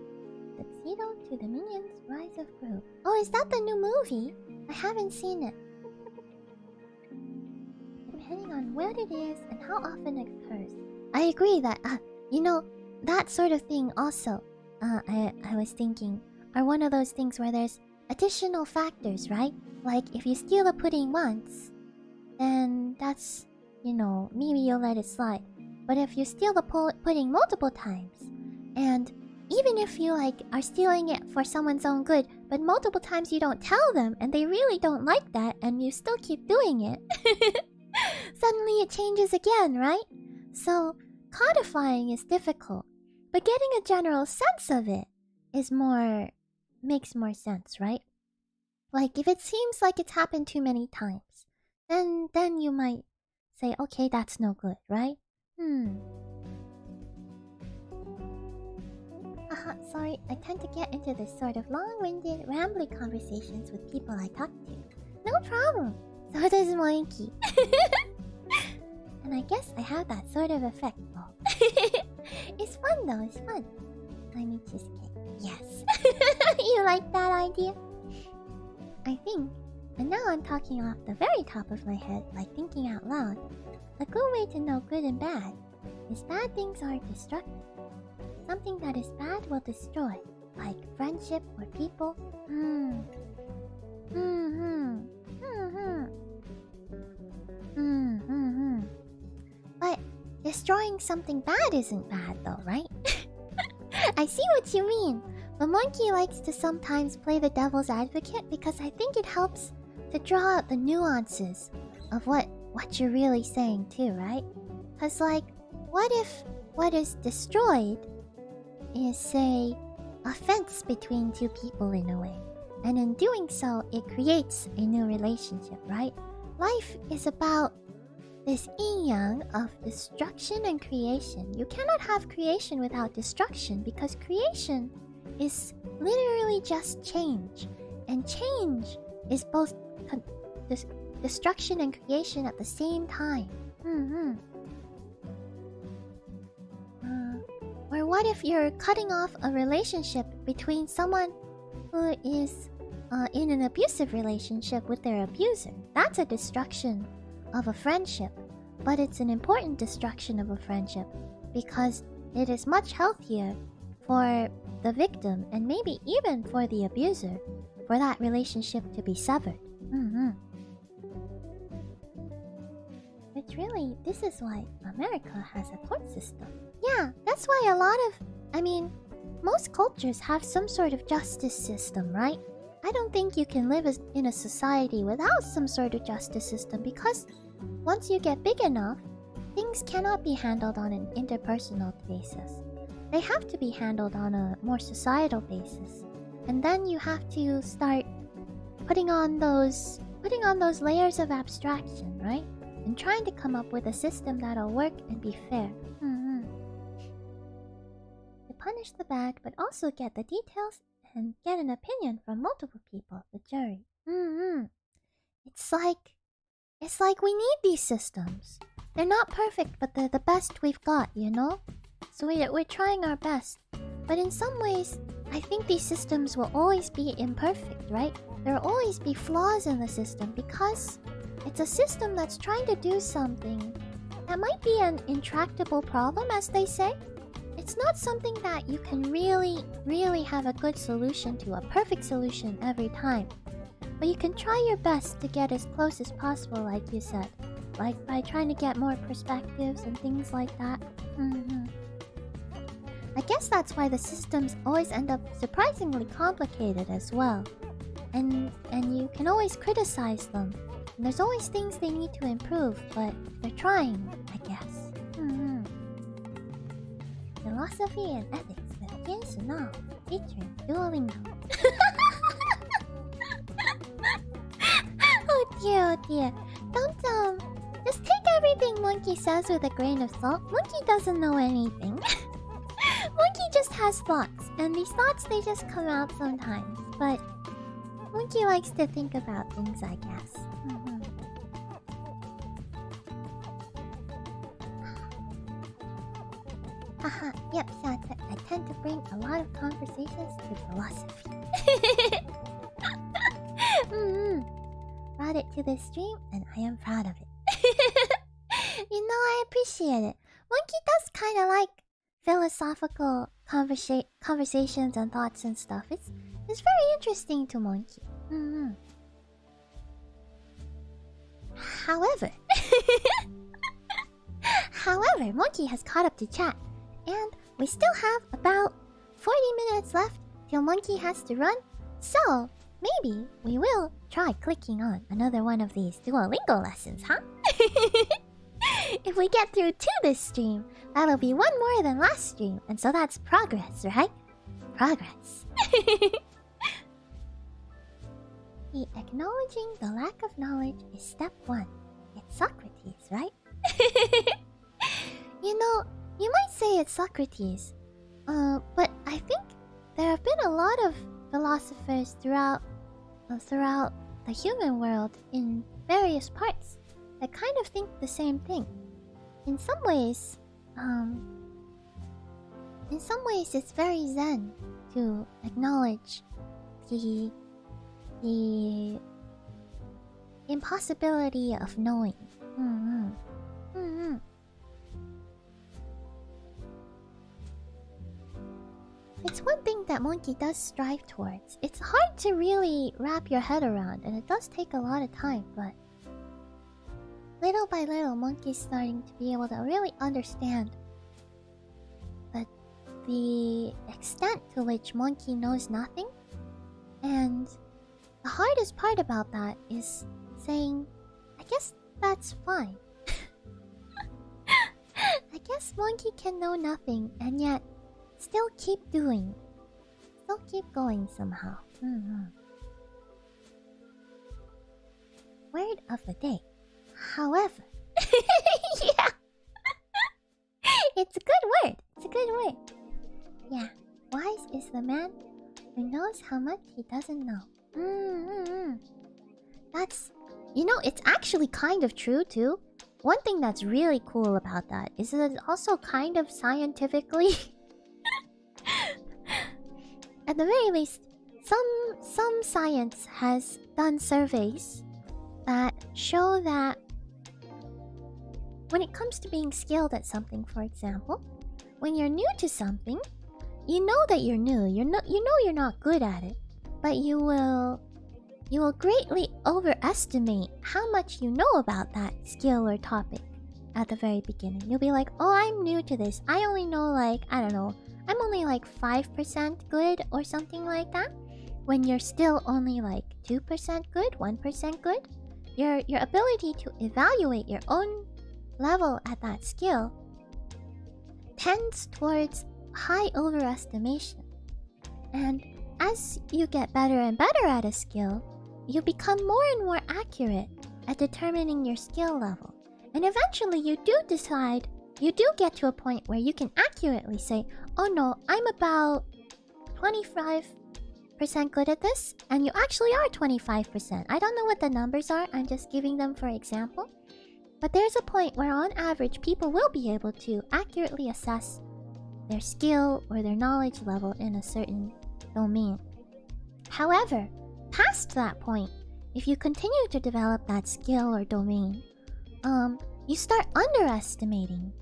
tuxedo to the Minions Rise of Gru. Oh, is that the new movie? I haven't seen it. Depending on where it is and how often it occurs. I agree that, you know, that sort of thing also, I was thinking, are one of those things where there's additional factors, right? Like, if you steal a pudding once, then that's, you know, maybe you'll let it slide. But if you steal the pudding multiple times, and even if you, like, are stealing it for someone's own good, but multiple times you don't tell them, and they really don't like that, and you still keep doing it, suddenly it changes again, right? So, codifying is difficult, but getting a general sense of it is makes more sense, right? Like, if it seems like it's happened too many times, then you might say, okay, that's no good, right? Sorry, I tend to get into this sort of long-winded, rambling conversations with people I talk to. No problem. So does Monkey. And I guess I have that sort of effect. It's fun though, it's fun. Tiny cheesecake. Yes. You like that idea? I think, and now I'm talking off the very top of my head, like thinking out loud, a good way to know good and bad is bad things are destructive. Something that is bad will destroy, like friendship or people. But destroying something bad isn't bad though, right? I see what you mean. But Monkey likes to sometimes play the devil's advocate because I think it helps to draw out the nuances of what you're really saying too, right? Cause like, what if what is destroyed is, say, a fence between two people in a way, and in doing so, it creates a new relationship, right? Life is about this yin-yang of destruction and creation. You cannot have creation without destruction, because creation is literally just change, and change is both destruction and creation at the same time. Or what if you're cutting off a relationship between someone who is in an abusive relationship with their abuser? That's a destruction of a friendship, but it's an important destruction of a friendship because it is much healthier for the victim and maybe even for the abuser for that relationship to be severed. Which really, this is why America has a court system. Yeah, that's why a lot of, most cultures have some sort of justice system, right? I don't think you can live in a society without some sort of justice system because once you get big enough, things cannot be handled on an interpersonal basis. They have to be handled on a more societal basis. And then you have to start putting on those layers of abstraction, right? And trying to come up with a system that'll work and be fair. To punish the bad, but also get the details and get an opinion from multiple people, the jury. It's like we need these systems. They're not perfect, but they're the best we've got, you know? So we're trying our best. But in some ways, I think these systems will always be imperfect, right? There will always be flaws in the system because it's a system that's trying to do something that might be an intractable problem, as they say. It's not something that you can really, really have a good solution to, a perfect solution every time. But you can try your best to get as close as possible, like you said. Like by trying to get more perspectives and things like that. I guess that's why the systems always end up surprisingly complicated as well. And you can always criticize them. And there's always things they need to improve, but they're trying, I guess. Philosophy and ethics with Tianshi now, featuring Duolingo. Oh dear. Don't just take everything Monkey says with a grain of salt. Monkey doesn't know anything. Monkey just has thoughts, and these thoughts they just come out sometimes. But Monkey likes to think about things, I guess. Haha, yep, I tend to bring a lot of conversations to philosophy. Brought it to the stream, and I am proud of it. I appreciate it. Monkey does kind of like philosophical conversations and thoughts and stuff. It's very interesting to Monkey. However, Monkey has caught up to chat, and we still have about 40 minutes left till Monkey has to run. So maybe we will try clicking on another one of these Duolingo lessons, huh? If we get through to this stream, that'll be one more than last stream, and so that's progress, right? Progress. Acknowledging the lack of knowledge is step 1. It's Socrates, right? You might say it's Socrates, but I think there have been a lot of philosophers throughout the human world in various parts that kind of think the same thing. In some ways, it's very zen to acknowledge the impossibility of knowing. It's one thing that Monkey does strive towards. It's hard to really wrap your head around, and it does take a lot of time, but little by little, Monkey's starting to be able to really understand the extent to which Monkey knows nothing. And the hardest part about that is saying, I guess that's fine. I guess Monkey can know nothing and yet still keep doing. Still keep going somehow. Word of the day. However. Yeah. It's a good word. It's a good word. Yeah. Wise is the man who knows how much he doesn't know. That's... it's actually kind of true too. One thing that's really cool about that is that it's also kind of scientifically... At the very least, some science has done surveys that show that when it comes to being skilled at something, for example, when you're new to something, you know that you're new. You know you're not good at it, but you will greatly overestimate how much you know about that skill or topic at the very beginning. You'll be like, "Oh, I'm new to this. I only know I'm only 5% good or something like that." When you're still only 2% good, 1% good, your ability to evaluate your own level at that skill tends towards high overestimation. And as you get better and better at a skill, you become more and more accurate at determining your skill level. And eventually you do get to a point where you can accurately say, "Oh no, I'm about 25% good at this," and you actually are 25%. I don't know what the numbers are, I'm just giving them for example. But there's a point where on average people will be able to accurately assess their skill or their knowledge level in a certain domain. However, past that point, if you continue to develop that skill or domain, you start underestimating.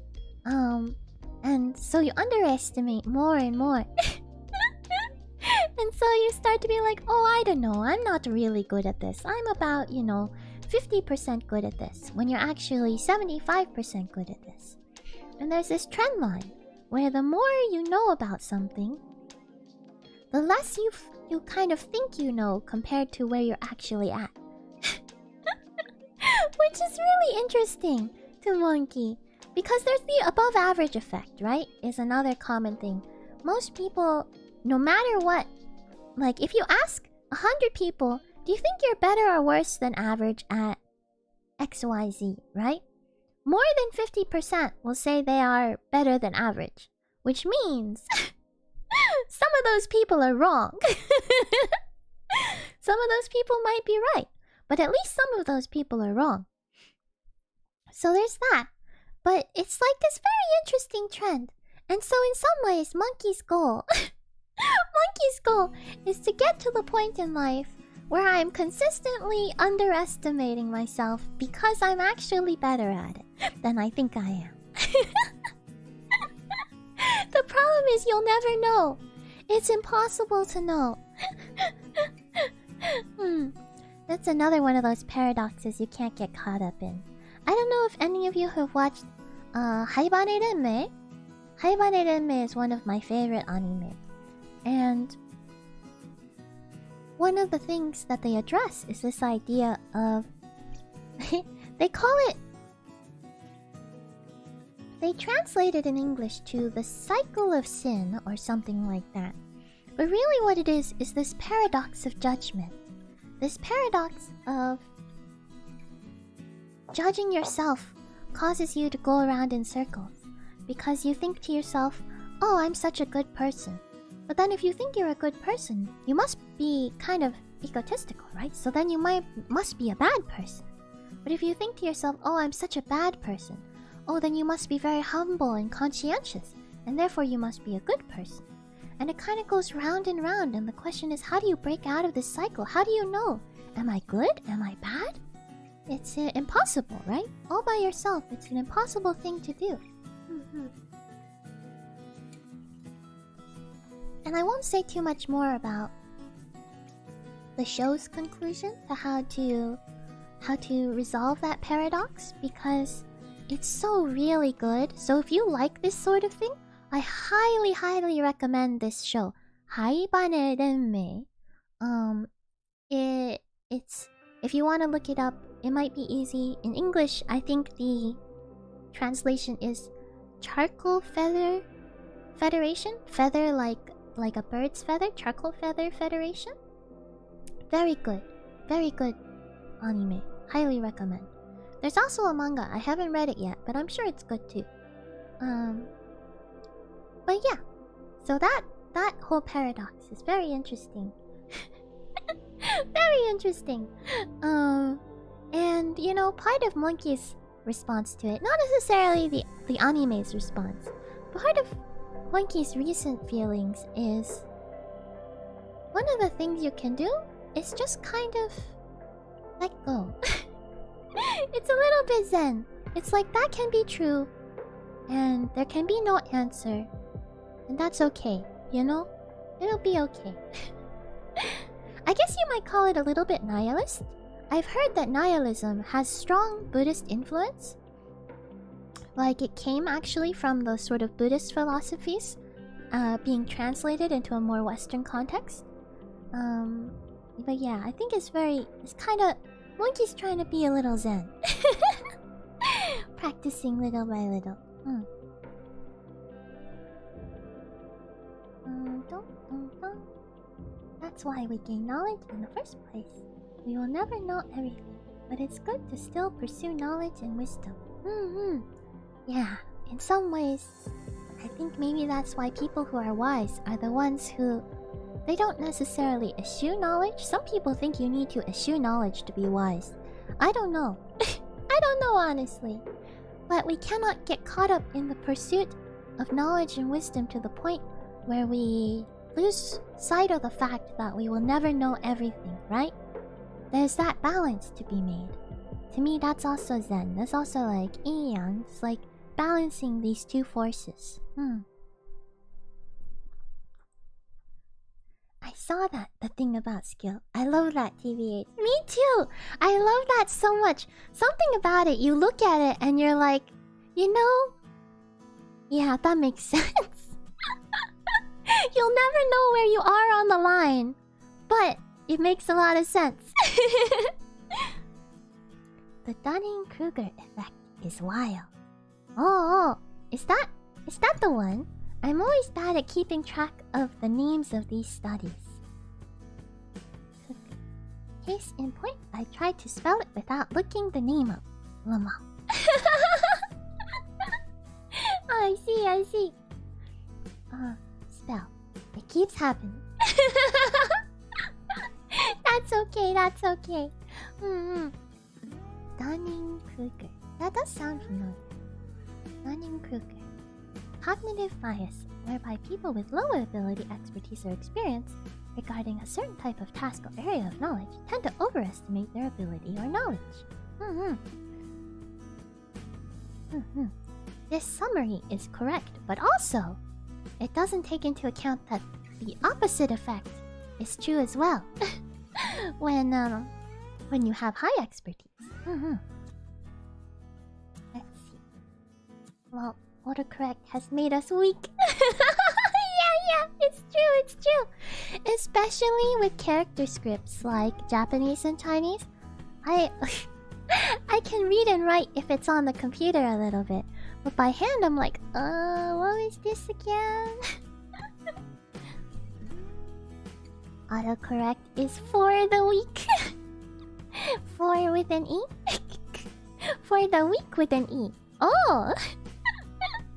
And so you underestimate more and more. And so you start to be like, "Oh, I don't know, I'm not really good at this. I'm about, 50% good at this," when you're actually 75% good at this. And there's this trend line where the more you know about something, the less you kind of think you know compared to where you're actually at. Which is really interesting to Monkey. Because there's the above average effect, right? Is another common thing. Most people, no matter what, like if you ask 100 people, do you think you're better or worse than average at XYZ, right? More than 50% will say they are better than average. Which means some of those people are wrong. Some of those people might be right. But at least some of those people are wrong. So there's that. But it's like this very interesting trend. And so in some ways, Monkey's goal is to get to the point in life where I'm consistently underestimating myself because I'm actually better at it than I think I am. The problem is you'll never know. It's impossible to know. That's another one of those paradoxes you can't get caught up in. I don't know if any of you have watched Haibane Renmei. Haibane Renmei is one of my favorite anime. And one of the things that they address is this idea of... they call it... They translate it in English to the cycle of sin or something like that. But really what it is this paradox of judgment. This paradox of judging yourself causes you to go around in circles because you think to yourself, oh, I'm such a good person. But then if you think you're a good person, you must be kind of egotistical, right? So then you must be a bad person. But if you think to yourself, oh, I'm such a bad person, oh, then you must be very humble and conscientious, and therefore you must be a good person. And it kind of goes round and round, and the question is, how do you break out of this cycle? How do you know? Am I good? Am I bad? It's impossible, right? All by yourself, it's an impossible thing to do. And I won't say too much more about the show's conclusion to how to resolve that paradox, because it's so really good. So if you like this sort of thing, I highly, highly recommend this show. Haibane Renmei. It's if you want to look it up, it might be easy. In English, I think the translation is Charcoal Feather Federation. Feather like a bird's feather. Charcoal Feather Federation. Very good anime. Highly recommend. There's also a manga. I haven't read it yet, but I'm sure it's good too. But yeah, so that whole paradox is very interesting. Very interesting. And you know, part of Monkey's response to it, not necessarily the anime's response, but part of Monkey's recent feelings is one of the things you can do is just kind of let go. It's a little bit zen. It's like that can be true, and there can be no answer, and that's okay, you know? It'll be okay. I guess you might call it a little bit nihilist. I've heard that nihilism has strong Buddhist influence. Like it came actually from those sort of Buddhist philosophies being translated into a more Western context. But yeah, I think it's kind of... Monkey's trying to be a little zen. Practicing little by little. That's why we gain knowledge in the first place. We will never know everything, but it's good to still pursue knowledge and wisdom. Yeah, in some ways, I think maybe that's why people who are wise are the ones who... They don't necessarily eschew knowledge. Some people think you need to eschew knowledge to be wise. I don't know. I don't know, honestly. But we cannot get caught up in the pursuit of knowledge and wisdom to the point where we lose sight of the fact that we will never know everything, right? There's that balance to be made. To me, that's also Zen. That's also like yin-yang. It's like balancing these two forces. I saw the thing about skill. I love that, TVH. Me too! I love that so much. Something about it, you look at it and you're like, you know... Yeah, that makes sense. You'll never know where you are on the line but it makes a lot of sense. The Dunning-Kruger effect is wild. Oh, is that the one? I'm always bad at keeping track of the names of these studies. Case in point, I tried to spell it without looking the name up. Lama. Oh, I see. Spell. It keeps happening. That's okay. Dunning-Kruger. That does sound familiar. Dunning-Kruger. Cognitive bias, whereby people with lower ability, expertise, or experience regarding a certain type of task or area of knowledge tend to overestimate their ability or knowledge. This summary is correct, but also it doesn't take into account that the opposite effect is true as well. when you have high expertise. Let's see. Well, autocorrect has made us weak. Yeah, it's true. Especially with character scripts like Japanese and Chinese. I can read and write if it's on the computer a little bit, but by hand I'm like, what is this again? Autocorrect is for the weak. For with an E? For the weak with an E. Oh!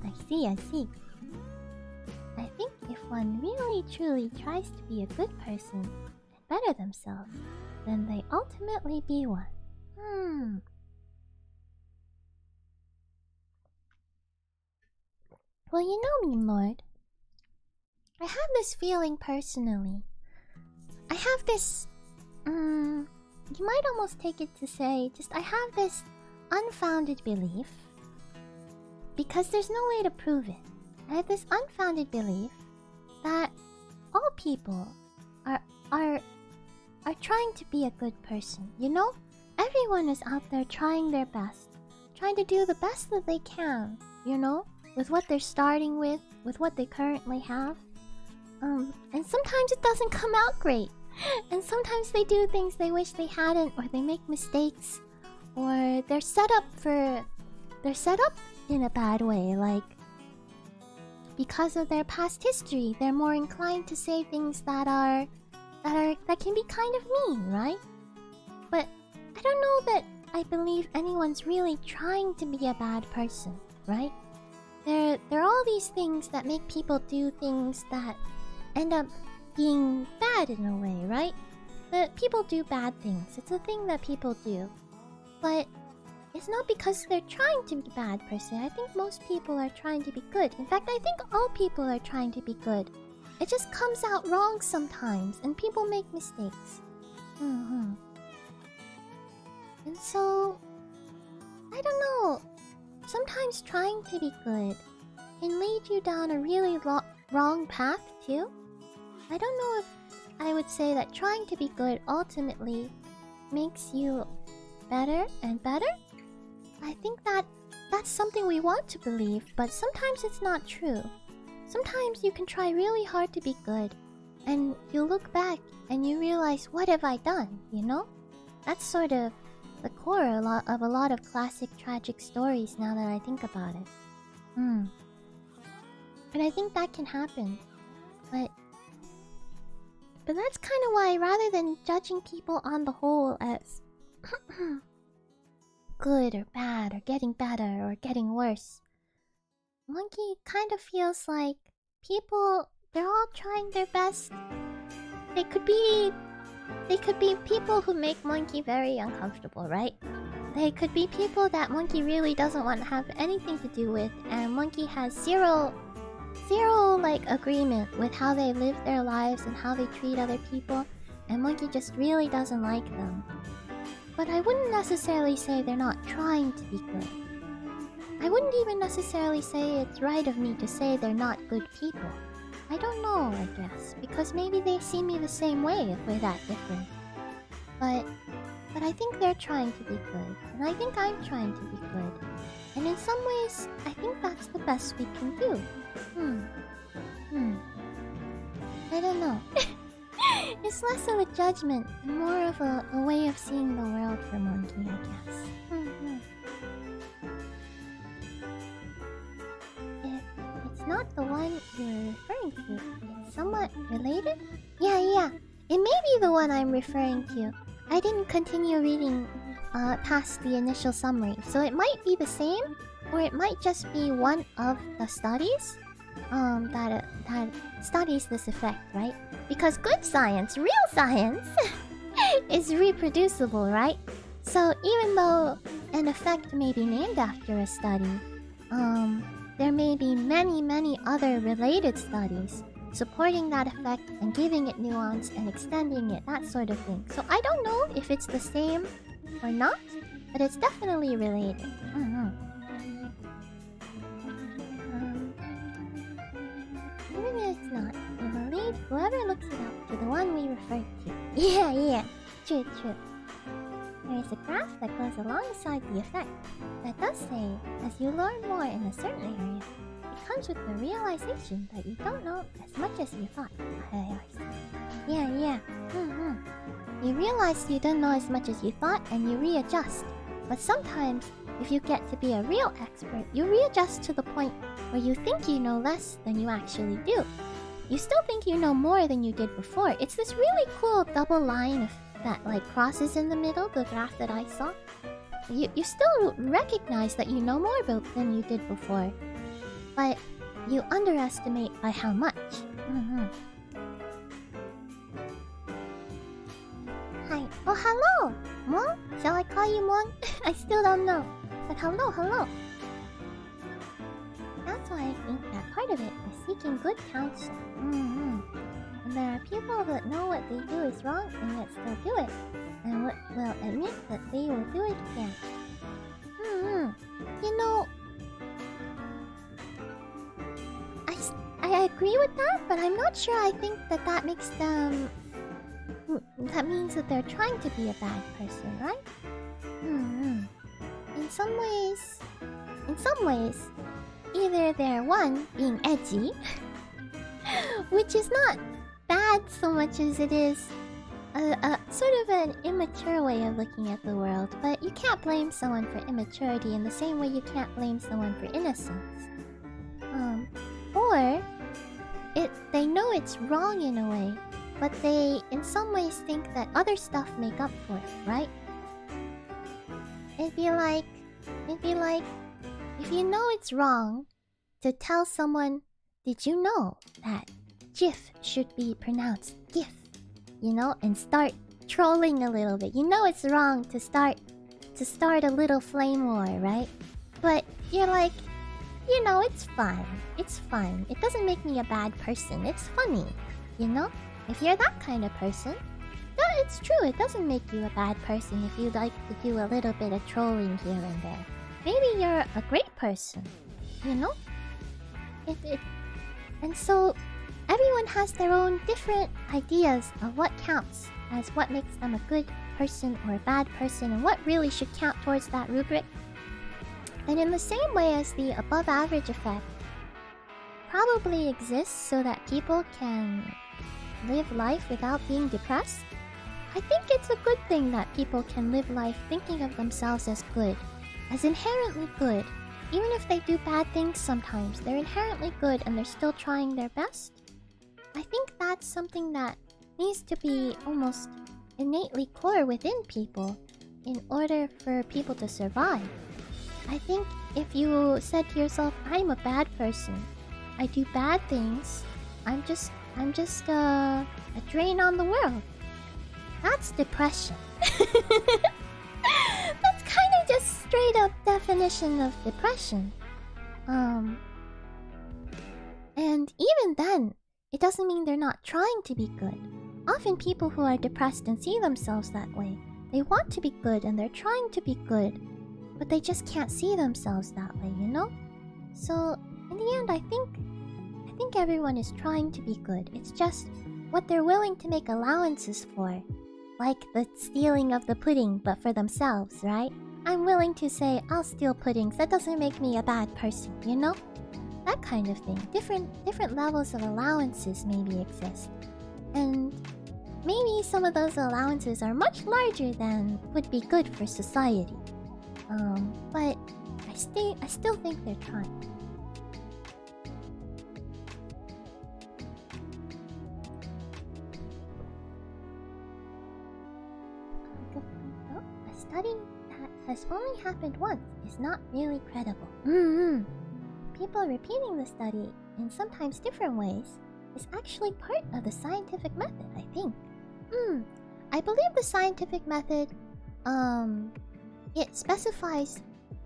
I see. I think if one really truly tries to be a good person and better themselves, then they ultimately be one. Well, you know me, Lord. I have this feeling personally. I have this... you might almost take it to say, I have this unfounded belief. Because there's no way to prove it. I have this unfounded belief that all people are trying to be a good person, you know? Everyone is out there trying their best. Trying to do the best that they can, you know? With what they're starting with what they currently have. And sometimes it doesn't come out great. And sometimes they do things they wish they hadn't, or they make mistakes. Or they're set up in a bad way, like because of their past history, they're more inclined to say things that can be kind of mean, right? But I don't know that I believe anyone's really trying to be a bad person, right? There are all these things that make people do things that end up being bad in a way, right? That people do bad things. It's a thing that people do. But it's not because they're trying to be bad per se. I think most people are trying to be good. In fact, I think all people are trying to be good. It just comes out wrong sometimes, and people make mistakes. And so, I don't know. Sometimes trying to be good can lead you down a really wrong path too. I don't know if I would say that trying to be good ultimately makes you better and better. I think that's something we want to believe, but sometimes it's not true. Sometimes you can try really hard to be good, and you look back and you realize, what have I done, you know? That's sort of the core of a lot of classic tragic stories now that I think about it. And I think that can happen. But that's kind of why, rather than judging people on the whole as good or bad or getting better or getting worse, Monkey kind of feels like people, they're all trying their best. They could be people who make Monkey very uncomfortable, right? They could be people that Monkey really doesn't want to have anything to do with, and Monkey has zero like agreement with how they live their lives and how they treat other people, and Monkey just really doesn't like them. But I wouldn't necessarily say they're not trying to be good. I wouldn't even necessarily say it's right of me to say they're not good people. I don't know, I guess, because maybe they see me the same way if we're that different. But I think they're trying to be good, and I think I'm trying to be good. And in some ways, I think that's the best we can do. I don't know. It's less of a judgment and more of a way of seeing the world for Monkey, I guess. If it's not the one you're referring to, it's somewhat related? Yeah. It may be the one I'm referring to. I didn't continue reading past the initial summary, so it might be the same, or it might just be one of the studies that studies this effect, right? Because good science, real science, is reproducible, right? So even though an effect may be named after a study, there may be many other related studies supporting that effect and giving it nuance and extending it, that sort of thing. So I don't know if it's the same or not, but it's definitely related. Even if it's not, I believe whoever looks it up to the one we referred to. Yeah. True. There is a graph that goes alongside the effect that does say, as you learn more in a certain area, it comes with the realization that you don't know as much as you thought. Yeah. You realize you don't know as much as you thought and you readjust. But sometimes, if you get to be a real expert, you readjust to the point where you think you know less than you actually do. You still think you know more than you did before. It's this really cool double line that like crosses in the middle, the graph that I saw. You still recognize that you know more than you did before, but you underestimate by how much. Hi. Oh, hello! Mon? Shall I call you Mon? I still don't know. But hello. That's why I think that part of it is seeking good counsel. And there are people that know what they do is wrong and yet still do it, and will admit that they will do it again. You know, I agree with that, but I'm not sure I think that makes them... That means that they're trying to be a bad person, right? In some ways, either they're one, being edgy, which is not bad so much as it is a sort of an immature way of looking at the world, but you can't blame someone for immaturity in the same way you can't blame someone for innocence. Or they know it's wrong in a way, but they in some ways think that other stuff make up for it, right? It'd be like if you know it's wrong to tell someone, did you know that GIF should be pronounced GIF? You know, and start trolling a little bit. You know it's wrong to start a little flame war, right? But you're like, you know, it's fine. It's fine. It doesn't make me a bad person. It's funny, you know? If you're that kind of person, no, it's true. It doesn't make you a bad person if you like to do a little bit of trolling here and there. Maybe you're a great person, you know? And so everyone has their own different ideas of what counts as what makes them a good person or a bad person and what really should count towards that rubric. And in the same way as the above average effect probably exists so that people can live life without being depressed, I think it's a good thing that people can live life thinking of themselves as good, as inherently good. Even if they do bad things sometimes, they're inherently good and they're still trying their best. I think that's something that needs to be almost innately core within people in order for people to survive. I think if you said to yourself, I'm a bad person, I do bad things, I'm just a drain on the world, that's depression. That's kind of just straight up definition of depression. And even then, it doesn't mean they're not trying to be good. Often people who are depressed and see themselves that way, they want to be good and they're trying to be good, but they just can't see themselves that way, you know? So, in the end, I think everyone is trying to be good. It's just what they're willing to make allowances for. Like the stealing of the pudding, but for themselves, right? I'm willing to say, I'll steal puddings. That doesn't make me a bad person, you know? That kind of thing. Different levels of allowances maybe exist. And maybe some of those allowances are much larger than would be good for society. But I still think they're trying. A study that has only happened once is not really credible. People repeating the study in sometimes different ways is actually part of the scientific method, I think. I believe the scientific method, it specifies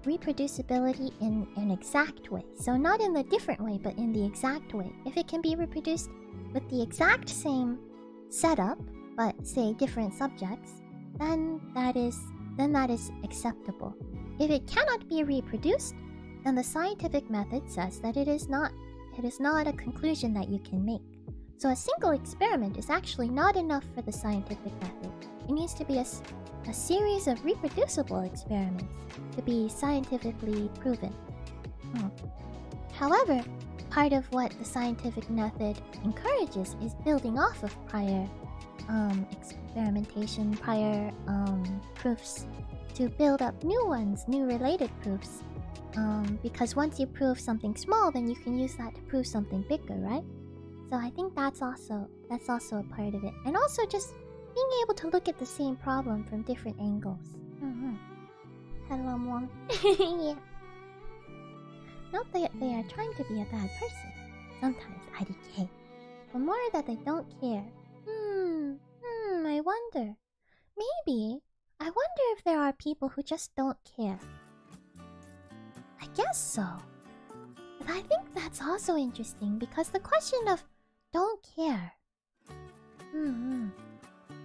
reproducibility in an exact way. So not in the different way, but in the exact way. If it can be reproduced with the exact same setup, but say different subjects, then that is acceptable. If it cannot be reproduced, then the scientific method says that it is not a conclusion that you can make. So a single experiment is actually not enough for the scientific method. It needs to be a series of reproducible experiments to be scientifically proven. However, part of what the scientific method encourages is building off of prior experimentation, prior proofs, to build up new ones, new related proofs. Because once you prove something small, then you can use that to prove something bigger, right? So I think that's also a part of it. And also just being able to look at the same problem from different angles. Hello, Mom. Yeah. Not that they are trying to be a bad person. Sometimes IDK. But more that they don't care. I wonder. Maybe. I wonder if there are people who just don't care. I guess so. But I think that's also interesting because the question of don't care.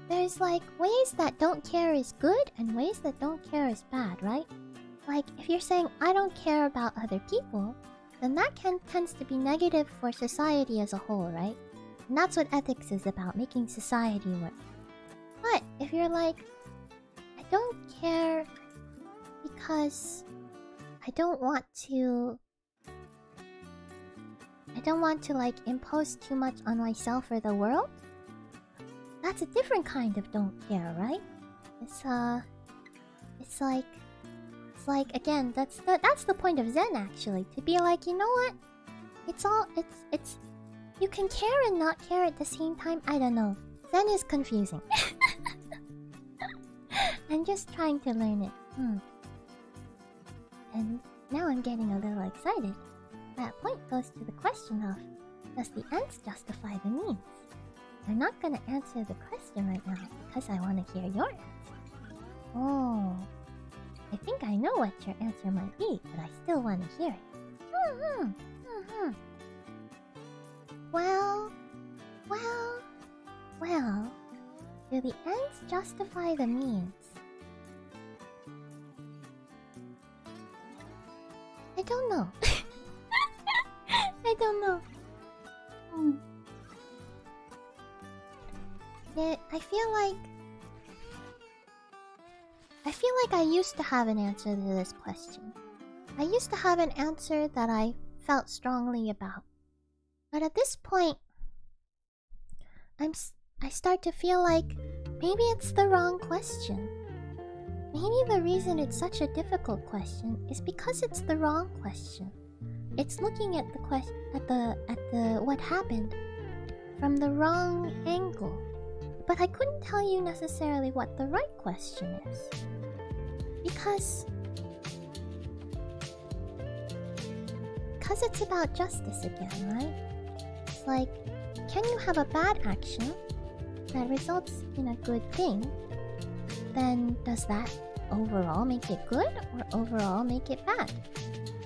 There's like ways that don't care is good and ways that don't care is bad, right? Like if you're saying I don't care about other people, then that tends to be negative for society as a whole, right? And that's what ethics is about, making society work. But if you're like, I don't care because I don't want to like impose too much on myself or the world, that's a different kind of don't care, right? It's like again, that's the point of Zen actually, to be like, you know what? It's you can care and not care at the same time. I don't know. Zen is confusing. I'm just trying to learn it. And now I'm getting a little excited. That point goes to the question of, does the ends justify the means? I'm not gonna answer the question right now because I want to hear your answer. Oh, I think I know what your answer might be, but I still want to hear it. Well, do the ends justify the means? I don't know. I don't know. Yeah, I feel like I used to have an answer to this question. I used to have an answer that I felt strongly about. But at this point, I start to feel like maybe it's the wrong question. Maybe the reason it's such a difficult question is because it's the wrong question. It's looking at the what happened from the wrong angle. But I couldn't tell you necessarily what the right question is. Because it's about justice again, right? It's like, can you have a bad action that results in a good thing? Then does that overall make it good or overall make it bad?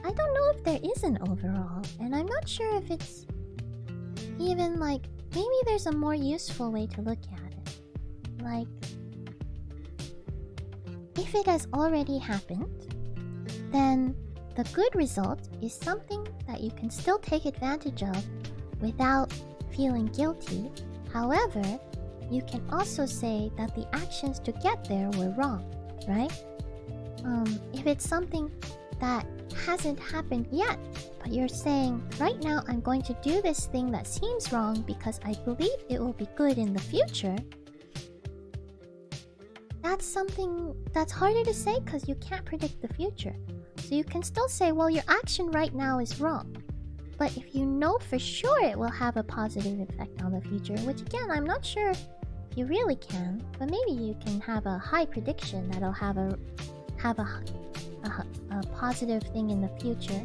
I don't know if there is an overall, and I'm not sure if it's even like, maybe there's a more useful way to look at it. Like, if it has already happened, then the good result is something that you can still take advantage of without feeling guilty. However, you can also say that the actions to get there were wrong, right? If it's something that hasn't happened yet, but you're saying, right now I'm going to do this thing that seems wrong because I believe it will be good in the future, that's something that's harder to say because you can't predict the future. So you can still say, well, your action right now is wrong. But if you know for sure it will have a positive effect on the future, which again, I'm not sure you really can, but maybe you can have a high prediction that'll have a positive thing in the future,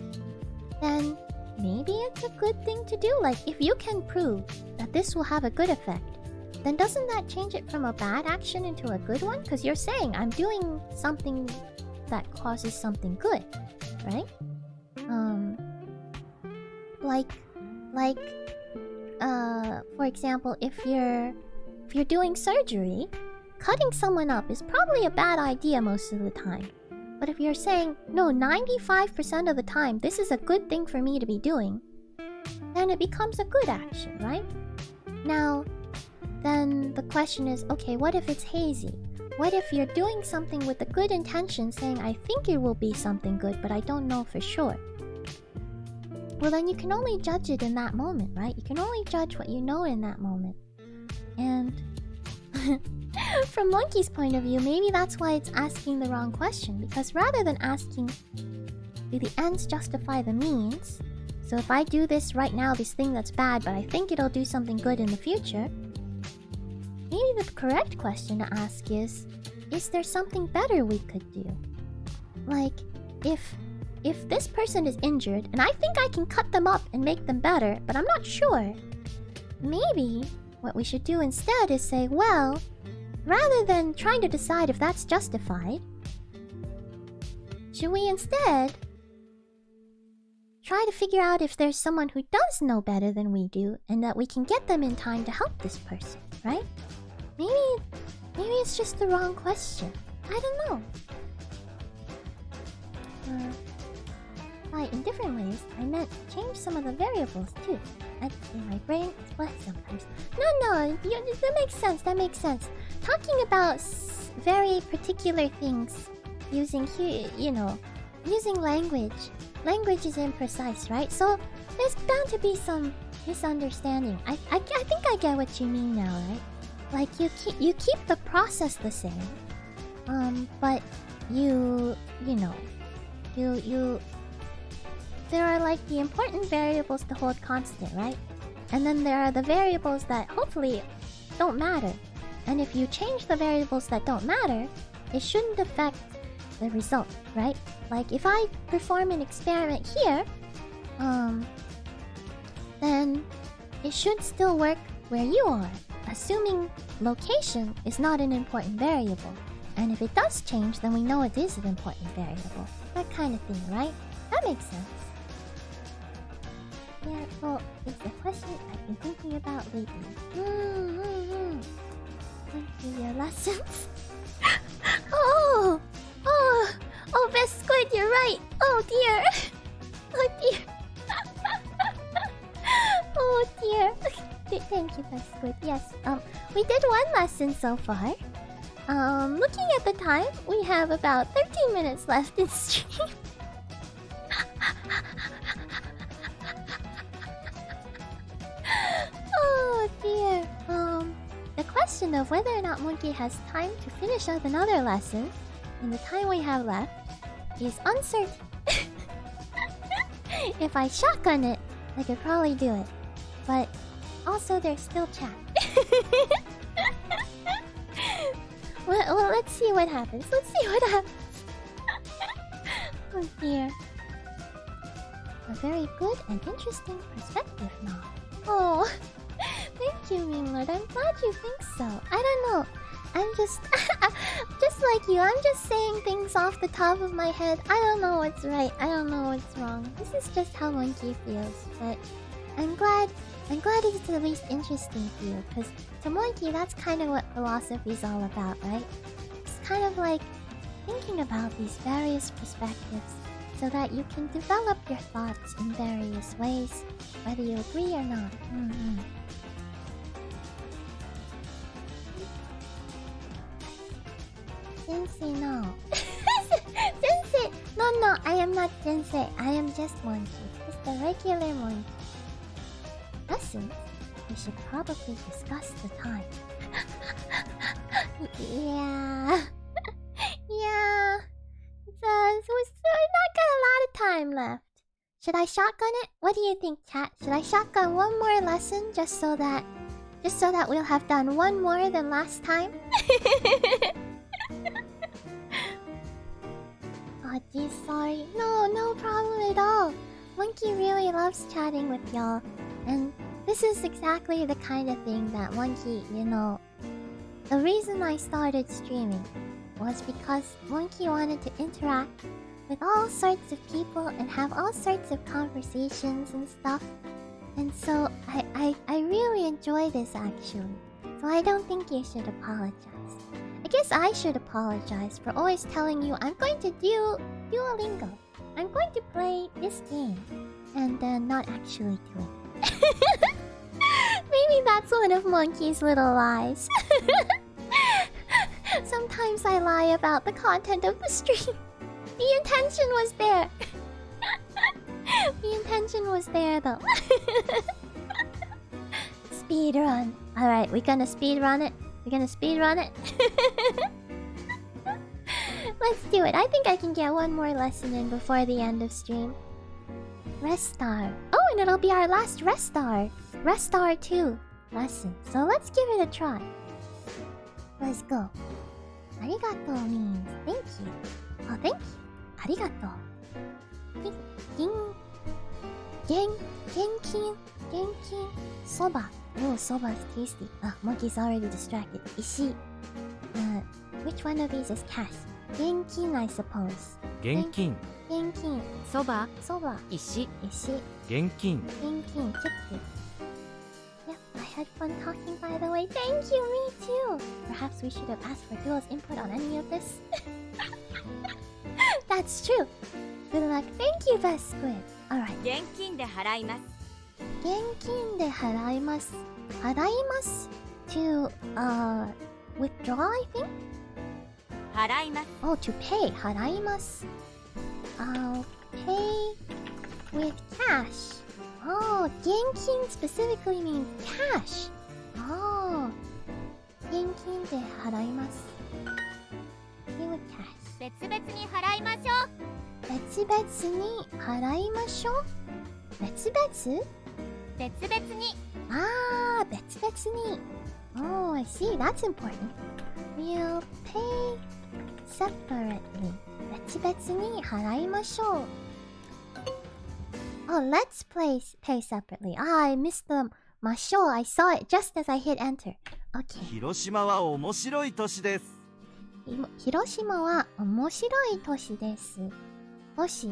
then maybe it's a good thing to do. Like, if you can prove that this will have a good effect, then doesn't that change it from a bad action into a good one? Because you're saying, I'm doing something that causes something good, right? For example, if you're doing surgery, cutting someone up is probably a bad idea most of the time. But if you're saying, no, 95% of the time, this is a good thing for me to be doing, then it becomes a good action, right? Now, then the question is, okay, what if it's hazy? What if you're doing something with a good intention, saying, I think it will be something good, but I don't know for sure? Well, then you can only judge it in that moment, right? You can only judge what you know in that moment. And from Monkey's point of view, maybe that's why it's asking the wrong question. Because rather than asking, do the ends justify the means? So if I do this right now, this thing that's bad, but I think it'll do something good in the future, maybe the correct question to ask is there something better we could do? Like, if this person is injured, and I think I can cut them up and make them better, but I'm not sure, maybe what we should do instead is say, well, rather than trying to decide if that's justified, should we instead try to figure out if there's someone who does know better than we do, and that we can get them in time to help this person, right? Maybe it's just the wrong question. I don't know. In different ways, I meant change some of the variables too. I'd say my brain is wet sometimes. No, that makes sense, that makes sense. Talking about very particular things using, using language. Language is imprecise, right? So there's bound to be some misunderstanding. I think I get what you mean now, right? Like, you keep the process the same, but there are like the important variables to hold constant, right? And then there are the variables that hopefully don't matter. And if you change the variables that don't matter, it shouldn't affect the result, right? Like, if I perform an experiment here, then it should still work where you are, assuming location is not an important variable. And if it does change, then we know it is an important variable. That kind of thing, right? That makes sense. Yeah, well, it's a question I've been thinking about lately. Thank you, your lessons. Oh, Best Squid, you're right. Oh dear. Oh dear. Oh dear. Thank you, Best Squid. Yes, we did one lesson so far. Looking at the time, we have about 13 minutes left in stream. Oh dear. The question of whether or not Monkey has time to finish up another lesson in the time we have left is uncertain. If I shotgun it, I could probably do it. But also there's still chat. Well, let's see what happens. Oh dear. A very good and interesting perspective now. Oh, thank you, Minglord. I'm glad you think so. I don't know. I'm just like you. I'm just saying things off the top of my head. I don't know what's right. I don't know what's wrong. This is just how Monkey feels. But I'm glad it's at least interesting to you. Because to Monkey, that's kind of what philosophy is all about, right? It's kind of like thinking about these various perspectives so that you can develop your thoughts in various ways, whether you agree or not. Sensei, no. Sensei! No, I am not Sensei. I am just Monkey. Just a regular Monkey. Lessons? We should probably discuss the time. Yeah. Yeah. We've not got a lot of time left. Should I shotgun it? What do you think, chat? Should I shotgun one more lesson just so that we'll have done one more than last time? Oh, geez, sorry. No problem at all. Monkey really loves chatting with y'all. And this is exactly the kind of thing that Monkey, the reason I started streaming was because Monkey wanted to interact with all sorts of people and have all sorts of conversations and stuff. And so I really enjoy this actually. So I don't think you should apologize. I guess I should apologize for always telling you I'm going to do Duolingo. I'm going to play this game and then not actually doing it. Maybe that's one of Monkey's little lies. Sometimes I lie about the content of the stream. The intention was there. The intention was there though. Speed run. Alright, we're gonna speed run it. Let's do it. I think I can get one more lesson in before the end of stream. Restar. Oh, and it'll be our last Restar. Restar 2 lesson. So let's give it a try. Let's go. Arigato means thank you. Oh, thank you. Arigato. Genkin. Soba. Oh, soba is tasty. Monkey's already distracted. Ishi. Which one of these is cash? Genkin, I suppose. 現金 Genkin. そば Soba. 石 Ishi. 現金 Genkin. Kiku. Yep, I had fun talking by the way. Thank you, me too. Perhaps we should have asked for Duo's input on any of this. That's true. Good luck. Thank you, Best Squid. Alright. 現金で払います Genkin de haraimasu. Haraimasu to withdraw, I think? 払います Oh, to pay. Haraimasu. I'll pay with cash. Oh, genkin specifically means cash. Oh. Genkin de haraimasu. Pay with cash. 別々に払いましょう。別々に払いましょう。別々？別々に。別々に。Oh, I see. That's important. We'll pay separately. 別々に払いましょう。Oh, let's pay separately. I missed the ましょう. I saw it just as I hit enter. Okay. 広島は面白い都市です。広島は面白い都市です。都市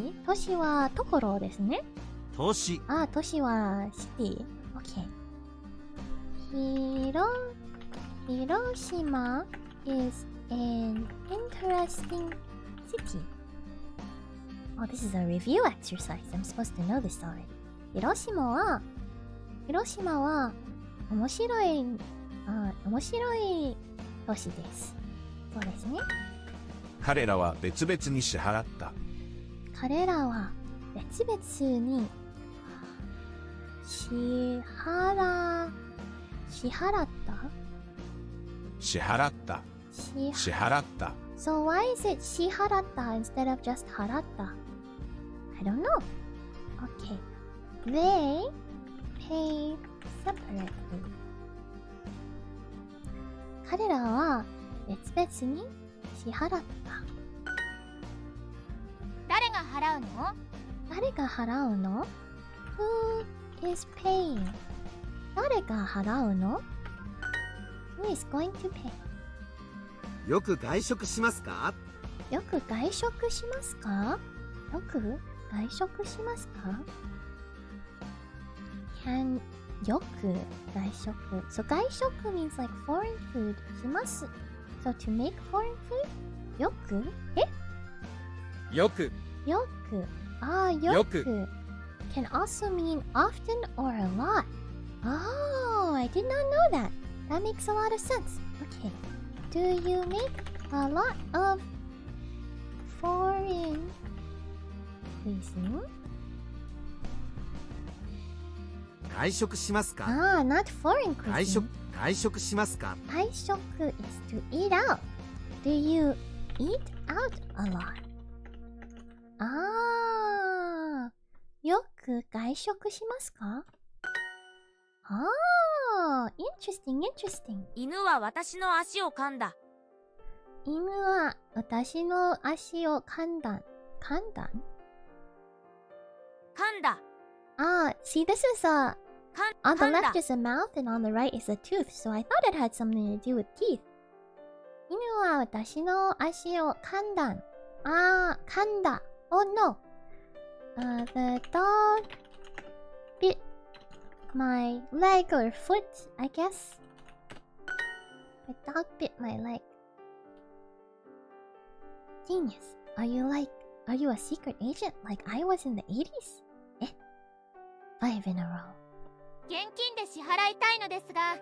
はところですね。都市。都市はシティ。OK。広島 is an interesting city. Oh, this is a review exercise. I'm supposed to know this already. 広島は面白い都市です。そうですね。彼らは別々に支払った。彼らは別々に支払った。So why is it 支払った instead of just 払った? I don't know. Okay. They pay separately. 彼らは別々に支払った。誰が払うの？誰が払うの？ Who is paying? 誰が払うの？ Who is going to pay? よく外食しますか？よく外食しますか？よく外食しますか？ よく外食。So 外食 means like foreign food. します。So to make foreign food? よく？よくよく。よく can also mean often or a lot. Oh, I did not know that. That makes a lot of sense. Okay. Do you make a lot of foreign cuisine? 外食しますか？Not foreign cuisine. 外食しますか？外食 is to eat out. Do you eat out a lot? あー、よく外食しますか？interesting, interesting. 犬は私の足を噛んだ。犬は私の足を噛んだ。噛んだ？噛んだ。See, this is on the 噛んだ left is a mouth and on the right is a tooth, so I thought it had something to do with teeth. 犬は私の足を噛んだ。噛んだ。Oh no. The dog bit my leg or foot, I guess. The dog bit my leg. Genius. Are you a secret agent like I was in the 80s? 5 in a row. 現金で支払いたいのですが。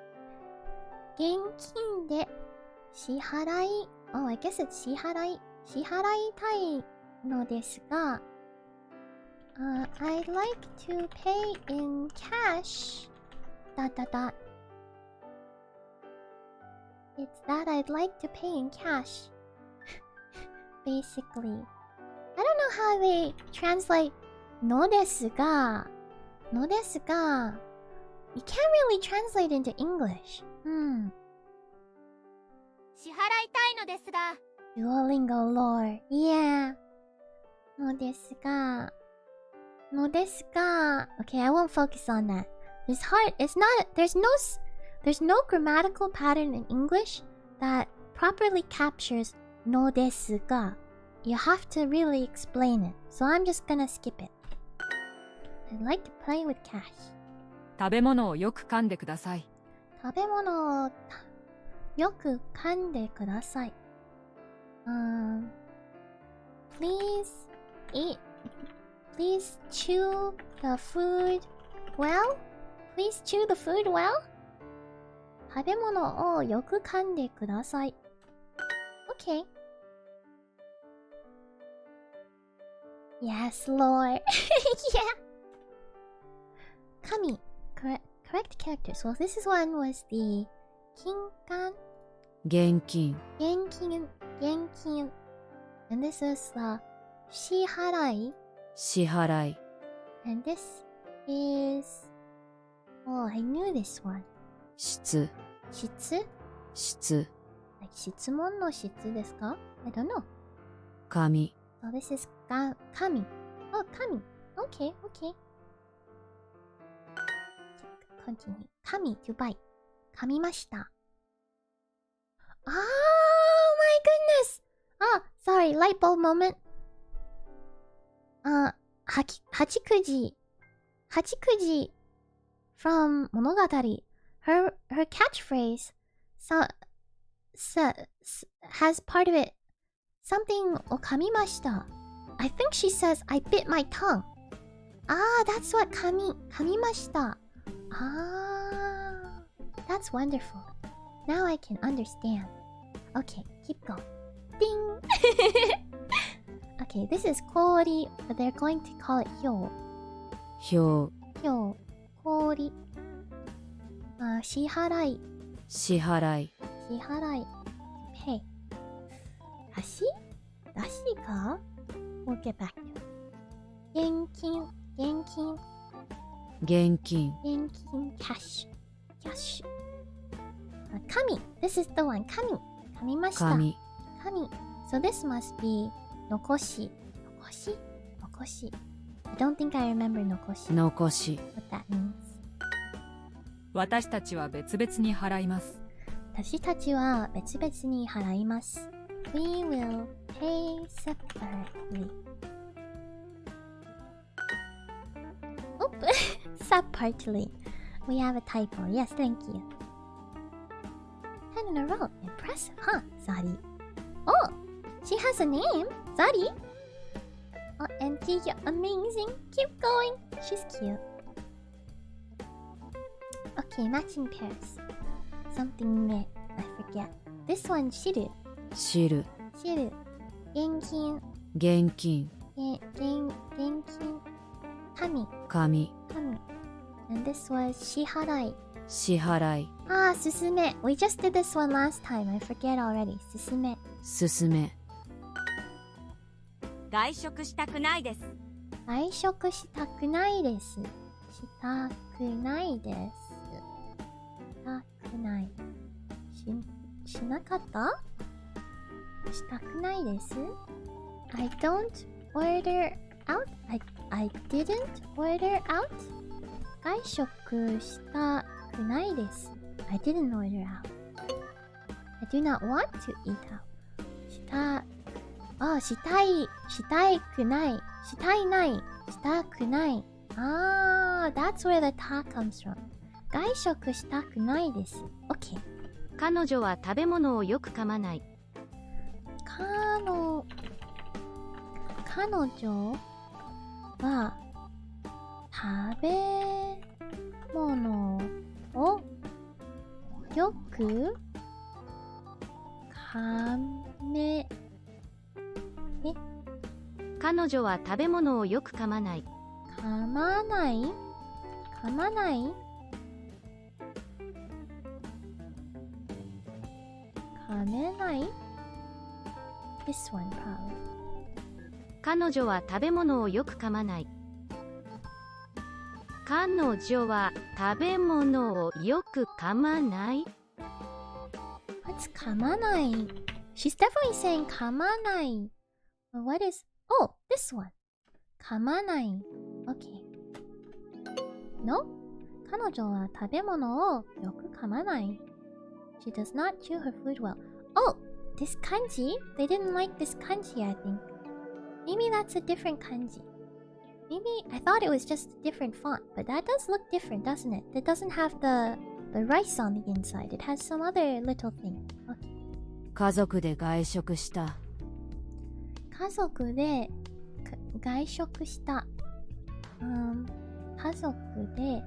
現金で支払い、I guess it's 支払いたいのですが、I'd like to pay in cash. It's that I'd like to pay in cash. Basically. I don't know how they translate のですが. You can't really translate into English. 支払いたいのですが。Duolingo lore. Yeah. のですが. Okay, I won't focus on that. It's hard. There's no grammatical pattern in English that properly captures のですが. You have to really explain it. So I'm just gonna skip it. I like to play with cash. 食べ物をよく噛んでください。食べ物をよく噛んでください。Please chew the food well? Please chew the food well? 食べ物をよく噛んでください。Okay. Yes, Lord. Yeah. Kami. Correct characters. Well, this is one was the 金柑。現金。現金。And this is the 支払い。支払い。And this is... Oh, I knew this one. 質。質？like 質問の質ですか？ I don't know. 紙。So this is 紙。Oh, 紙。Okay. Continue. 紙 to buy. 噛みました。Oh my goodness! Sorry, light bulb moment. 八くじ from 物語 her catchphrase has part of it something を噛みました I think she says I bit my tongue. That's what 噛みました That's wonderful. Now I can understand. Okay, keep going. Ding! Okay, this is 氷, but they're going to call it 氷. 氷. 支払い. Pay. 足か? We'll get back to it. 現金. Cash. 紙. This is the one. 紙. 噛みました. 紙. So this must be 残し I don't think I remember 残し What that means. 私たちは別々に払います。私たちは別々に払います。We will pay separately. Separately. We have a typo. Yes, thank you. 10 in a row. Impressive, huh, Zari? Oh, she has a name. Zari? Oh, and she's amazing. Keep going. She's cute. Okay, matching pairs. Something I forget. This one, shiru. 汁。現金。現金。紙。紙。And this was 支払い。支払い。Ah, 進め。We just did this one last time. I forget already. 進め。進め。外食したくないです。外食したくないです。したくないです。したくない。しなかったしたくないです。I don't order out. I didn't order out. 外食したくないです。I didn't order out. I do not want to eat out. したいくない。したいない。したくない。That's where the ta comes from. 外食したくないです。OK。彼女は食べ物をよく噛まない。彼女は食べ物をよく彼女は食べ物をよく噛まない。噛まない噛まない噛めない This one probably. 彼女は食べ物をよく噛まない。彼女は食べ物をよく噛まない。 What's 噛まない She's definitely saying 噛まない。But what is... Oh, this one. 噛まない。Okay. No? 彼女は食べ物をよく噛まない。She does not chew her food well. Oh! This kanji? They didn't like this kanji, I think. Maybe that's a different kanji. Maybe I thought it was just a different font, but that does look different, doesn't it? It doesn't have the rice on the inside. It has some other little thing. Okay. 家族で外食した。家族で外食した。家族で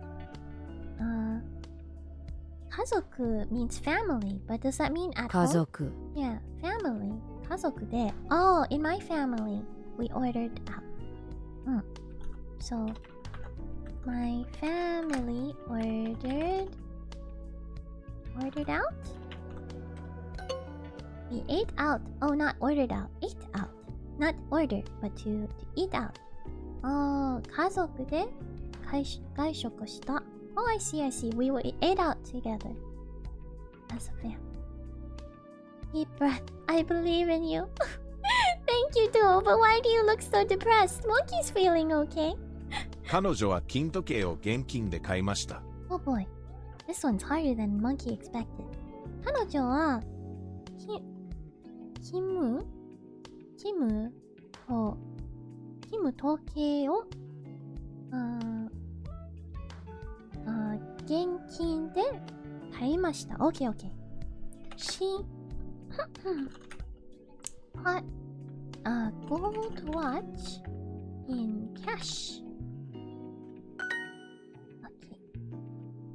家族 means family, but does that mean at home? 家族。Yeah, family. 家族で Oh, in my family, we ordered out. So, my family ordered out? We ate out. Oh, not ordered out. Ate out. Not ordered, but to eat out. Oh, 家族で外食した。Oh, I see, I see. We ate out together. As a family. Deep breath. I believe in you. Thank you, Duo, but why do you look so depressed? Monkey's feeling okay. 彼女は金時計を現金で買いました。Oh boy. This one's harder than Monkey expected. 彼女は時計を現金で買いました。OK, OK. She gold watch in cash. OK.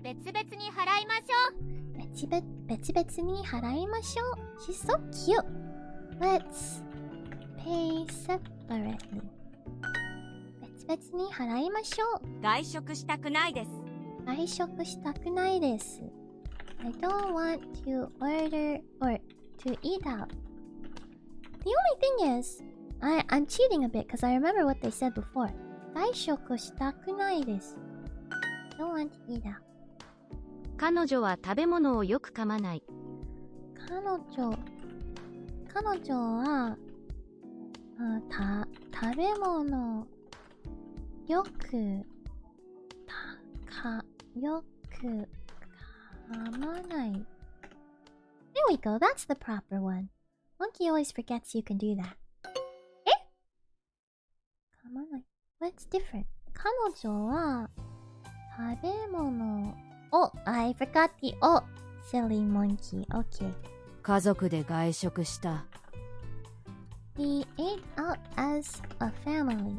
別々に払いましょう。別々に払いましょう。She's so cute. Let's pay separately. 別々に払いましょう。外食したくないです。外食したくないです。I don't want to order or to eat out. The only thing is, I'm cheating a bit because I remember what they said before. 外食したくないです。Don't want to eat out. 彼女は食べ物をよく噛まない。彼女は食べ物よく噛まない。There we go. That's the proper one. Monkey always forgets you can do that. 噛まない。What's different? 彼女は食べ物を I forgot the O. Silly monkey. Okay. 家族で外食した。We ate out as a family.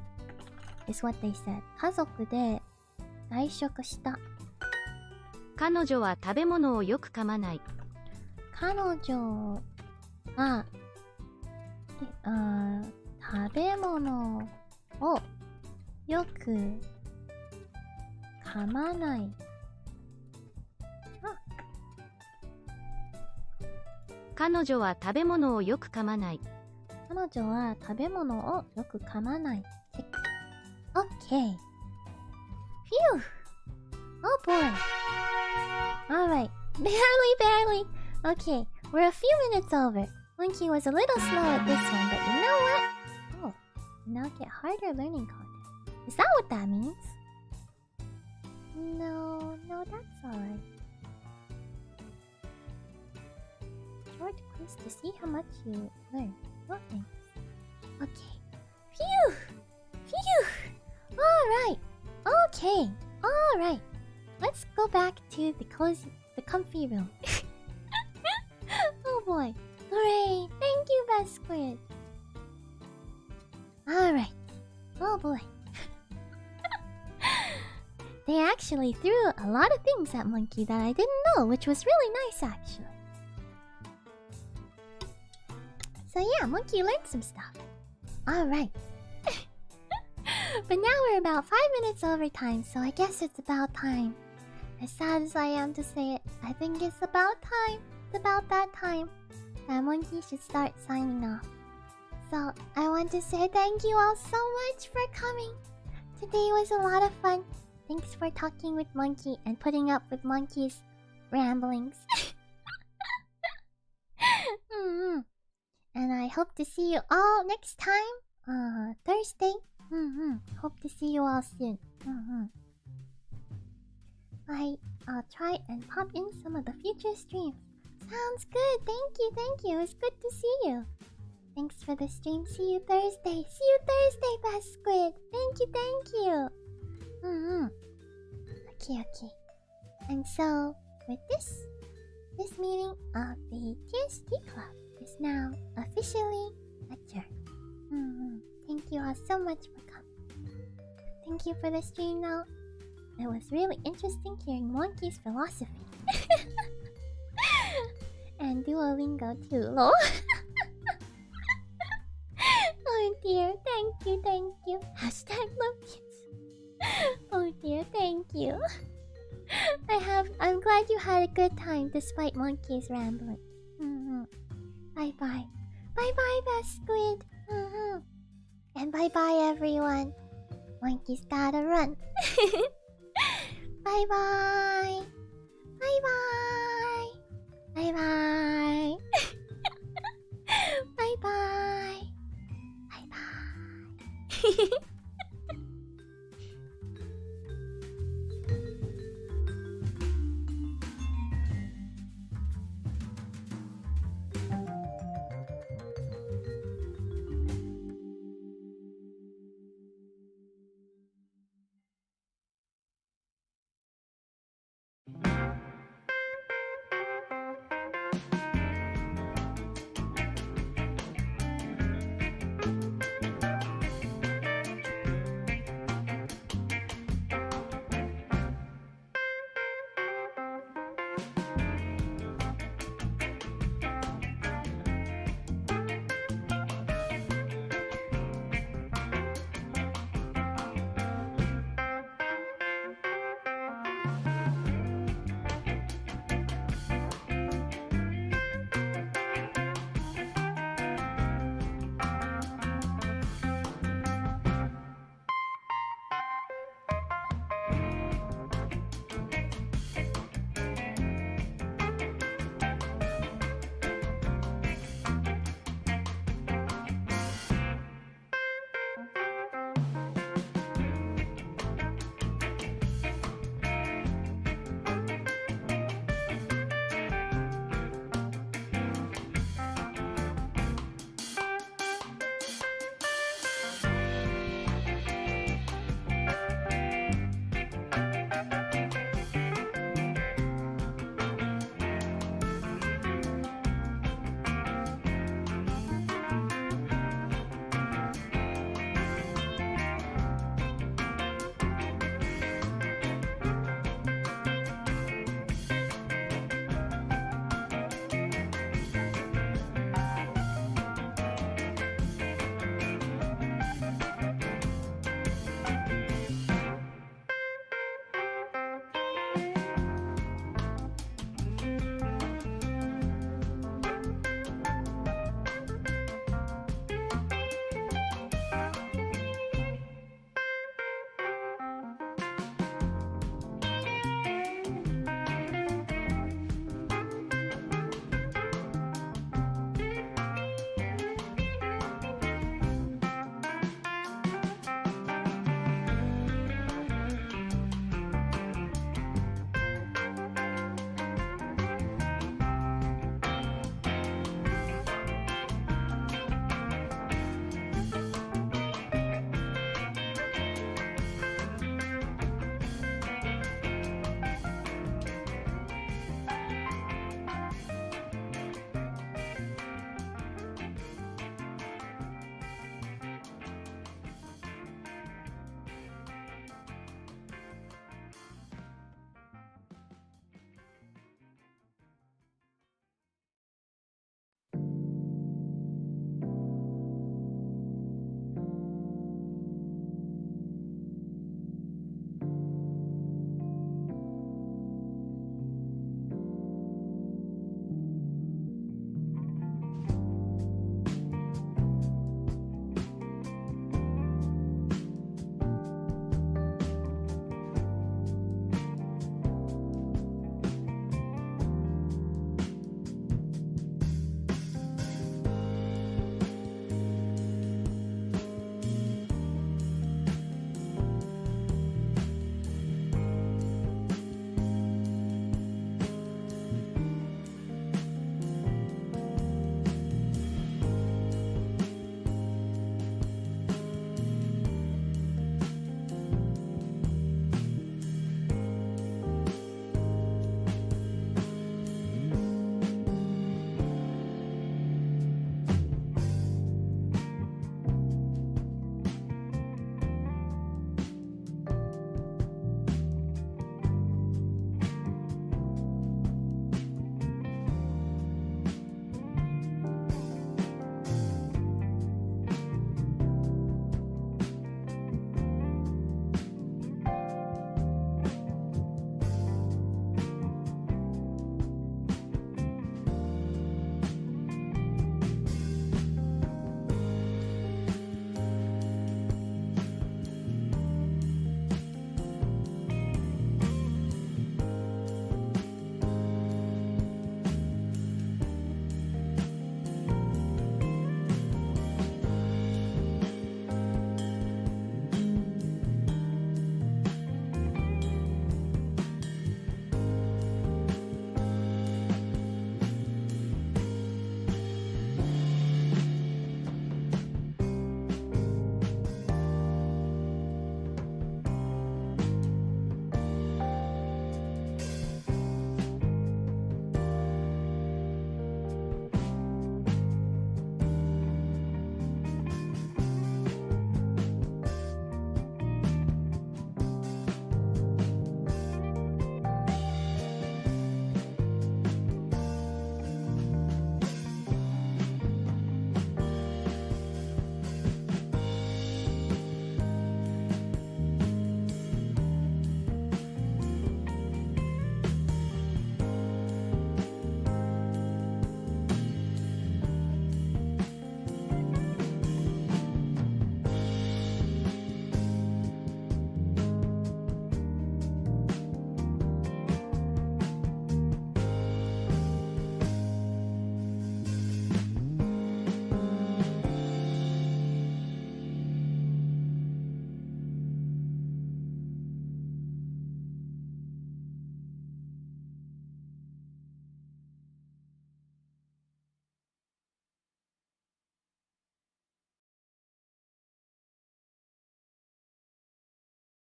Is what they said. 家族で外食した。彼女は食べ物をよく噛まない。彼女は食べ物をよく噛まない。彼女は食べ物をよく噛まない。彼女は食べ物をよく噛まない。Okay. Phew. Oh boy. Alright. Barely. Okay, we're a few minutes over. Monkey was a little slow at this one, but you know what? Oh, now get harder learning content. Is that what that means? No, that's alright. Short quiz to see how much you learn. No thanks. Okay. Phew! Alright. Okay. Alright. Let's go back to the comfy room. Oh boy. Hooray! Thank you, Best Squid. Alright. Oh boy. They actually threw a lot of things at Monkey that I didn't know, which was really nice actually. So yeah, Monkey learned some stuff. Alright. But now we're about 5 minutes over time, so I guess it's about time. As sad as I am to say it, I think it's about time. It's about that time that Monkey should start signing off. So I want to say thank you all so much for coming. Today was a lot of fun. Thanks for talking with Monkey and putting up with Monkey's ramblings. And I hope to see you all next time. Thursday. Hope to see you all soon. I'll try and pop in some of the future streams. Sounds good. Thank you. It's good to see you. Thanks for the stream. See you Thursday. Best Squid. Thank you. Okay. And so, with this meeting of the TSD Club is now officially adjourned. Thank you all so much for coming. Thank you for the stream now. It was really interesting hearing Monkey's philosophy. And Duolingo too, lol. Oh dear, thank you. Hashtag love kids. Oh dear, thank you. I'm glad you had a good time despite Monkey's rambling. Bye, Best Squid. And bye, everyone. Monkey's gotta run. Bye. Bye.